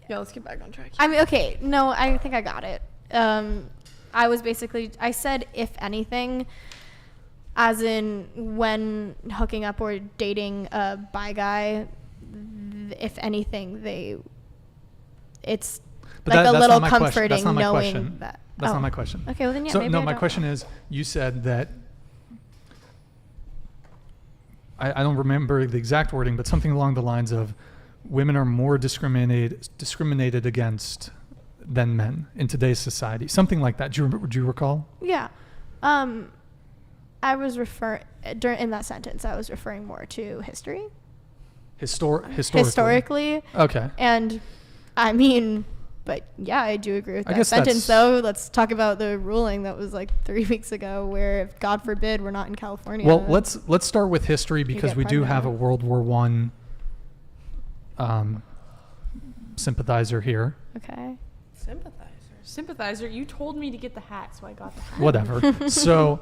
Yeah, let's get back on track. I mean, okay. No, I think I got it. I said, if anything, as in when hooking up or dating a bi guy, if anything, it's But like a that's little not my question. comforting That's not my knowing question. that. That's oh. not my question. Okay, well then yeah, So maybe no, I my don't question know. is, you said that I don't remember the exact wording, but something along the lines of women are more discriminated against than men in today's society. Something like that. Do you recall? Yeah. I was in that sentence, I was referring more to history. Historically. Okay. And I mean, but yeah, I do agree with I that guess sentence though. Let's talk about the ruling that was like 3 weeks ago where if God forbid we're not in California. Well, let's start with history because we do have a World War I sympathizer here. Okay. Sympathizer, you told me to get the hat, so I got the hat. Whatever. So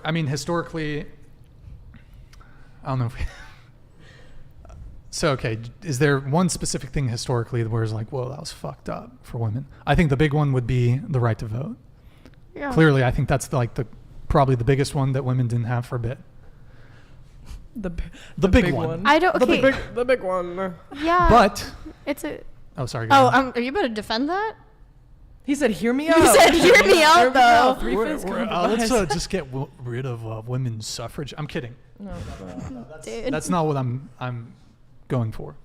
I mean, historically, I don't know if So, okay, is there one specific thing historically where it's like, whoa, that was fucked up for women? I think the big one would be the right to vote. Yeah. Clearly, I think that's probably the biggest one that women didn't have for a bit. The big one. I don't. Okay. The big one. Yeah. But it's a. oh, sorry. Go ahead. Are you about to defend that? He said, "Hear me out." You said, "Hear me out," though. Let's just get rid of women's suffrage. I'm kidding. No, Dude. That's not what I'm going for.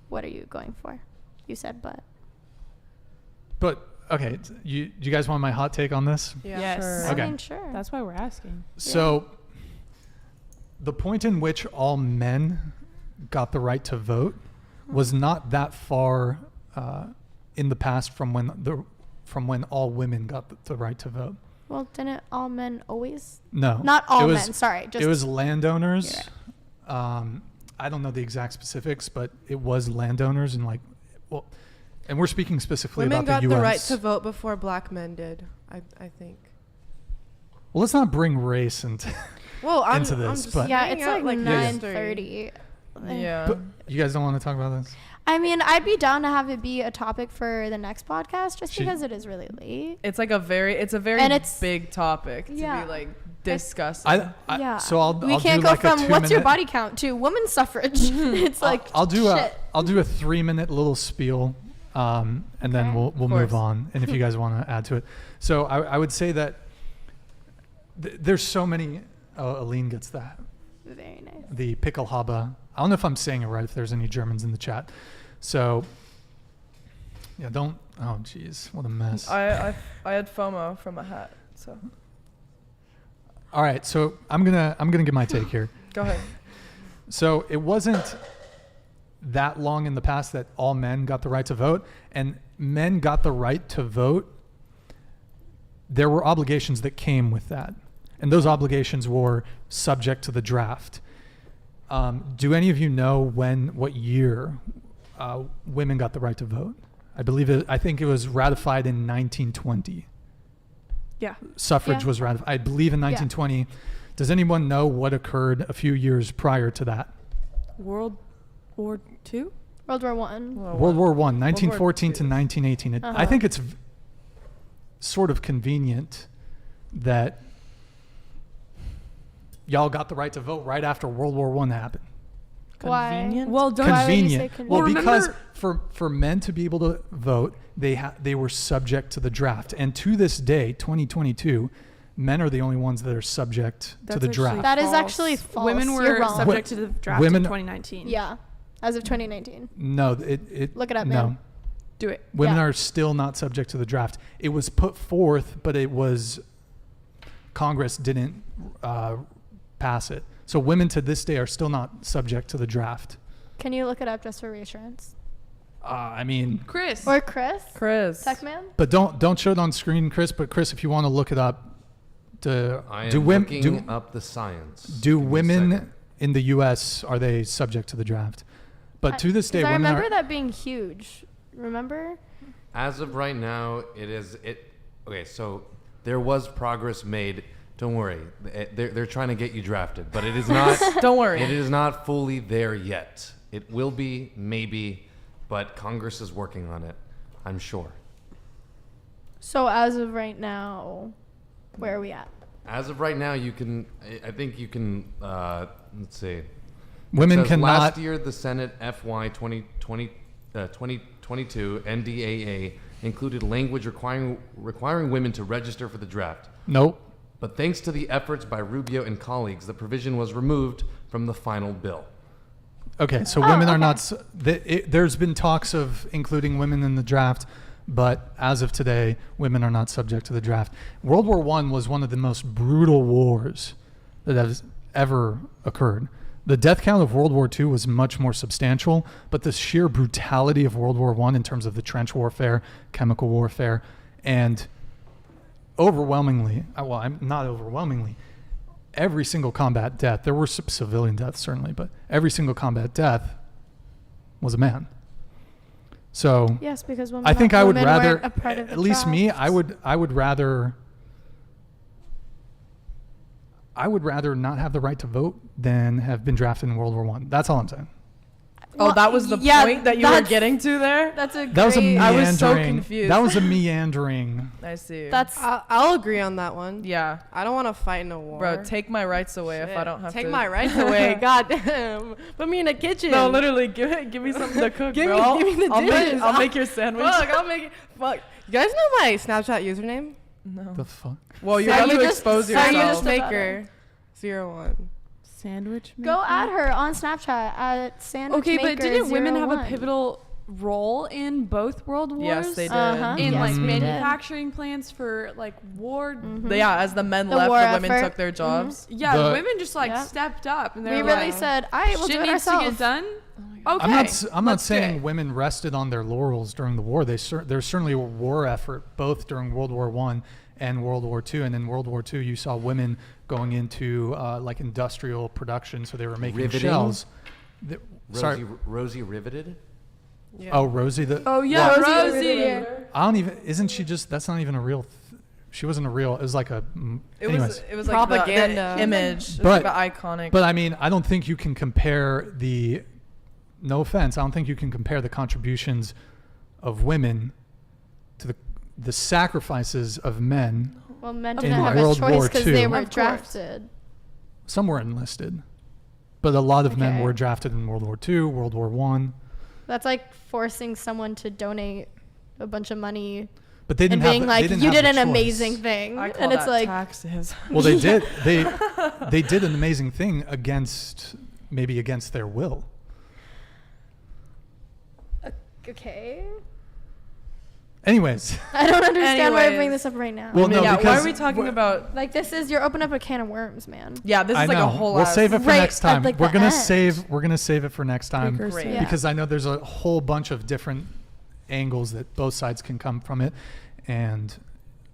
What are you going for? You said but. But okay, you guys want my hot take on this? Yeah. Yes. Sure. Okay. I mean, sure. That's why we're asking. So, the point in which all men got the right to vote was not that far in the past from when all women got the right to vote. Well, didn't all men always? No, Not all men. Sorry, it was landowners. I don't know the exact specifics, but it was landowners and and we're speaking specifically Women about the got U.S. the right to vote before black men did. I think. Well, let's not bring race into into this, but yeah, it's like like 9:30. Yeah. But you guys don't want to talk about this? I mean, I'd be down to have it be a topic for the next podcast, just because it is really late. It's like a very big topic to Yeah. be like discussing. Yeah. So I'll we I'll can't do go like from a what's your 2-minute body count to women's suffrage. It's like I'll do shit. a 3-minute little spiel, and then Okay. we'll move on. And if you guys want to add to it, so I would say that there's so many. Allene gets that. Very nice. The pickelhaube. I don't know if I'm saying it right. If there's any Germans in the chat, so yeah, don't. Oh, jeez, what a mess. I had FOMO from a hat. So All right, so I'm gonna give my take here. go ahead. So it wasn't that long in the past that all men got the right to vote, and men got the right to vote. There were obligations that came with that, and those obligations were subject to the draft. Do any of you know what year women got the right to vote? I think it was ratified in 1920. Yeah. Suffrage was ratified, I believe, in 1920. Does anyone know what occurred a few years prior to that? World War II? World War One. World War I, 1914 to 1918. Uh-huh. I think it's sort of convenient that y'all got the right to vote right after World War I happened. Convenient? Well, don't Why would you say Convenient. convenient? Well, Well, because remember- for men to be able to vote, they were subject to the draft, and to this day, 2022, men are the only ones that are subject to That's the actually draft. That is false. actually false. Women You're were wrong. subject to the draft Women- in 2019. Yeah, as of 2019. No, it Look it up, no. man. Do it. Women Yeah. are still not subject to the draft. It was put forth, but Congress didn't pass it. So women to this day are still not subject to the draft. Can you look it up just for reassurance? I mean, Chris. Or Chris? Chris. Tech man? but don't show it on screen, Chris. But Chris, if you want to look it up, I am looking up the science. Do Give me a women second. in the U.S. are they subject to the draft? But to this day, 'Cause I women remember are. that being huge. Remember? As of right now, okay, so there was progress made. Don't worry. They're trying to get you drafted, but it is not. Don't worry. It is not fully there yet. It will be, maybe, but Congress is working on it, I'm sure. So as of right now, where are we at? As of right now, I think you can, let's see. Women It says cannot. Last year, the Senate FY 2022 NDAA included language requiring women to register for the draft. Nope. But thanks to the efforts by Rubio and colleagues, the provision was removed from the final bill. Okay, so women are not. There's been talks of including women in the draft, but as of today, women are not subject to the draft. World War I was one of the most brutal wars that has ever occurred. The death count of World War II was much more substantial, but the sheer brutality of World War I in terms of the trench warfare, chemical warfare, and overwhelmingly, well, I'm not overwhelmingly, every single combat death, there were civilian deaths certainly, but every single combat death was a man. So Yes, because women. I think I would women rather, weren't a part of the at least me, draft. I would rather, I would rather not have the right to vote than have been drafted in World War I. That's all I'm saying. Oh, that was the point that you were getting to there? That's a That was a great. meandering. I was so confused. That was a meandering. I see. That's I'll agree on that one. yeah. I don't want to fight in a war. Bro, take my rights away if I don't have Take to. my rights away. God damn. Put me in the kitchen. No, literally, give me something to cook, Give me- bro. give me the I'll make, dishes. I'll make your sandwich. Fuck, I'll make it. Fuck. You guys know my Snapchat username? No. The fuck? Well, you're about to expose yourself. Sandwich maker 01. Sandwich maker? Go at her on Snapchat at sandwich Okay, but maker didn't women have a 01. pivotal role in both world wars? Yes, they did. Uh-huh. In Yes, like they did. manufacturing plants for like war. Yeah, as the men The left, war the women effort. took their jobs. Yeah, The- the women just like Yeah. stepped up and they We were really like, said, "All right, we'll shit do it needs ourselves." to get done. Okay, I'm not let's do saying it. women rested on their laurels during the war. There's certainly a war effort both during World War I and World War II. And in World War II, you saw women going into like industrial production, so they were making Riveting? shells. Sorry. Rosie riveted. Yeah. Oh, Rosie the. Oh yeah, Rosie. Rosie. I don't even. Isn't she just? That's not even a real. She wasn't a real. It was like a. Anyways. It was like the Propaganda. image. It was But- like the iconic. But I mean, I don't think you can compare the. No offense, I don't think you can compare the contributions of women to the sacrifices of men. Well, men In didn't have a World choice War because II. they were Of course. drafted. Some were enlisted, but a lot of men Okay. were drafted in World War II, World War One. That's like forcing someone to donate a bunch of money But they didn't and being have. like, they didn't "You have did the an choice. amazing thing," I call and it's that like, taxes. Well, they did. They did an amazing thing against their will. okay, Anyways, I don't understand why I bring Anyways. this up right now. Well, no, yeah, why because are we talking about? Like this is you're opening up a can of worms, man. Yeah, this is I like know. a whole. We'll ass- save it for Right next time. at, like, we're the gonna end. save. We're gonna save it for next time Great. Yeah. because I know there's a whole bunch of different angles that both sides can come from it, and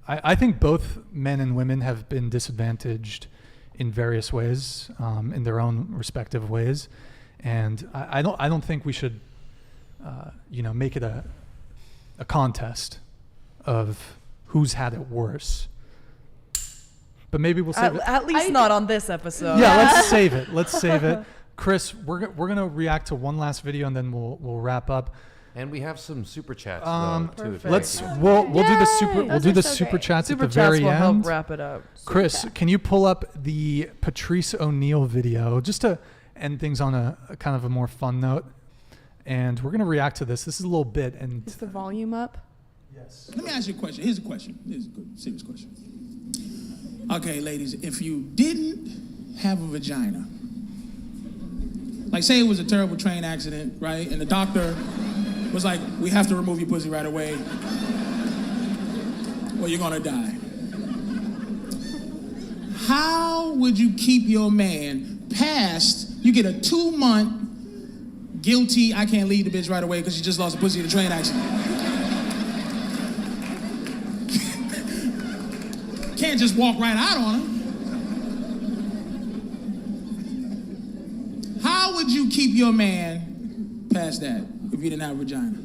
I think both men and women have been disadvantaged in various ways, in their own respective ways, and I don't think we should, make it a contest of who's had it worse. But maybe we'll save it. At least not on this episode. Yeah, let's save it. Let's save it. Chris, we're gonna react to one last video and then we'll wrap up. And we have some super chats too. if you Let's like. we'll do the super Those do are the so super great. chats Super at the chats very will help end. wrap it up. Chris, can you pull up the Patrice O'Neal video just to end things on a kind of a more fun note? And we're gonna react to this. This is a little bit and Is the volume up? yes. Let me ask you a question. Here's a question. Here's a good, serious question. Okay, ladies, if you didn't have a vagina, like say it was a terrible train accident, right? And the doctor was like, "We have to remove your pussy right away, or you're gonna die." How would you keep your man past? You get a 2-month guilty. I can't leave the bitch right away because she just lost a pussy in a train accident. Can't just walk right out on her. How would you keep your man past that if you didn't have a vagina?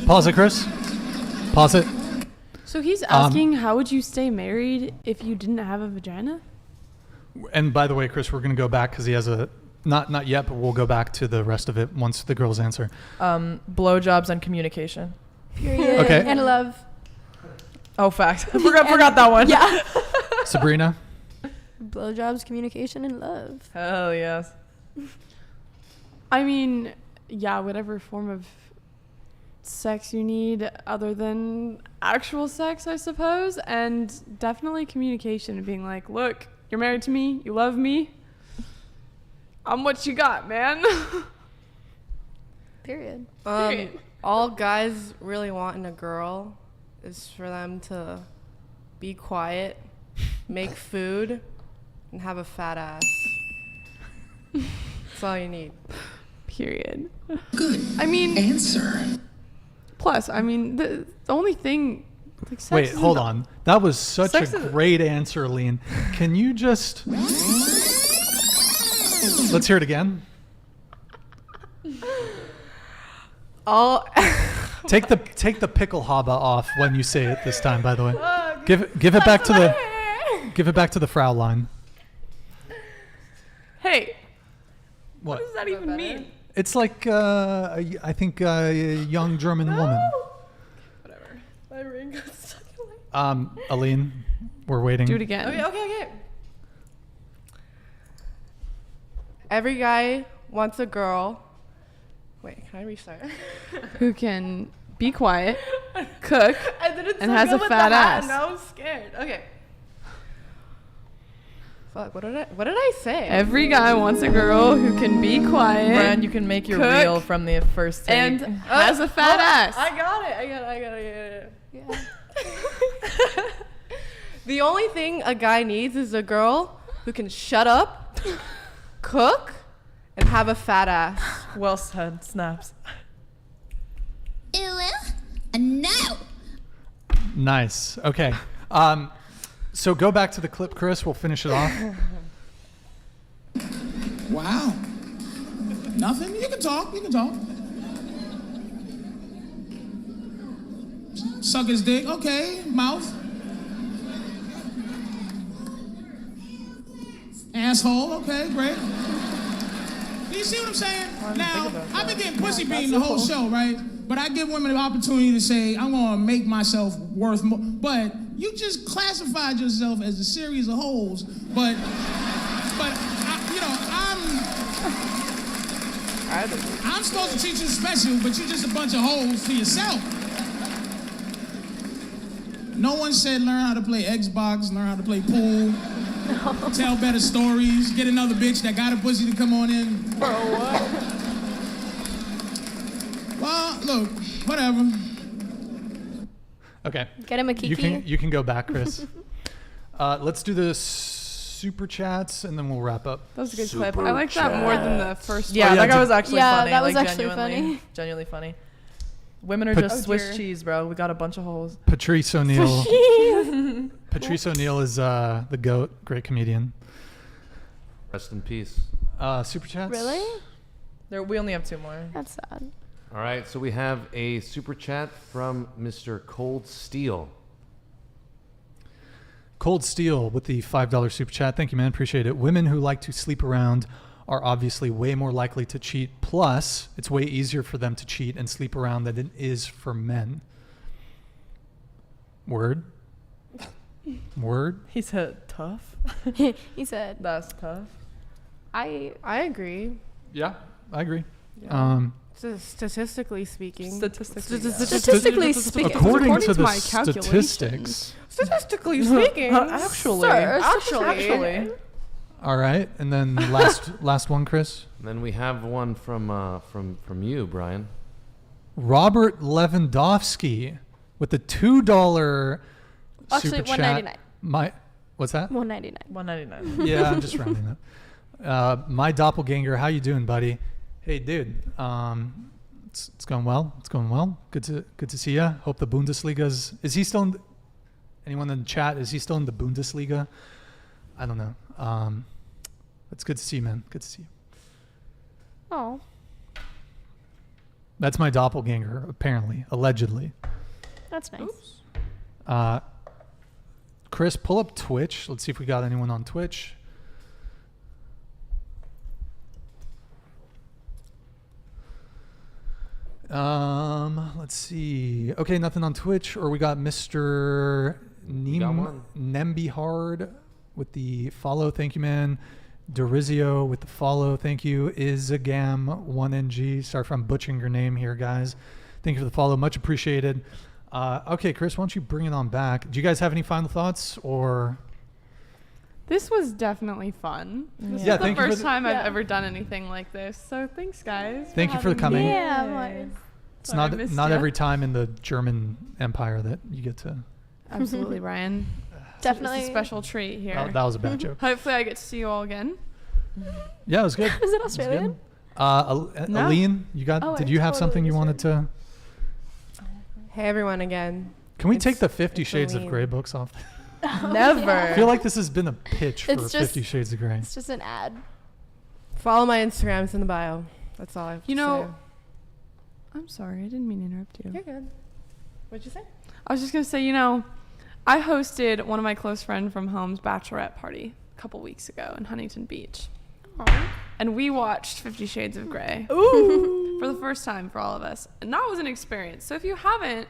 Pause it, Chris. Pause it. So he's asking, how would you stay married if you didn't have a vagina? And by the way, Chris, we're gonna go back because he has a not yet, but we'll go back to the rest of it once the girls answer. Blowjobs and communication. Period. Okay. And love. Oh, fact. forgot that one. Yeah. Sabrina. Blowjobs, communication, and love. Hell yes. I mean, yeah, whatever form of sex you need other than actual sex, I suppose. And definitely communication and being like, look, you're married to me. You love me. I'm what you got, man. Period. Period. All guys really want in a girl is for them to be quiet, make food, and have a fat ass. That's all you need. Period. Good. I mean, Answer. plus, I mean, the only thing. Like, sex Wait, isn't hold the- on. That was such Sex a is- great answer, Allene. Can you just let's hear it again? All Take the pickelhaube off when you say it this time, by the way. Give it back to the Fraulein. Hey, What? what does that even mean? It's like I think a young German woman. Whatever. My ring got stuck in my... Allene, we're waiting. Do it again. Okay. Every guy wants a girl. Wait, can I restart? Who can be quiet, cook, I didn't and has a fat ass. Now I'm scared. Okay. Fuck. What did I say? Every guy wants a girl who can be quiet. Brian, you can make your cook, reel from the first take. and has a fat ass. I got it. Yeah. The only thing a guy needs is a girl who can shut up, cook, and have a fat ass. Well said, snaps. No. Nice. Okay. So go back to the clip, Chris. We'll finish it off. Wow. Nothing? You can talk. Suck his dick. Okay. Mouth. Asshole. Okay, great. Do you see what I'm saying? Now, I've been getting pussy beaten the whole show, right? But I give women the opportunity to say, I'm going to make myself worth more. But you just classified yourself as a series of hoes. But I'm supposed to treat you special, but you're just a bunch of hoes to yourself. No one said learn how to play Xbox, learn how to play pool, tell better stories, get another bitch that got a pussy to come on in. Bro, what? Well, look, whatever. Okay. Get him a kiki. You can go back, Chris. Let's do the super chats and then we'll wrap up. That was a good clip. I like that more than the first Yeah, one. that guy was actually funny. that was like, actually funny. Genuinely funny. Women are just Swiss cheese, bro. We got a bunch of holes. Patrice O'Neal. Patrice O'Neal is the GOAT, great comedian. Rest in peace. Super chats? Really? We only have 2 more. That's sad. All right, so we have a super chat from Mr. Cold Steel. Cold Steel with the $5 super chat. Thank you, man. Appreciate it. Women who like to sleep around are obviously way more likely to cheat. Plus, it's way easier for them to cheat and sleep around than it is for men. Word? He said tough. He said, That's tough. I agree. Yeah, I agree. Yeah. Statistically speaking. Statistically speaking. According to the my calculations. statistics. Statistically speaking. Actually. Sir, Actually. All right, and then last one, Chris. And then we have one from you, Brian. Robert Lewandowski with the $2 Actually, super chat. $1.99. What's that? $1.99. $1.99. Yeah, I'm just rounding up. My doppelganger, how you doing, buddy? Hey, dude. It's going well. It's going well. Good to see you. Hope the Bundesliga is he still in anyone in the chat? Is he still in the Bundesliga? I don't know. It's good to see you, man. Good to see you. Oh. That's my doppelganger, apparently, allegedly. That's nice. Chris, pull up Twitch. Let's see if we got anyone on Twitch. Let's see. Okay, nothing on Twitch. Or we got Mr. Nembihard with the follow. Thank you, man. Derizio with the follow. Thank you. Izagam1ng. Sorry if I'm butchering your name here, guys. Thank you for the follow. Much appreciated. Okay, Chris, why don't you bring it on back? Do you guys have any final thoughts or? This was definitely fun. This is the first time I've ever done anything like this. So thanks, guys. Thank you for coming. Yeah, it's not every time in the German Empire that you get to. Absolutely, Brian. Definitely. It's a special treat here. That was a bad joke. Hopefully I get to see you all again. Yeah, it was good. Is it Australian? No. Allene, did you have something you wanted to? Hey, everyone, again. Can we take the 50 Shades of Grey books off? Never. I feel like this has been a pitch for 50 Shades of Grey. It's just an ad. Follow my Instagrams in the bio. That's all I have to say. I'm sorry. I didn't mean to interrupt you. You're good. What'd you say? I was just going to say, I hosted one of my close friend from home's bachelorette party a couple weeks ago in Huntington Beach. Aww. And we watched 50 Shades of Grey for the first time for all of us. And that was an experience. So if you haven't,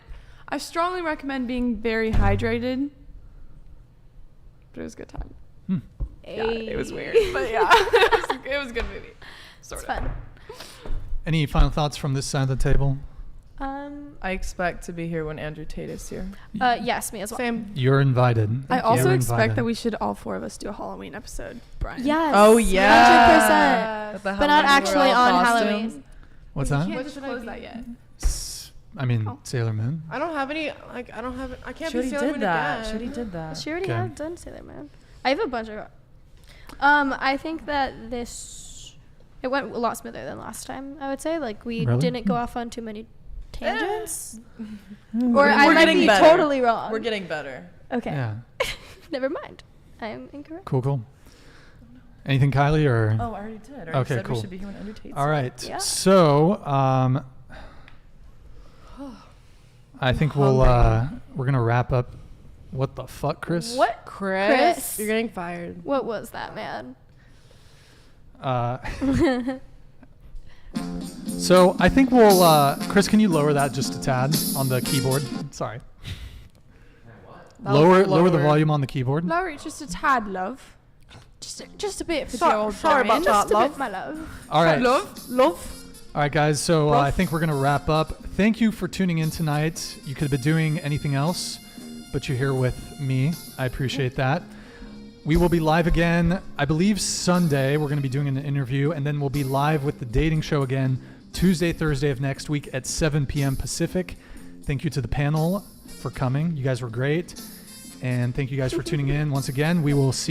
I strongly recommend being very hydrated. But it was a good time. Yeah, it was weird. But yeah, it was a good movie. Sort It's of. fun. Any final thoughts from this side of the table? I expect to be here when Andrew Tate is here. Yes, me as well. Same. You're invited. I also You're expect invited. that we should all four of us do a Halloween episode, Brian. Yes. Oh, yeah. 100%. With the But not Halloween actually World on costumes. Halloween. What's We that? can't disclose that yet. I mean, Oh. Sailor Moon. I don't have any. Like, I don't have. I can't Shorty be Sailor did Moon that. again. Shorty did that. She already Okay. had done Sailor Moon. I have a bunch of. I think that it went a lot smoother than last time. I would say, like, we Really? didn't go off on too many tangents. We're I might getting be better. totally wrong. We're getting better. Okay. Yeah. Never mind. I am incorrect. Cool. Anything, Kylie, or? Oh, I already did. I already Okay, said cool. we should be here when Andrew Tate's All here. right. Yeah. So, I think we're gonna wrap up. What the fuck, Chris? What? Chris, you're getting fired. What was that, man? So I think we'll. Chris, can you lower that just a tad on the keyboard? Sorry. Lower the volume on the keyboard. Lower it just a tad, love. Just a bit for So- the old sorry Brian. about that, Just a love. bit, my love. All right. Love. All right, guys. So I think we're gonna wrap up. Thank you for tuning in tonight. You could have been doing anything else, but you're here with me. I appreciate that. We will be live again, I believe Sunday. We're going to be doing an interview, and then we'll be live with the dating show again Tuesday, Thursday of next week at 7 p.m. Pacific. Thank you to the panel for coming. You guys were great. And thank you guys for tuning in. Once again, we will see